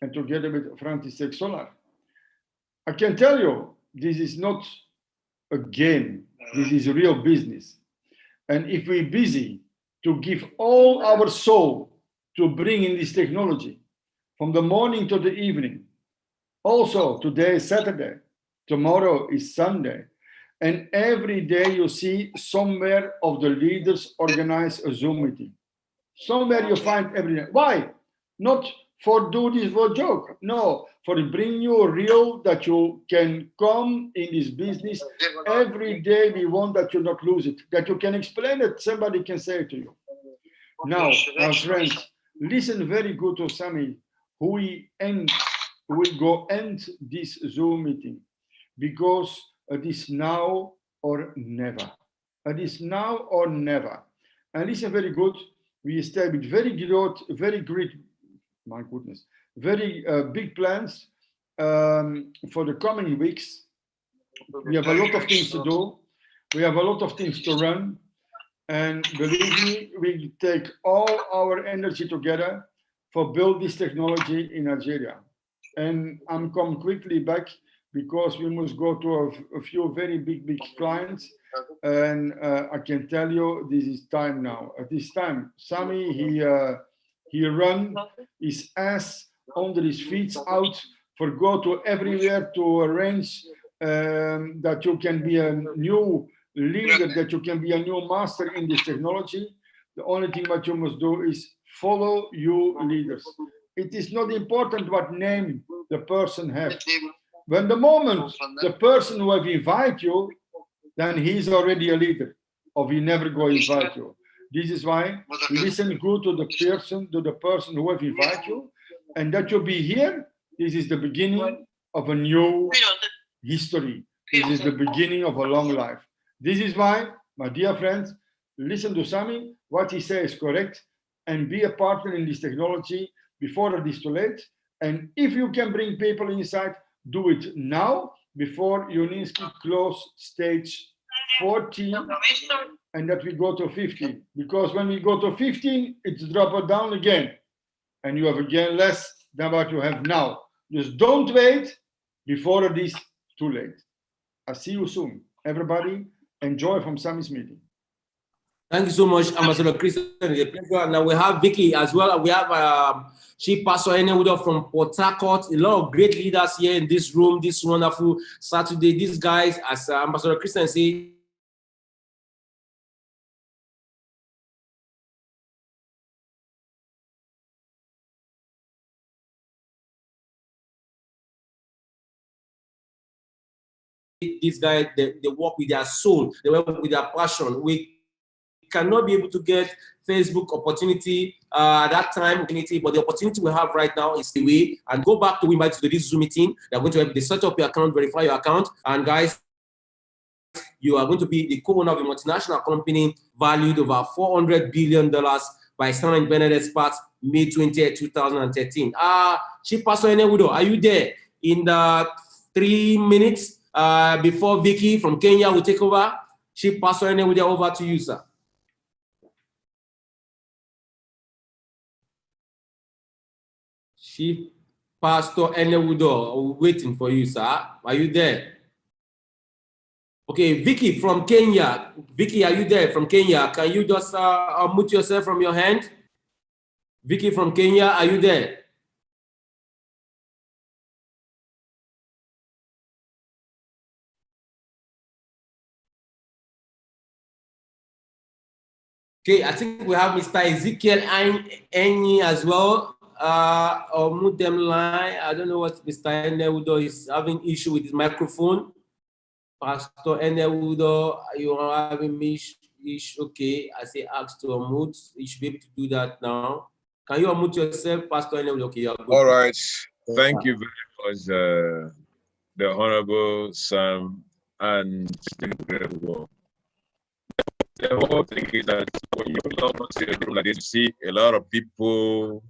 and together with František Solar. I can tell you, this is not a game, this is real business. And if we're busy to give all our soul to bring in this technology, from the morning to the evening, also today is Saturday, tomorrow is Sunday, and every day you see somewhere of the leaders organize a Zoom meeting. Somewhere you find every day. Why? Not for do this for a joke. No, for bring you real that you can come in this business. Every day we want that you not lose it, that you can explain it, somebody can say it to you. Now, my friends, listen very good to Sammy, who will go end this Zoom meeting, because it is now or never. It is now or never. And listen very good. We established very great, my goodness, very big plans for the coming weeks. We have a lot of things to do. We have a lot of things to run. And believe me, we take all our energy together for build this technology in Algeria. And I'm coming quickly back because we must go to a few very big clients. And I can tell you, this is time now. At this time, Sammy, he run his ass under his feet out for go to everywhere to arrange that you can be a new leader, that you can be a new master in this technology. The only thing what you must do is follow your leaders. It is not important what name the person has. When the moment the person who have invited you, then he's already a leader, or he never go invite you. This is why listen good to the person who have invited you, and that you be here. This is the beginning of a new history. This is the beginning of a long life. This is why, my dear friends, listen to Sammy. What he says is correct, and be a partner in this technology before it is too late. And if you can bring people inside, do it now before Uniski close stage 14 and that we go to 15. Because when we go to 15, it's drop down again. And you have again less than what you have now. Just don't wait before it is too late. I'll see you soon. Everybody, enjoy from Sammy's meeting. Thank you so much, Ambassador Christian. It's a pleasure. Now we have Vicky as well. We have Chief Pastor Enewudo from Port Harcourt. A lot of great leaders here in this room, this wonderful Saturday. These guys, as Ambassador Christian said, these guys, they work with their soul, they work with their passion. We cannot be able to get Facebook opportunity at that time, but the opportunity we have right now is the way. And go back to invite to this Zoom meeting. They're going to help you set up your account, verify your account, and guys, you are going to be the co-owner of a multinational company valued over $400 billion by Standard & Poor's experts, May 20th, 2013. Chief Pastor Enewudo, are you there? In the 3 minutes before Vicky from Kenya will take over, Chief Pastor Enewudo, over to you, sir. Chief Pastor Enewudo, waiting for you, sir. Are you there? Okay, Vicky from Kenya. Vicky, are you there from Kenya? Can you just unmute yourself from your hand? Vicky from Kenya, are you there? Okay, I think we have Mr. Ezekiel Enyi as well. Or mute them line. I don't know what Mr. Enewudo is having issue with his microphone. Pastor Enewudo, you are having issue. Okay, I say ask to unmute. You should be able to do that now. Can you unmute yourself, Pastor Enewudo? Okay, you're good. All right. Thank you very much, the Honorable Sam and the whole thing is that when you log onto a room like this, you see a lot of people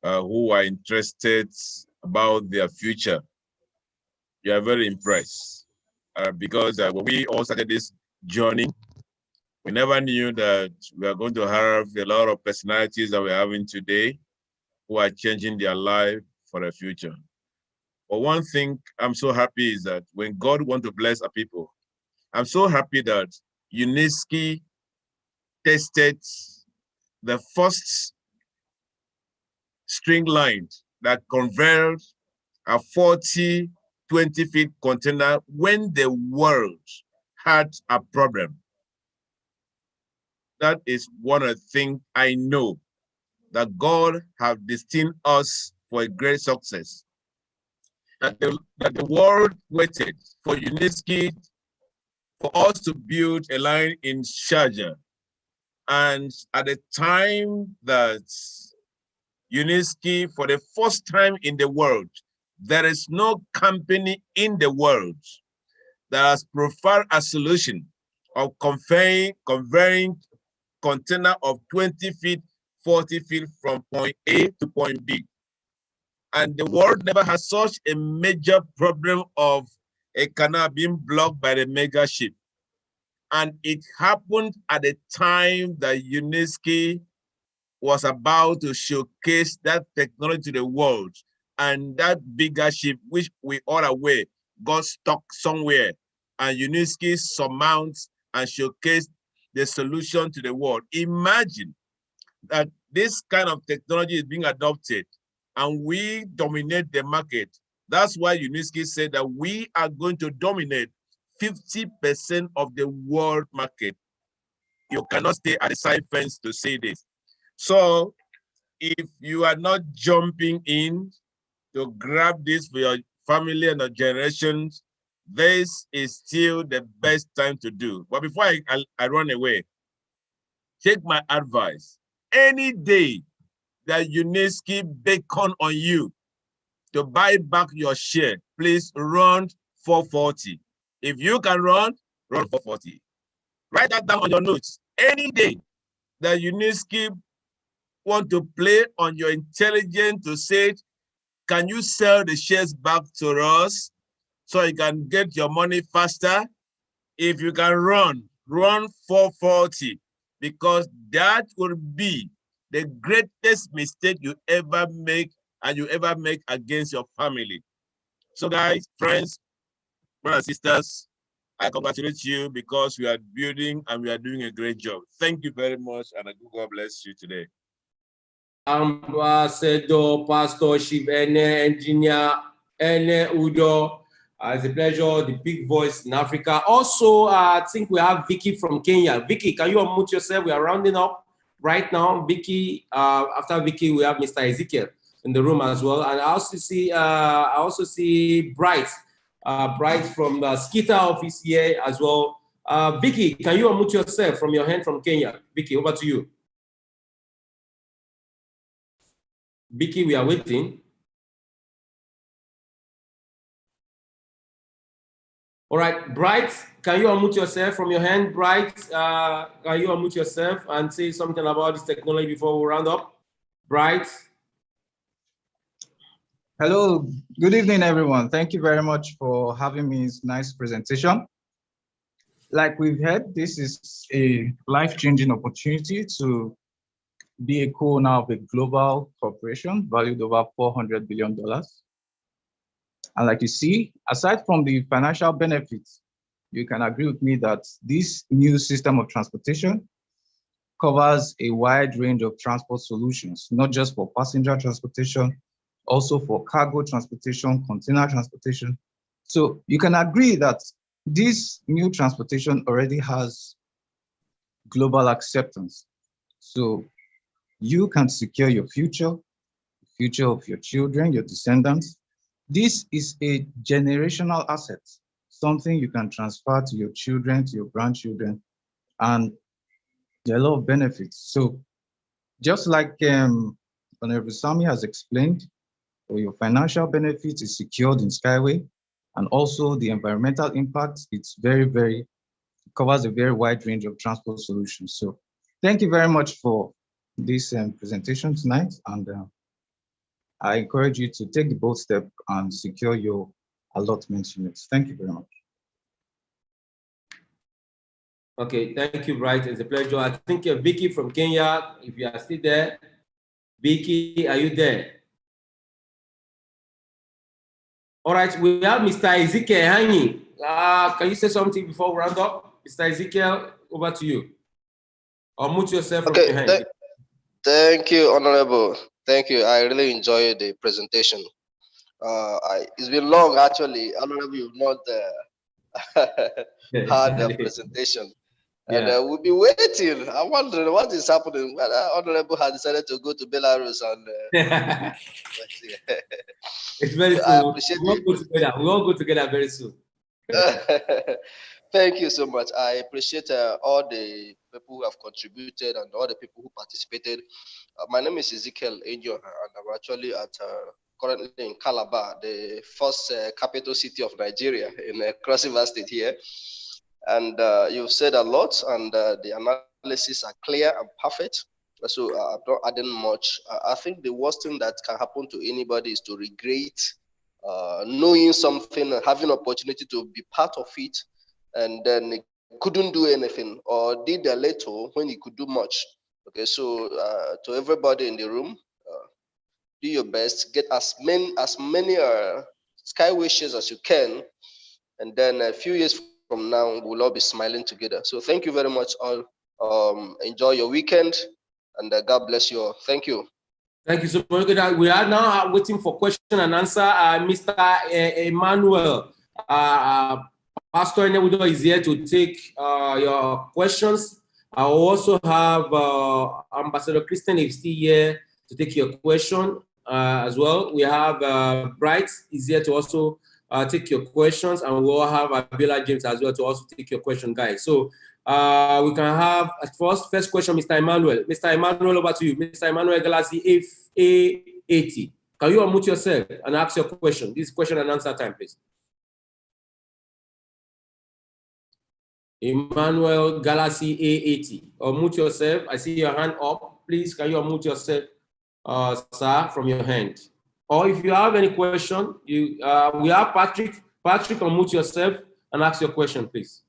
who are interested about their future. You are very impressed because when we all started this journey, we never knew that we are going to have a lot of personalities that we're having today who are changing their life for the future. But one thing I'm so happy is that when God wants to bless our people, I'm so happy that UNESCO tested the first string line that converted a 40, 20 feet container when the world had a problem. That is one of the things I know that God has destined us for a great success. That the world waited for UNESCO for us to build a line in Sharjah. And at the time that UNESCO, for the first time in the world, there is no company in the world that has provided a solution of conveying container of 20 feet, 40 feet from point A to point B. And the world never has such a major problem of a canal being blocked by the mega ship. And it happened at the time that UNESCO was about to showcase that technology to the world. And that bigger ship, which we all are aware, got stuck somewhere. And UNESCO surmounts and showcased the solution to the world. Imagine that this kind of technology is being adopted and we dominate the market. That's why UNESCO said that we are going to dominate 50% of the world market. You cannot stay at the side fence to say this. So if you are not jumping in to grab this for your family and your generations, this is still the best time to do. But before I run away, take my advice. Any day that UNESCO beckon on you to buy back your share, please run 440. If you can run 440. Write that down on your notes. Any day that UNESCO want to play on your intelligence to say, can you sell the shares back to us so you can get your money faster? If you can run 440, because that will be the greatest mistake you ever make and you ever make against your family. So guys, friends, brothers and sisters, I congratulate you because we are building and we are doing a great job. Thank you very much, and God bless you today. Ambassador, Pastor, Chief Engineer Udo. It's a pleasure, the big voice in Africa. Also, I think we have Vicky from Kenya. Vicky, can you unmute yourself? We are rounding up right now. Vicky, after Vicky, we have Mr. Ezekiel in the room as well. And I also see Bright. Bright from the Skita office here as well. Vicky, can you unmute yourself from your hand from Kenya? Vicky, over to you. Vicky, we are waiting. All right, Bright, can you unmute yourself from your hand? Bright, can you unmute yourself and say something about this technology before we round up? Bright. Hello, good evening, everyone. Thank you very much for having me in this nice presentation. Like we've heard, this is a life-changing opportunity to be a co-owner of a global corporation valued over $400 billion. And like you see, aside from the financial benefits, you can agree with me that this new system of transportation covers a wide range of transport solutions, not just for passenger transportation, also for cargo transportation, container transportation. So you can agree that this new transportation already has global acceptance. So you can secure your future, the future of your children, your descendants. This is a generational asset, something you can transfer to your children, to your grandchildren, and there are a lot of benefits. So just like Honorable SAMMY has explained, your financial benefit is secured in SkyWay, and also the environmental impact, it's it covers a very wide range of transport solutions. So thank you very much for this presentation tonight, and I encourage you to take the bold step and secure your allotment units. Thank you very much. Okay, thank you, Bright. It's a pleasure. I think Vicky from Kenya, if you are still there. Vicky, are you there? All right, we have Mr. Ezekiel Hanyi. Can you say something before we round up? Mr. Ezekiel, over to you. Or mute yourself from your hand. Thank you, Honorable. Thank you. I really enjoyed the presentation. It's been long, actually. Honorable, you've not had the presentation. And we'll be waiting. I'm wondering what is happening. Well, Honorable has decided to go to Belarus. And it's very I cool. appreciate We'll go together. We'll all go together very soon. Thank you so much. I appreciate all the people who have contributed and all the people who participated. My name is Ezekiel Angel, and I'm actually currently in Calabar, the first capital city of Nigeria, in Cross River State here. And you've said a lot, and the analysis are clear and perfect. So I'm not adding much. I think the worst thing that can happen to anybody is to regret knowing something, having opportunity to be part of it, and then couldn't do anything, or did a little when he could do much. Okay, so to everybody in the room, do your best, get as many SkyWay shares as you can, and then a few years from now, we'll all be smiling together. So thank you very much all. Enjoy your weekend, and God bless you all. Thank you. Thank you so much. We are now waiting for question and answer. Mr. Emmanuel, Pastor Enewudo is here to take your questions. I also have Ambassador Christian is still here to take your question as well. We have Bright is here to also take your questions, and we'll have Abiola James as well to also take your question, guys. So we can have at first question, Mr. Emmanuel. Mr. Emmanuel, over to you. Mr. Emmanuel Galaxy A80. Can you unmute yourself and ask your question? This is question and answer time, please. Emmanuel Galaxy A80. Unmute yourself. I see your hand up. Please, can you unmute yourself, sir, from your hand? Or if you have any question, we have Patrick. Patrick, unmute yourself and ask your question, please.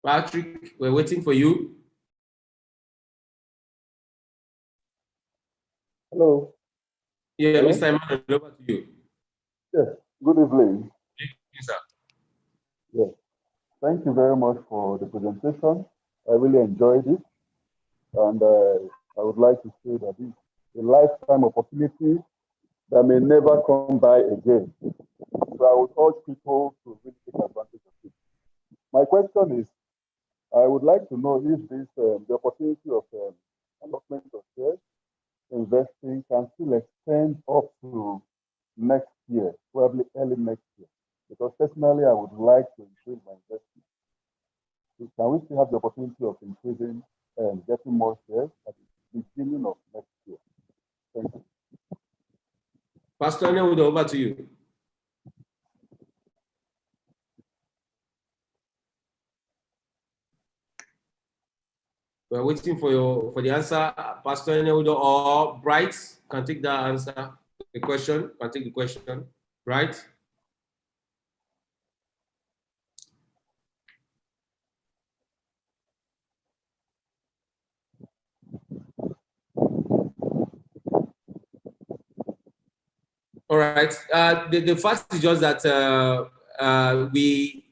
Patrick, we're waiting for you. Hello. Yeah, Hello? Mr. Emmanuel, over to you. Yes, good evening. Yes, sir. Yes, thank you very much for the presentation. I really enjoyed it. And I would like to say that it's a lifetime opportunity that may never come by again. So I would urge people to really take advantage of it. My question is, I would like to know if this the opportunity of allotment of shares, investing can still extend up to next year, probably early next year. Because personally, I would like to increase my investment. So can we still have the opportunity of increasing and getting more shares at the beginning of next year? Thank you. Pastor Enewudo, over to you. We're waiting for the answer. Pastor Enewudo or Bright can take that answer. The question, can take the question. Bright? All right. The fact is just that the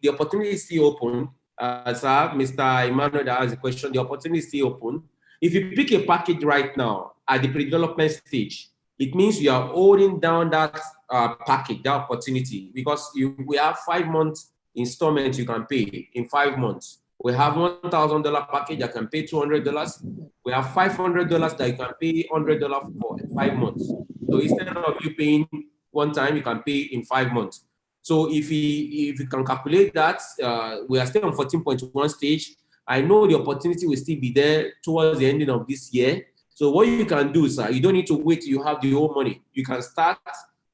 opportunity is still open. Sir, Mr. Emmanuel that has a question. The opportunity is still open. If you pick a package right now at the pre-development stage, it means you are holding down that package, that opportunity, because we have 5 months installments you can pay in 5 months. We have $1,000 package that can pay $200. We have $500 that you can pay $100 for 5 months. So instead of you paying one time, you can pay in 5 months. So if you can calculate that, we are still on 14.1 stage. I know the opportunity will still be there towards the ending of this year. So what you can do, sir, you don't need to wait till you have the whole money. You can start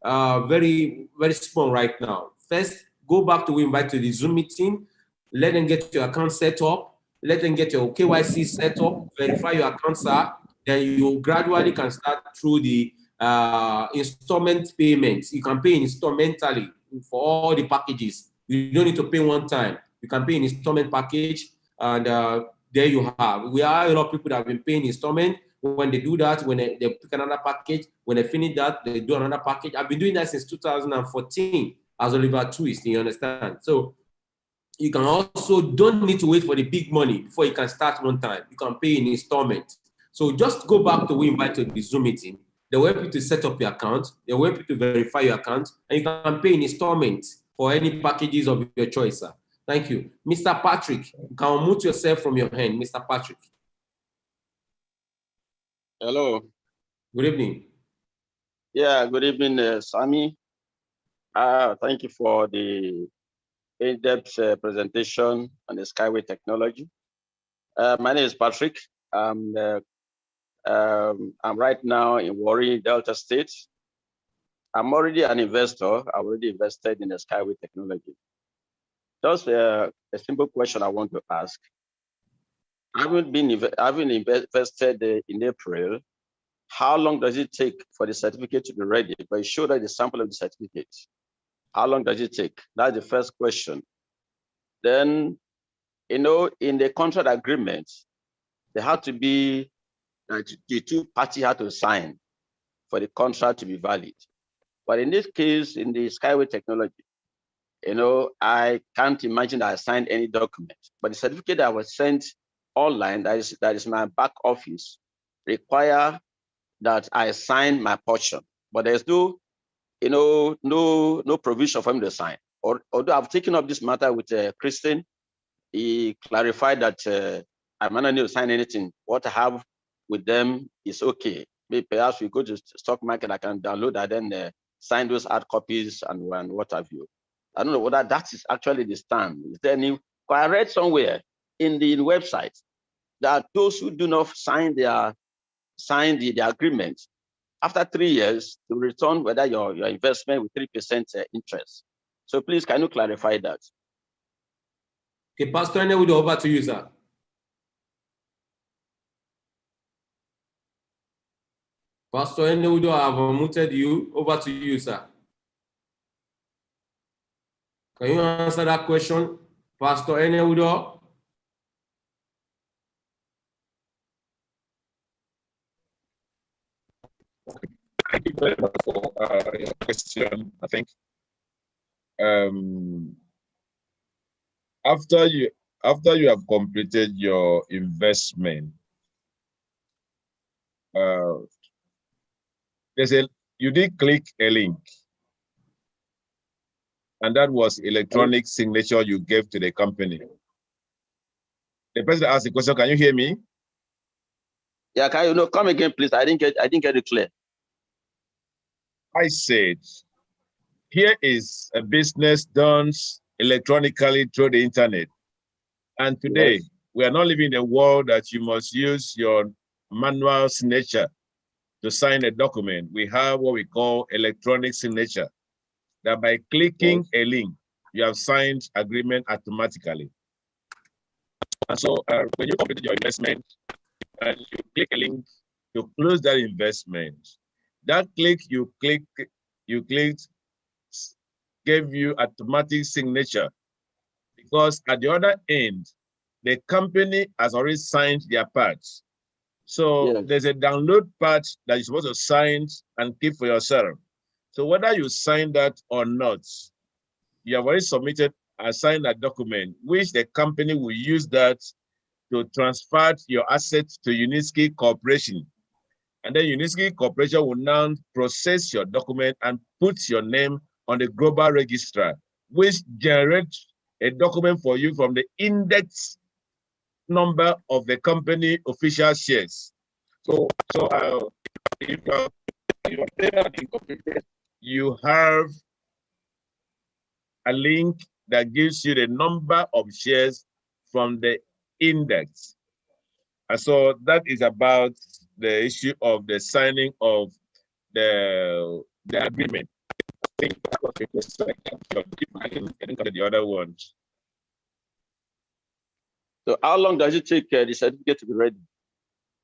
very, very small right now. First, go back to invite to the Zoom meeting. Let them get your account set up. Let them get your KYC set up. Verify your account, sir. Then you gradually can start through the installment payments. You can pay installmentally for all the packages. You don't need to pay one time. You can pay an installment package, and there you have. We are a lot of people that have been paying installment. When they do that, when they pick another package, when they finish that, they do another package. I've been doing that since 2014 as Oliver Twist, you understand? So you can also don't need to wait for the big money before you can start one time. You can pay in installment. So just go back to we invite to the Zoom meeting. They will help you to set up your account. They will help you to verify your account, and you can pay in installments for any packages of your choice, sir. Thank you. Mr. Patrick, you can unmute yourself from your hand. Mr. Patrick. Hello. Good evening. Yeah, good evening, Sammy. Thank you for the in-depth presentation on the SkyWay technology. My name is Patrick. I'm right now in Warri, Delta State. I'm already an investor. I already invested in the SkyWay technology. Just a simple question I want to ask. I haven't invested in April. How long does it take for the certificate to be ready? But it showed that the sample of the certificate. How long does it take? That's the first question. Then, in the contract agreement, there had to be, the two parties had to sign for the contract to be valid. But in this case, in the SkyWay technology, I can't imagine that I signed any document. But the certificate that was sent online, that is my back office, require that I sign my portion. But there's no provision for him to sign. Although I've taken up this matter with Christian, he clarified that I might not need to sign anything. What I have with them is okay. Maybe perhaps we go to the stock market, I can download that and sign those hard copies and what have you. I don't know whether that is actually the stand. Is there any? I read somewhere in the website that those who do not sign the agreement, after 3 years, to return whether your investment with 3% interest. So please, can you clarify that? Okay, Pastor Enewudo, over to you, sir. Pastor Enewudo, I have unmuted you. Over to you, sir. Can you answer that question, Pastor Enewudo? Thank you very much for your question. I think after you have completed your investment, you did click a link, and that was electronic signature you gave to the company. The person asked the question, can you hear me? Yeah, can you come again, please? I didn't get it clear. I said, here is a business done electronically through the internet. And today, we are not living in a world that you must use your manual signature to sign a document. We have what we call electronic signature, that by clicking a link, you have signed agreement automatically. And so when you complete your investment and you click a link to close that investment, that click you clicked gave you automatic signature, because at the other end, the company has already signed their parts. So there's a download part that you're supposed to sign and keep for yourself. So whether you sign that or not, you have already submitted and signed a document, which the company will use that to transfer your assets to Uniski Corporation. And then Uniski Corporation will now process your document and put your name on the global registrar, which generates a document for you from the index number of the company official shares. So if you're incorporated, you have a link that gives you the number of shares from the index. And so that is about the issue of the signing of the agreement. I think that was the question. I didn't get the other ones. So how long does it take the certificate to be ready?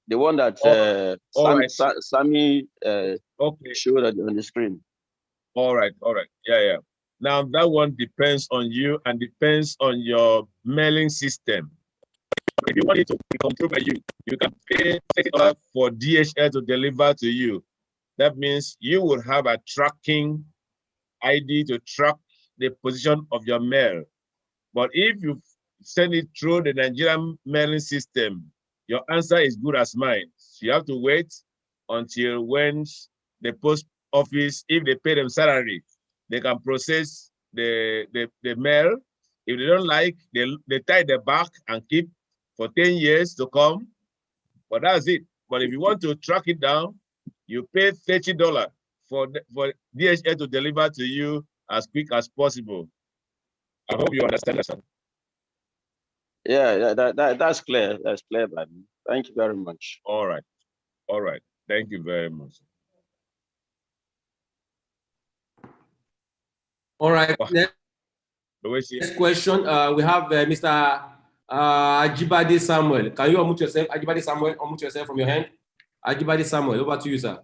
The one that Sammy showed on the screen. All right. Yeah. Now that one depends on you and depends on your mailing system. If you want it to be controlled by you, you can pay $30 for DHL to deliver to you. That means you will have a tracking ID to track the position of your mail. But if you send it through the Nigerian mailing system, your answer is good as mine. You have to wait until when the post office, if they pay them salary, they can process the mail. If they don't like, they tie the back and keep for 10 years to come. But that's it. But if you want to track it down, you pay $30 for DHL to deliver to you as quick as possible. I hope you understand that. Yeah, that's clear. That's clear by me. Thank you very much. All right. Thank you very much. All right. Next question. We have Mr. Ajibade Samuel. Can you unmute yourself? Ajibade Samuel, unmute yourself from your hand. Ajibade Samuel, over to you, sir.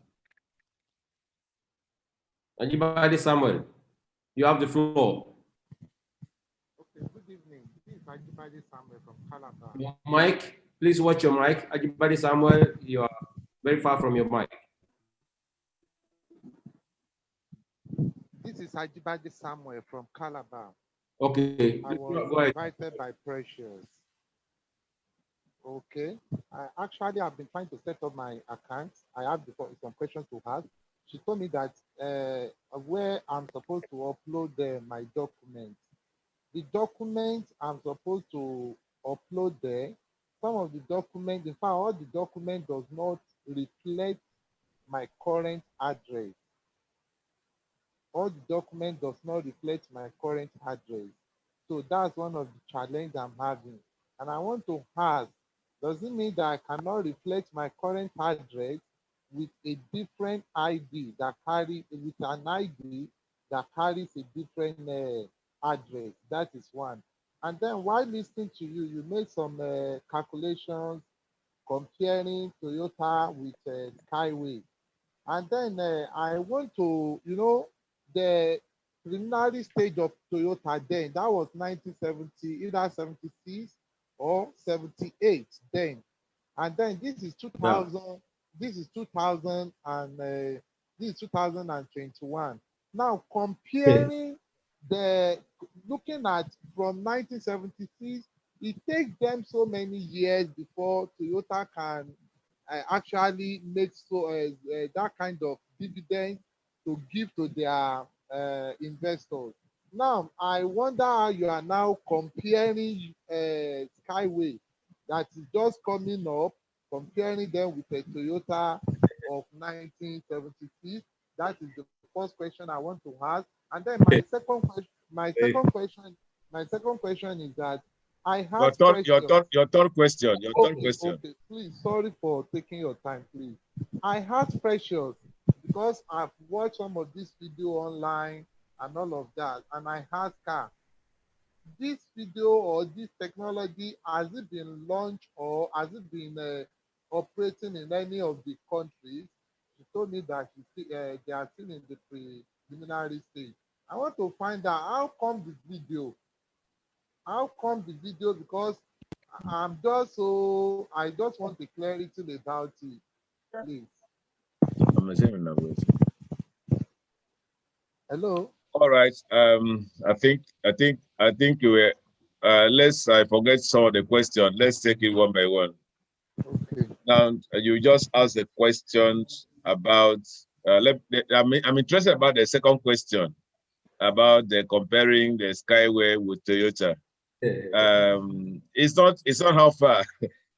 Ajibade Samuel, you have the floor. Okay, good evening. This is Ajibade Samuel from Calabar. Mike, please watch your mic. Ajibade Samuel, you are very far from your mic. This is Ajibade Samuel from Calabar. Okay, I was invited by Precious. Okay, actually, I've been trying to set up my account. I have some questions to ask. She told me that where I'm supposed to upload my documents. The documents I'm supposed to upload there, some of the documents, in fact, all the documents does not reflect my current address. All the document does not reflect my current address. So that's one of the challenges I'm having. And I want to ask, does it mean that I cannot reflect my current address with a different ID that carries a different address? That is one. And then while listening to you, you made some calculations comparing Toyota with SkyWay. And then I want to, the preliminary stage of Toyota then, that was 1970, either 76 or 78 then. And then this is 2000, yeah. This is 2021. Now comparing looking at from 1976, it takes them so many years before Toyota can actually make that kind of dividend to give to their investors. Now, I wonder how you are now comparing SkyWay that is just coming up, comparing them with a Toyota of 1976. That is the first question I want to ask. And then my second question is that I have your third question. Okay, please, sorry for taking your time, please. I had Precious because I've watched some of this video online and all of that, and I asked her, this video or this technology, has it been launched or has it been operating in any of the countries? She told me that they are still in the preliminary stage. I want to find out how come the video? Because I just want the clarity about it, please. Hello. All right. I think you were. Let's forget some of the question. Let's take it one by one. Okay. Now you just asked the questions about. I'm interested about the second question about the comparing the SkyWay with Toyota. It's not how far.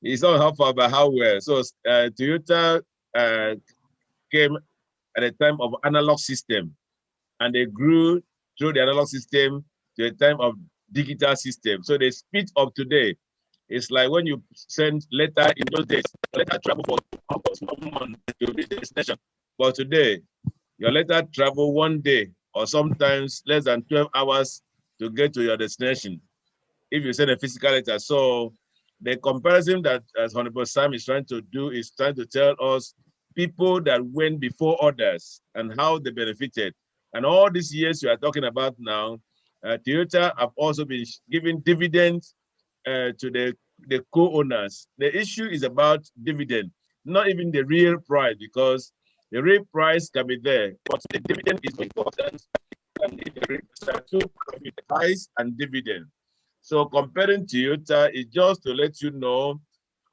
It's not how far, but how well. So Toyota came at a time of analog system, and they grew through the analog system to a time of digital system. So the speed of today is like when you send letter in those days, letter travel for almost 1 month to reach the destination. But today, your letter travel 1 day or sometimes less than 12 hours to get to your destination if you send a physical letter. So the comparison that as Honorable Sam is trying to do is trying to tell us people that went before others and how they benefited. And all these years you are talking about now, Toyota have also been giving dividends to the co-owners. The issue is about dividend, not even the real price, because the real price can be there, but the dividend is important. Price and dividend. So comparing Toyota is just to let you know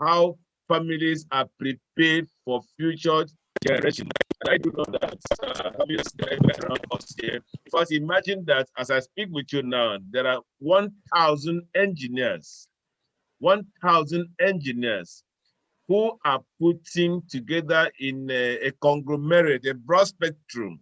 how families are prepared for future generations. And I do know that around us here. Because imagine that as I speak with you now, there are 1,000 engineers, 1,000 engineers who are putting together in a conglomerate, a broad spectrum,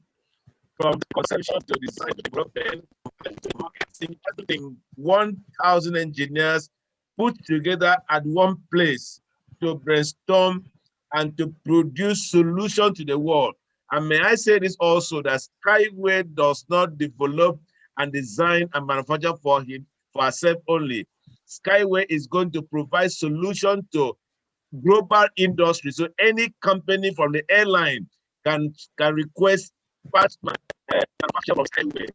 from conception to design to development to marketing, everything. 1,000 engineers put together at one place to brainstorm and to produce solutions to the world. And may I say this also, that SkyWay does not develop and design and manufacture for herself only. SkyWay is going to provide solutions to global industry. So any company from the airline can request parts manufacture from SkyWay.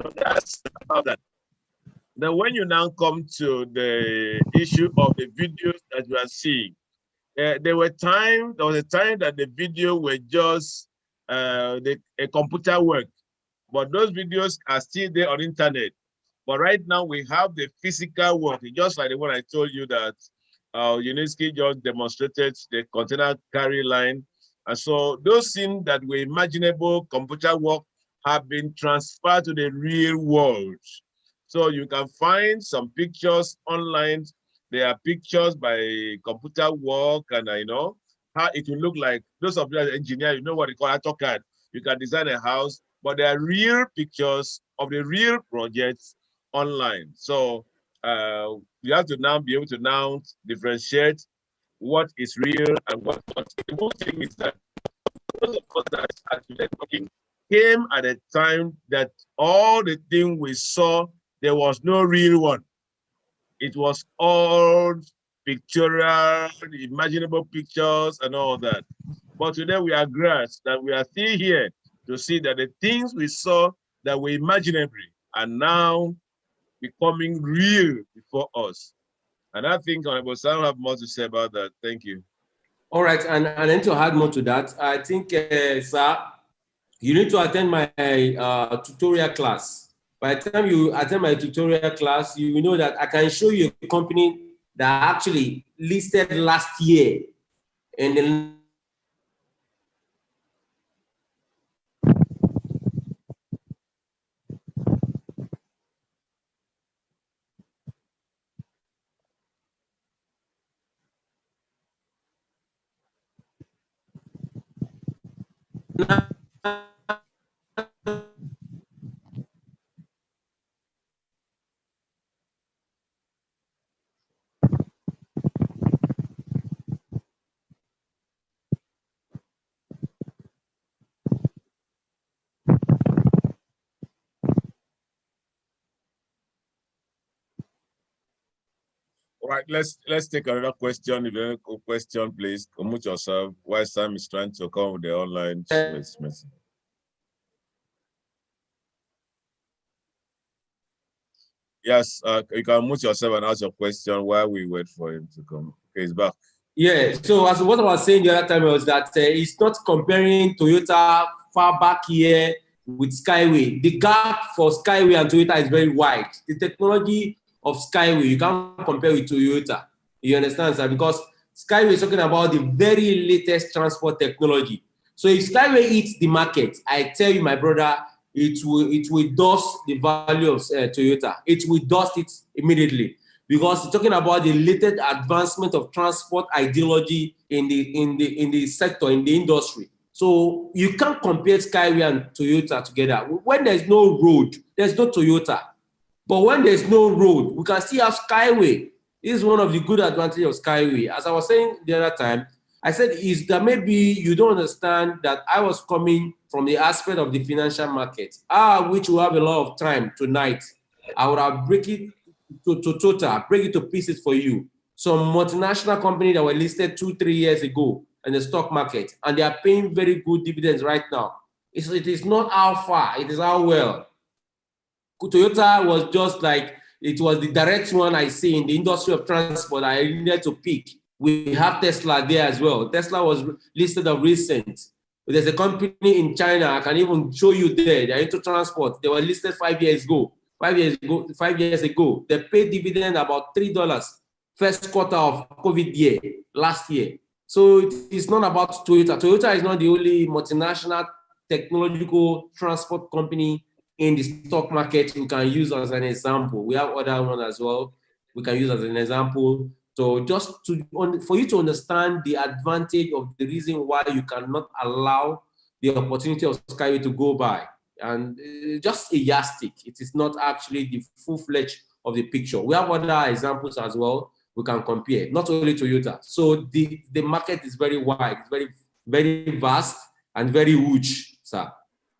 So that's about that. Now, when you now come to the issue of the videos that you are seeing, there was a time that the video were just a computer work, but those videos are still there on the internet. But right now we have the physical work, just like the one I told you that Uniski just demonstrated the container carry line. And so those things that were imaginable computer work have been transferred to the real world. So you can find some pictures online. There are pictures by computer work, and I know how it will look like. Those of you as engineers, you know what they call AutoCAD. You can design a house, but there are real pictures of the real projects online. So you have to now be able to now differentiate what is real and what not. The good thing is that those of us that are networking came at a time that all the things we saw, there was no real one. It was all pictorial, imaginable pictures and all that. But today we are glad that we are still here to see that the things we saw that were imaginary are now becoming real before us. And I think Honorable Sam have more to say about that. Thank you. All right, and then to add more to that, I think, sir, you need to attend my tutorial class. By the time you attend my tutorial class, you know that I can show you a company that actually listed last year, and then All right, let's take another question. If you have a question, please unmute yourself while Sam is trying to come with the online message. Yes, you can unmute yourself and ask your question while we wait for him to come. Okay, he's back. Yeah, so as what I was saying the other time was that it's not comparing Toyota far back here with SkyWay. The gap for SkyWay and Toyota is very wide. The technology of SkyWay, you can't compare with Toyota. You understand, sir? Because SkyWay is talking about the very latest transport technology. So if SkyWay hits the market, I tell you, my brother, it will dust the value of Toyota. It will dust it immediately, because it's talking about the latest advancement of transport ideology in the sector, in the industry. So you can't compare SkyWay and Toyota together. When there's no road, there's no Toyota. But when there's no road, we can still have SkyWay. This is one of the good advantages of SkyWay. As I was saying the other time, I said is that maybe you don't understand that I was coming from the aspect of the financial market, which will have a lot of time tonight. I would have break it to total, break it to pieces for you. Some multinational companies that were listed 2-3 years ago in the stock market, and they are paying very good dividends right now. It is not how far, it is how well. Toyota was just like, it was the direct one I see in the industry of transport I needed to pick. We have Tesla there as well. Tesla was listed of recent. There's a company in China, I can even show you there. They're into transport. They were listed 5 years ago. 5 years ago. They paid dividend about $3 first quarter of COVID year, last year. So it's not about Toyota. Toyota is not the only multinational technological transport company in the stock market we can use as an example. We have other one as well we can use as an example. So just for you to understand the advantage of the reason why you cannot allow the opportunity of SkyWay to go by. And just a yardstick. It is not actually the full-fledged of the picture. We have other examples as well we can compare, not only Toyota. So the market is very wide, very, very vast, and very huge, sir.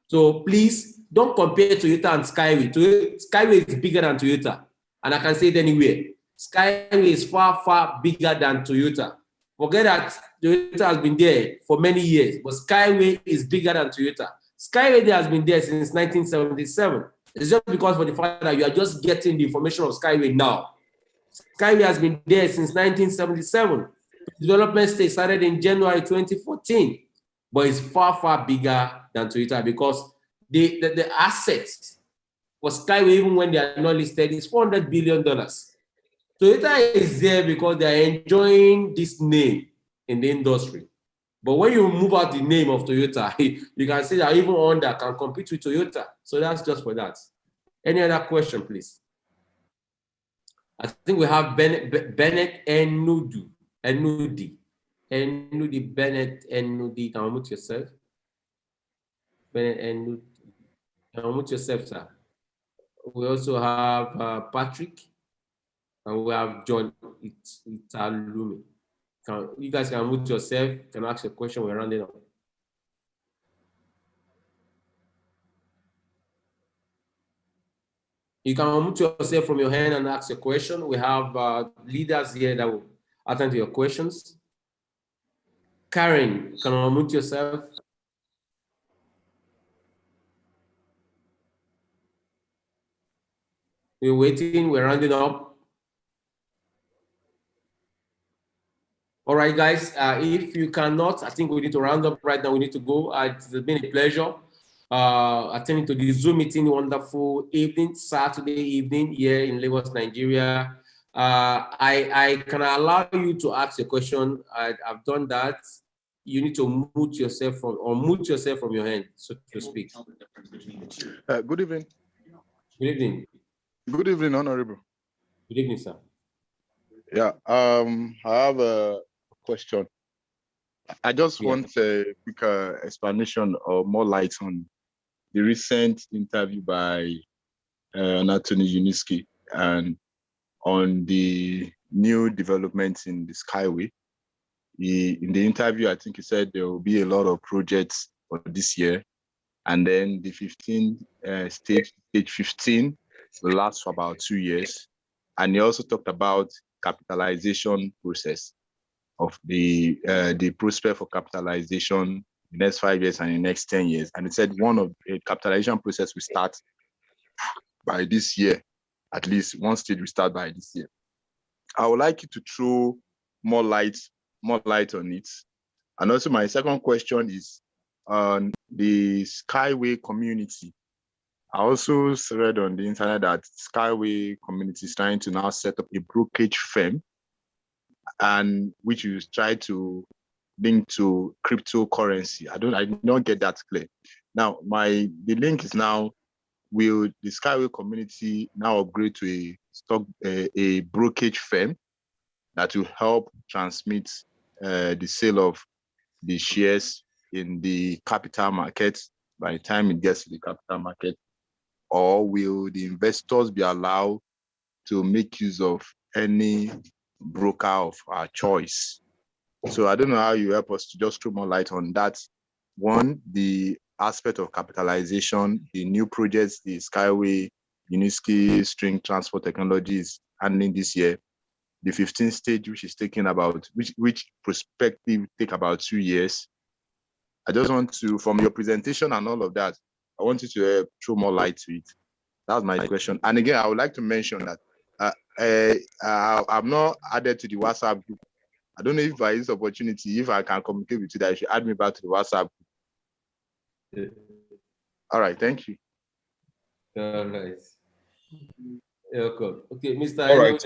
So please don't compare Toyota and SkyWay. SkyWay is bigger than Toyota, and I can say it anywhere. SkyWay is far, far bigger than Toyota. Forget that Toyota has been there for many years, but SkyWay is bigger than Toyota. SkyWay has been there since 1977. It's just because for the fact that you are just getting the information of SkyWay now. SkyWay has been there since 1977. The development stage started in January 2014, but it's far, far bigger than Toyota because the assets for SkyWay, even when they are not listed, is $400 billion. Toyota is there because they are enjoying this name in the industry. But when you move out the name of Toyota, you can see that even Honda can compete with Toyota. So that's just for that. Any other question, please? I think we have Bennett Enudi. Bennett Enudi. Can you mute yourself? Bennett Enudi. Can you mute yourself, sir? We also have Patrick. And we have John Italumi. You guys can mute yourself. Can ask a question. We're rounding up. You can unmute yourself from your hand and ask a question. We have leaders here that will attend to your questions. Karen, can you unmute yourself? We're waiting. We're rounding up. All right, guys, if you cannot, I think we need to round up right now. We need to go. It's been a pleasure attending to the Zoom meeting. Wonderful evening, Saturday evening here in Lagos, Nigeria. I can allow you to ask a question. I've done that. You need to mute yourself from your hand, so to speak. Good evening. Good evening. Good evening, Honorable. Good evening, sir. Yeah, I have a question. I just want a quick explanation or more light on the recent interview by Anthony Uniski and on the new developments in the SkyWay. In the interview, I think he said there will be a lot of projects for this year, and then the stage 15 will last for about 2 years. And he also talked about capitalization process of the prospect for capitalization in the next 5 years and in the next 10 years. And he said one of the capitalization process will start by this year. At least one stage will start by this year. I would like you to throw more light on it. And also my second question is, on the SkyWay community. I also read on the internet that SkyWay community is trying to now set up a brokerage firm, and which you try to link to cryptocurrency. I did not get that clear. Now, the link is now, will the SkyWay community now upgrade to a brokerage firm that will help transmit the sale of the shares in the capital market by the time it gets to the capital market? Or will the investors be allowed to make use of any broker of our choice? So I don't know how you help us to just throw more light on that. One, the aspect of capitalization, the new projects, the SkyWay, Uniski, String Transport Technologies handling this year, the 15th stage, which is taking about, which prospective take about 2 years. I just want to, from your presentation and all of that, I want you to throw more light to it. That's my question. And again, I would like to mention that I'm not added to the WhatsApp group. I don't know if by this opportunity, if I can communicate with you, that you should add me back to the WhatsApp group. All right, thank you. All right. Okay, Mr. All right.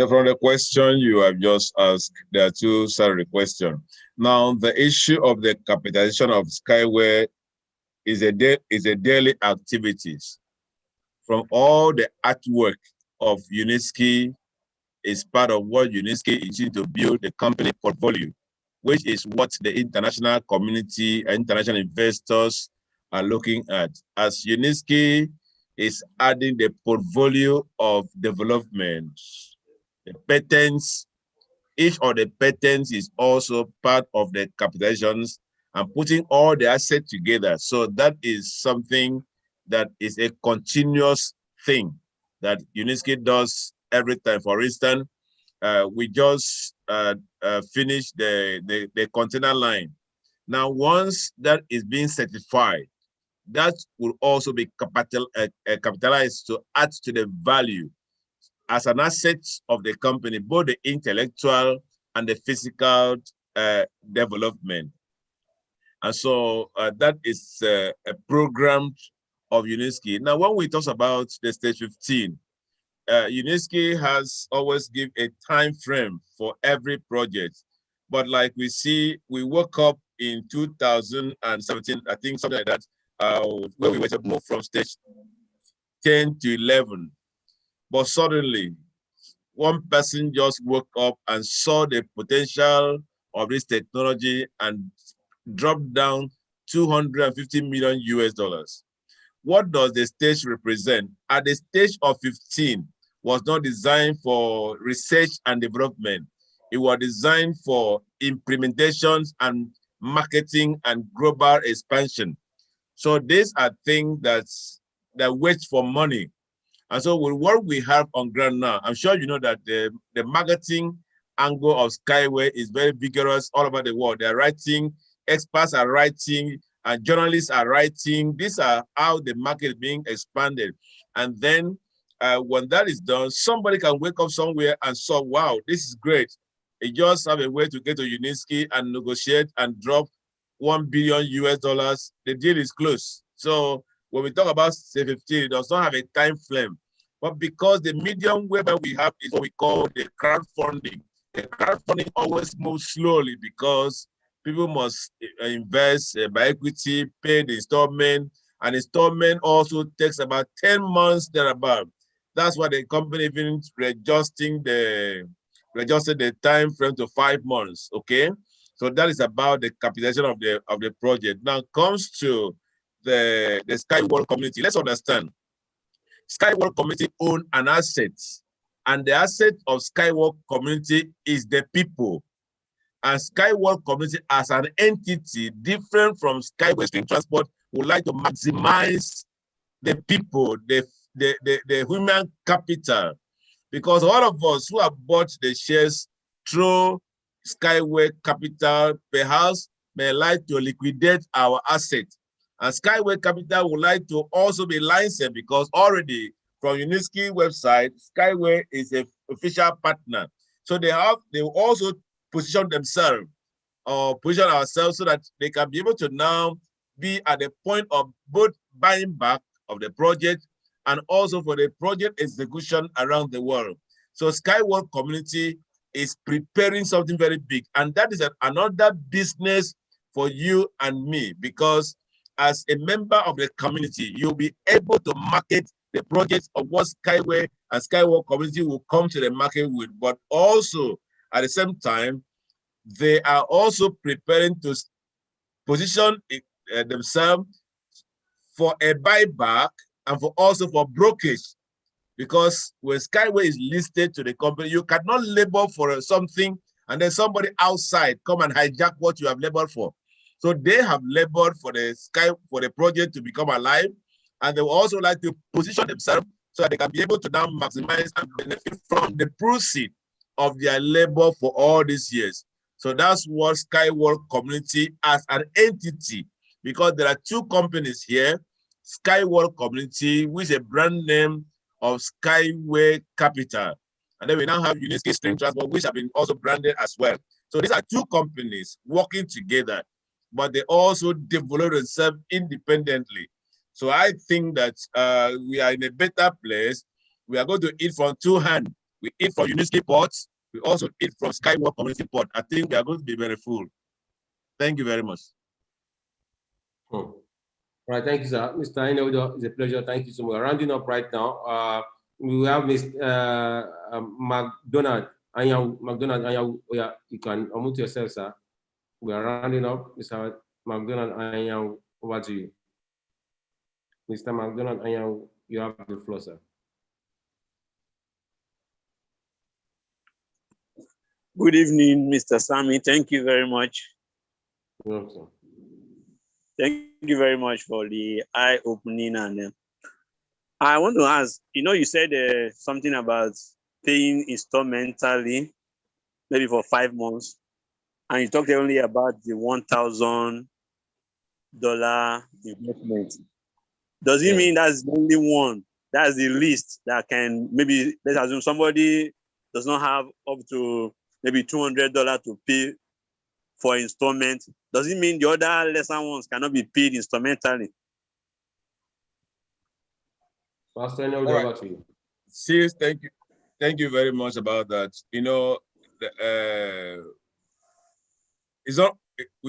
From the question you have just asked, there are two salary questions. Now, the issue of the capitalization of SkyWay is a daily activities. From all the artwork of Uniski is part of what Uniski is using to build the company portfolio, which is what the international community and international investors are looking at. As Uniski is adding the portfolio of development, the patents, each of the patents is also part of the capitalizations and putting all the assets together. So that is something that is a continuous thing that Uniski does every time. For instance, we just finished the container line. Now, once that is being certified, that will also be capitalized to add to the value as an asset of the company, both the intellectual and the physical development. And so that is a program of Uniski. Now, when we talk about the stage 15, Uniski has always given a time frame for every project. But like we see, we woke up in 2017, I think something like that, where we were to move from stage 10 to 11. But suddenly, one person just woke up and saw the potential of this technology and dropped down 250 million US dollars. What does the stage represent? At the stage of 15 was not designed for research and development. It was designed for implementations and marketing and global expansion. So these are things that wait for money. And so with what we have on ground now, I'm sure you know that the marketing angle of SkyWay is very vigorous all over the world. They're writing, experts are writing, and journalists are writing. These are how the market is being expanded. And then when that is done, somebody can wake up somewhere and say, wow, this is great. You just have a way to get to Uniski and negotiate and drop 1 billion US dollars. The deal is closed. So when we talk about C15, it does not have a time frame. But because the medium whereby we have is what we call the crowdfunding. The crowdfunding always moves slowly because people must invest by equity, pay the installment, and installment also takes about 10 months thereabout. That's why the company even readjusted the time frame to 5 months. Okay, so that is about the capitalization of the project. Now comes to the SkyWorld community. Let's understand, SkyWorld community own an asset, and the asset of SkyWorld community is the people. And SkyWorld community as an entity different from SkyWay String Transport would like to maximize the people, the human capital, because all of us who have bought the shares through SkyWay Capital perhaps may like to liquidate our asset. And SkyWay Capital would like to also be licensed because already from Uniski website, SkyWay is an official partner. So they will also position themselves or position ourselves so that they can be able to now be at the point of both buying back of the project and also for the project execution around the world. So SkyWay community is preparing something very big, and that is another business for you and me, because as a member of the community, you'll be able to market the projects of what SkyWay and SkyWay community will come to the market with, but also at the same time, they are also preparing to position themselves for a buyback and also for brokerage. Because when SkyWay is listed to the company, you cannot labor for something and then somebody outside come and hijack what you have labored for. So they have labored for the project to become alive, and they would also like to position themselves so that they can be able to now maximize and benefit from the proceeds of their labor for all these years. So that's what SkyWay community as an entity, because there are two companies here, SkyWay community, which is a brand name of SkyWay Capital. And then we now have Unity String Transport, which have been also branded as well. So these are two companies working together, but they also develop themselves independently. So I think that we are in a better place. We are going to eat from two hands. We eat from Unity Ports. We also eat from SkyWay Community Port. I think we are going to be very full. Thank you very much. All right, thank you, sir. Mr. Aino, it's a pleasure. Thank you so much. Rounding up right now, we have Mr. McDonald. McDonald, yeah, you can unmute yourself, sir. We are rounding up. Mr. McDonald, over to you. Mr. McDonald, you have the floor, sir. Good evening, Mr. Sammy. Thank you very much. Welcome. Thank you very much for the eye-opening. And I want to ask, you said something about paying instrumentally, maybe for 5 months, and you talked only about the $1,000 investment. Does it mean that's the only one? That's the least that can, maybe, let's assume somebody does not have up to maybe $200 to pay for installment. Does it mean the other lesser ones cannot be paid instrumentally? Pastor, over to you. Sis, thank you. Thank you very much about that. We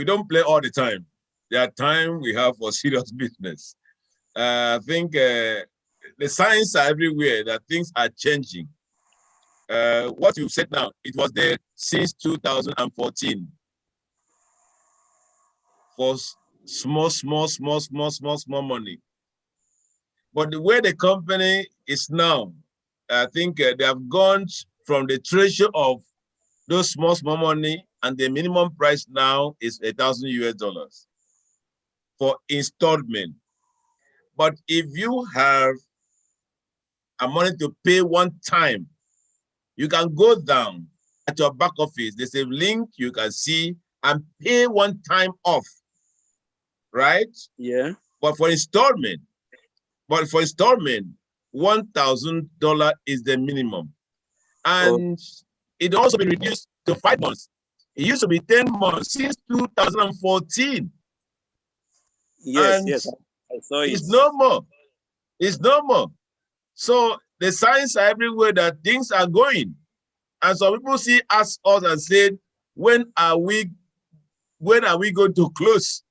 don't play all the time. There are times we have for serious business. I think the signs are everywhere that things are changing. What you said now, it was there since 2014 for small money. But the way the company is now, I think they have gone from the treasure of those small money, and the minimum price now is $1,000 for installment. But if you have a money to pay one time, you can go down at your back office. There's a link you can see and pay one time off, right? Yeah. But for installment, $1,000 is the minimum. And it also been reduced to 5 months. It used to be 10 months since 2014. Yes, and yes. I saw it. It's no more. It's no more. So the signs are everywhere that things are going. And some people ask us and say, when are we going to close?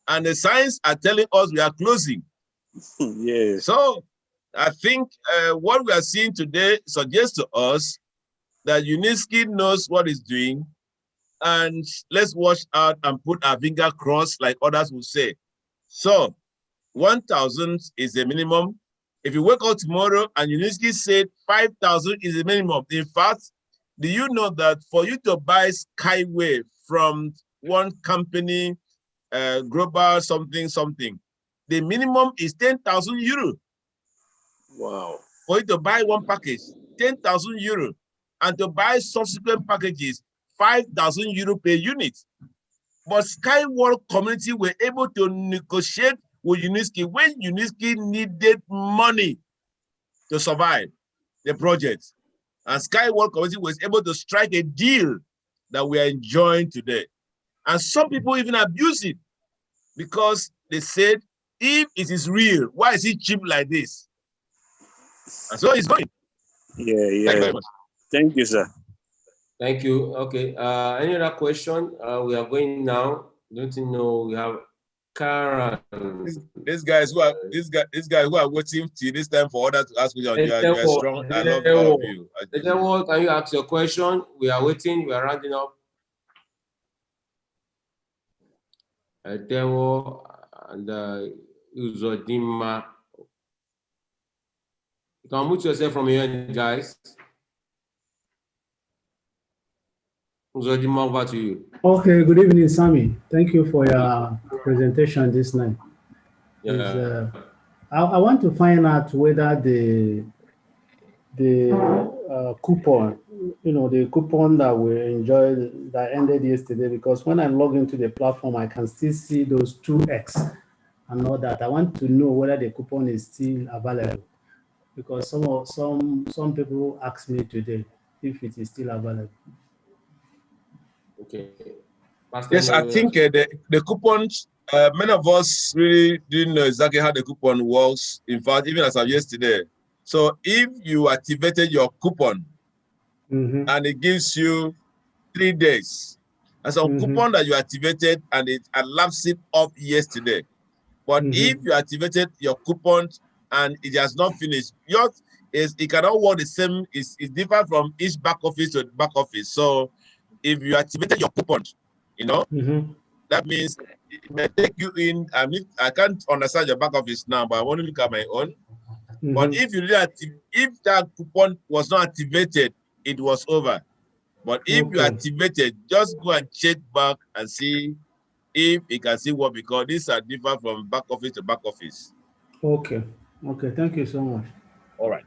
And the signs are telling us we are closing. Yes. So I think what we are seeing today suggests to us that Unity knows what it's doing, and let's watch out and put our finger crossed like others will say. So 1,000 is the minimum. If you wake up tomorrow and Unity said 5,000 is the minimum, in fact, do you know that for you to buy SkyWay from one company, global something, the minimum is 10,000 euro. Wow. For you to buy one package, 10,000 euro. And to buy subsequent packages, 5,000 euro per unit. But SkyWay community were able to negotiate with Unity when Unity needed money to survive the project. And SkyWay community was able to strike a deal that we are enjoying today. And some people even abuse it because they said, if it is real, why is it cheap like this? And so it's going. Yeah, yeah. Thank you very much. Thank you, sir. Thank you. Okay. Any other question? We are going now. Don't you know we have Karen? These guys who are waiting till this time for others to ask me, you are strong. I love all of you. Can you ask your question? We are waiting. We are rounding up. Dewo and Uzodima. You can mute yourself from your end, guys. Uzodima, over to you. Okay, good evening, Sammy. Thank you for your presentation this night. Yeah. I want to find out whether the coupon, the coupon that we enjoyed that ended yesterday, because when I log into the platform, I can still see those 2x and all that. I want to know whether the coupon is still available, because some people asked me today if it is still available. Okay. Yes, I think the coupons, many of us really didn't know exactly how the coupon works. In fact, even as of yesterday. So if you activated your coupon and it gives you 3 days, that's a coupon that you activated and it elapsed up yesterday. But if you activated your coupon and it has not finished, yours is, it cannot work the same. It's different from each back office to back office. So if you activated your coupon, that means it may take you in. I mean, I can't understand your back office now, but I want to look at my own. But if you if that coupon was not activated, it was over. But if you activated, just go and check back and see if it can see what, because these are different from back office to back office. Okay. Okay. Thank you so much. All right.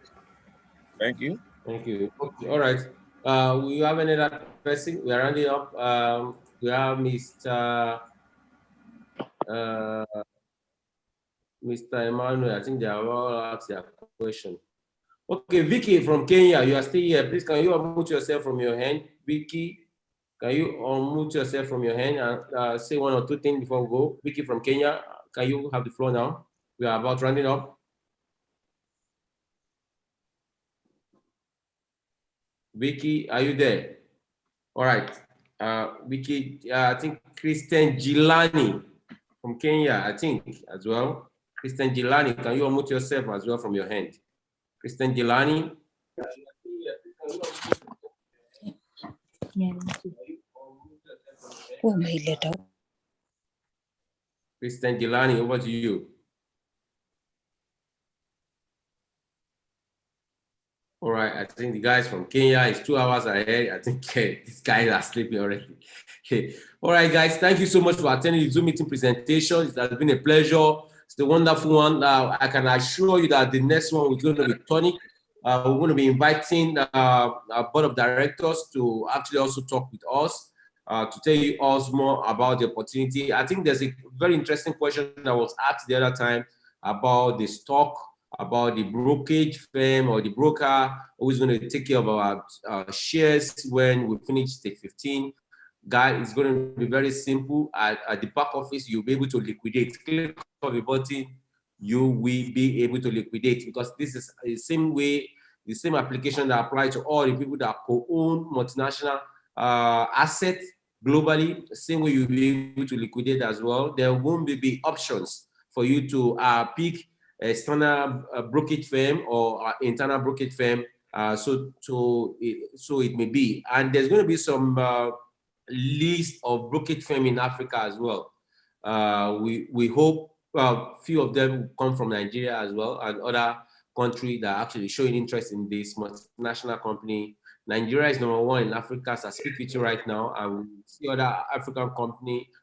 Thank you. Thank you. Okay. All right. We have another person. We are rounding up. We have Mr. Emmanuel. I think they are all asked their question. Okay, Vicky from Kenya, you are still here. Please, can you unmute yourself from your hand? Vicky, can you unmute yourself from your hand and say one or two things before we go? Vicky from Kenya, can you have the floor now? We are about rounding up. Vicky, are you there? All right. Vicky, I think Christian Gilani from Kenya, I think as well. Christian Gilani, can you unmute yourself as well from your hand? Christian Gilani. Christian Gilani, over to you. All right, I think the guys from Kenya is 2 hours ahead. I think these guys are sleeping already. All right, guys, thank you so much for attending the Zoom meeting presentation. It has been a pleasure. It's a wonderful one. I can assure you that the next one we're going to be tonic. We're going to be inviting our board of directors to actually also talk with us to tell you us more about the opportunity. I think there's a very interesting question that was asked the other time about the stock, about the brokerage firm or the broker who is going to take care of our shares when we finish stage 15. Guys, it's going to be very simple. At the back office, you'll be able to liquidate. Click on the button, you will be able to liquidate, because this is the same way, the same application that applies to all the people that co-own multinational assets globally. The same way you'll be able to liquidate as well. There won't be options for you to pick external brokerage firm or internal brokerage firm. So it may be. And there's going to be some list of brokerage firm in Africa as well. We hope few of them will come from Nigeria as well, and other countries that are actually showing interest in this multinational company. Nigeria is #1 in Africa, as I speak with you right now, and we see other African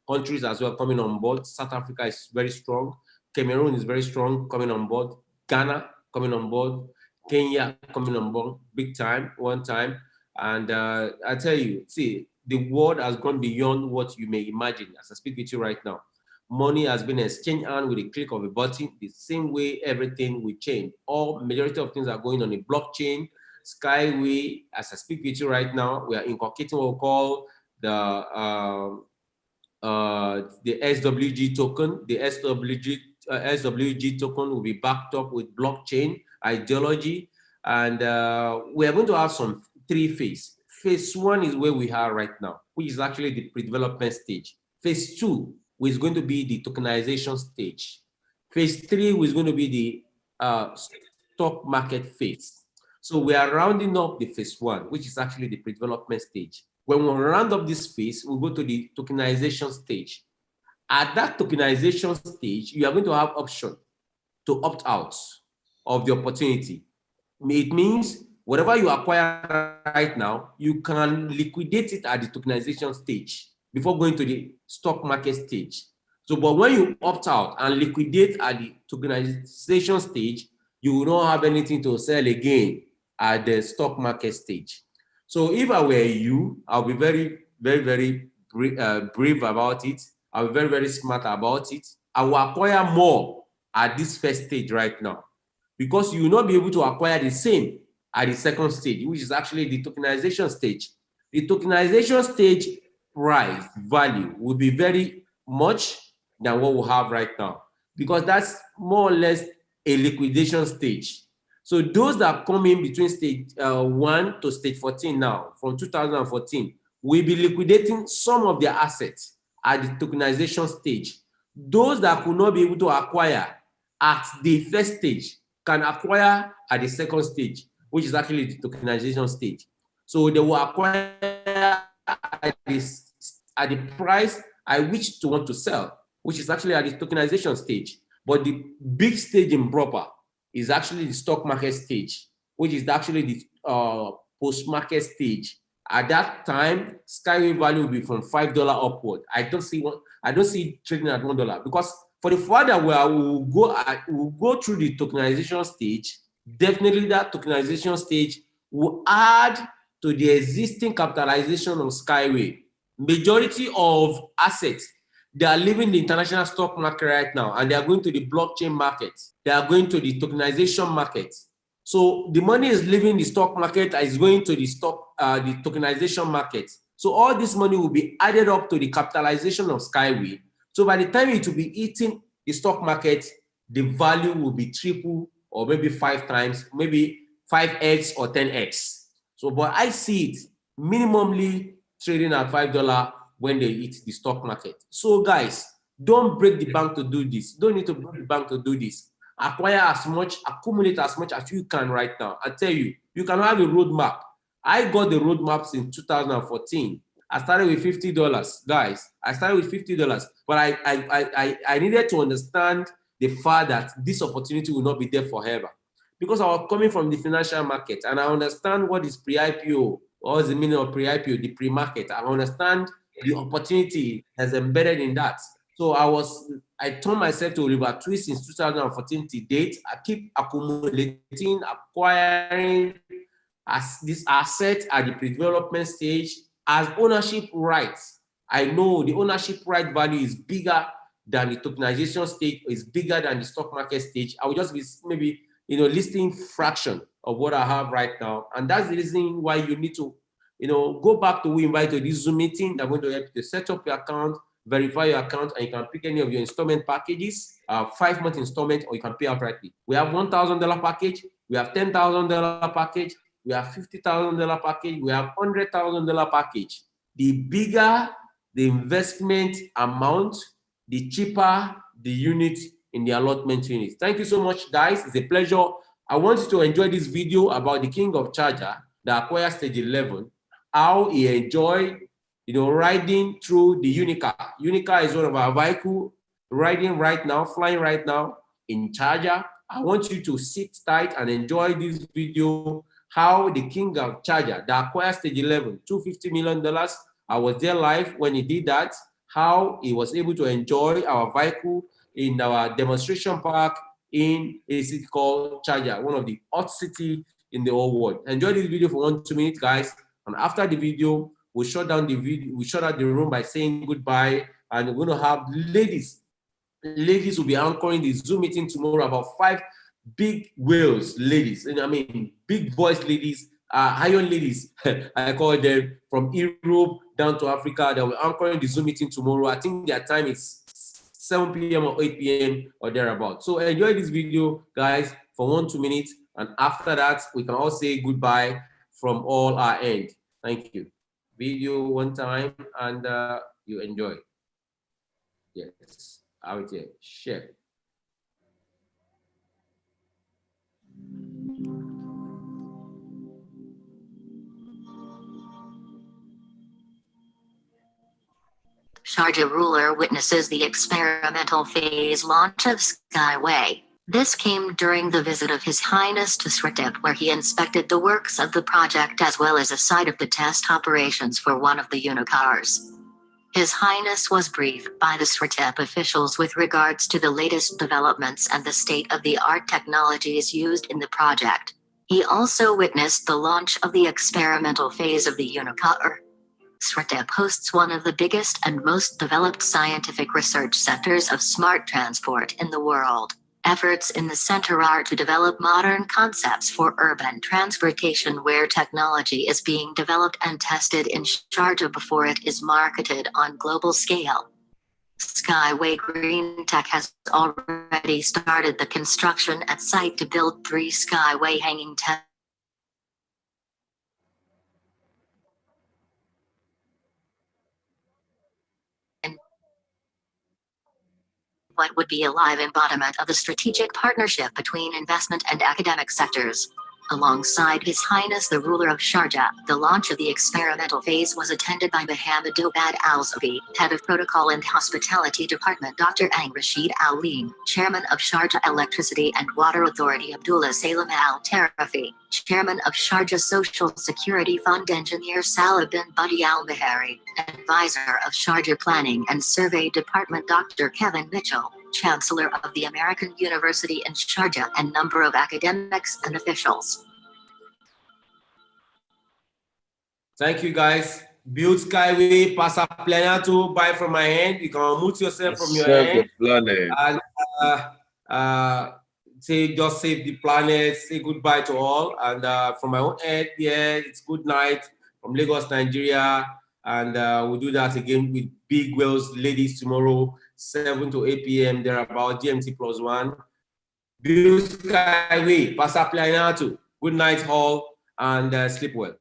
countries as well coming on board. South Africa is very strong. Cameroon is very strong, coming on board. Ghana coming on board. Kenya coming on board, big time, one time. And I tell you, see, the world has gone beyond what you may imagine as I speak with you right now. Money has been exchanged hand with a click of a button, the same way everything will change. All majority of things are going on a blockchain. SkyWay, as I speak with you right now, we are inculcating what we call the the SWG token. The SWG token will be backed up with blockchain ideology, and we are going to have some 3 phases. Phase 1 is where we are right now, which is actually the pre-development stage. Phase 2 is going to be the tokenization stage. Phase 3 is going to be the stock market phase. So we are rounding up the phase 1, which is actually the pre-development stage. When we round up this phase, we'll go to the tokenization stage. At that tokenization stage, you are going to have option to opt out of the opportunity. It means whatever you acquire right now, you can liquidate it at the tokenization stage before going to the stock market stage. So, but when you opt out and liquidate at the tokenization stage, you will not have anything to sell again at the stock market stage. So if I were you, I'll be very, very, very brave about it. I'll be very, very smart about it. I will acquire more at this first stage right now, because you will not be able to acquire the same at the second stage, which is actually the tokenization stage. The tokenization stage price value will be very much than what we have right now, because that's more or less a liquidation stage. So those that come in between stage 1 to stage 14 now, from 2014, will be liquidating some of their assets at the tokenization stage. Those that could not be able to acquire at the first stage can acquire at the second stage, which is actually the tokenization stage. So they will acquire at the price at which to want to sell, which is actually at the tokenization stage. But the big stage in proper is actually the stock market stage, which is actually the post-market stage. At that time, SkyWay value will be from $5 upward. I don't see trading at $1, because for the further where we'll go through the tokenization stage, definitely that tokenization stage will add to the existing capitalization of SkyWay. Majority of assets, they are leaving the international stock market right now, and they are going to the blockchain market. They are going to the tokenization market. So the money is leaving the stock market and is going to the tokenization market. So all this money will be added up to the capitalization of SkyWay. So by the time it will be hitting the stock market, the value will be triple, or maybe 5 times, maybe 5x or 10x. So, but I see it minimally trading at $5 when they hit the stock market. So guys, don't break the bank to do this. Don't need to break the bank to do this. Acquire as much, accumulate as much as you can right now. I tell you, you can have a roadmap. I got the roadmaps in 2014. I started with $50, guys. I started with $50, but I needed to understand the fact that this opportunity will not be there forever, because I was coming from the financial market, and I understand what is pre-IPO, what is the meaning of pre-IPO, the pre-market. I understand the opportunity that's embedded in that. So I turned myself to Oliver Twist since 2014 to date. I keep accumulating, acquiring as this asset at the pre-development stage as ownership rights. I know the ownership right value is bigger than the tokenization stage, is bigger than the stock market stage. I will just be maybe listing fraction of what I have right now. And that's the reason why you need to go back to who invited this Zoom meeting. They're going to help you to set up your account, verify your account, and you can pick any of your installment packages, 5-month installment, or you can pay outrightly. We have $1,000 package, we have $10,000 package, we have $50,000 package, we have $100,000 package. The bigger the investment amount, the cheaper the unit in the allotment unit. Thank you so much, guys. It's a pleasure. I want you to enjoy this video about the king of charger that acquired stage 11, how he enjoyed riding through the Unica. Unica is one of our vehicles riding right now, flying right now in charger. I want you to sit tight and enjoy this video, how the king of charger that acquired stage 11, $250 million. I was there live when he did that, how he was able to enjoy our vehicle in our demonstration park in a city called Charger, one of the hot cities in the whole world. Enjoy this video for 1-2 minutes, guys. And after the video, we'll shut down the video, we shut out the room by saying goodbye, and we're going to have ladies. Ladies will be anchoring the Zoom meeting tomorrow, about 5 big whales, ladies, and I mean big voice ladies iron ladies, I call them, from Europe down to Africa. They will anchoring the Zoom meeting tomorrow. I think their time is 7 p.m. or 8 p.m. or thereabout. So enjoy this video, guys, for 1-2 minutes. And after that, we can all say goodbye from all our end. Thank you. Video one time, and you enjoy. Yes, out here, share. Sharjah ruler witnesses the experimental phase launch of SkyWay. This came during the visit of His Highness to Sratep, where he inspected the works of the project as well as a site of the test operations for one of the unicars. His Highness was briefed by the Sratep officials with regards to the latest developments and the state-of-the-art technologies used in the project. He also witnessed the launch of the experimental phase of the unicar. Sratep hosts one of the biggest and most developed scientific research centers of smart transport in the world. Efforts in the center are to develop modern concepts for urban transportation, where technology is being developed and tested in Sharjah before it is marketed on global scale. SkyWay Green Tech has already started the construction at site to build 3 SkyWay hanging tents. What would be a live embodiment of the strategic partnership between investment and academic sectors. Alongside His Highness the ruler of Sharjah, the launch of the experimental phase was attended by Mohammed Obad Al-Zabi, head of Protocol and Hospitality Department, Dr. Ang Rashid Al-Leen, chairman of Sharjah Electricity and Water Authority Abdullah Salam Al-Tarafi, chairman of Sharjah Social Security Fund Engineer Salah bin Buddy Al-Mahari, advisor of Sharjah Planning and Survey Department Dr. Kevin Mitchell, Chancellor of the American University in Sharjah, and number of academics and officials. Thank you, guys. Build SkyWay, passa planato, buy from my hand. You can unmute yourself from your hand. And say, just save the planet, say goodbye to all. And from my own end, yeah, it's good night from Lagos, Nigeria. And we'll do that again with Big Whales ladies tomorrow, 7 to 8 p.m. They're about GMT+1. Build SkyWay, passa planato. Good night, all, and sleep well.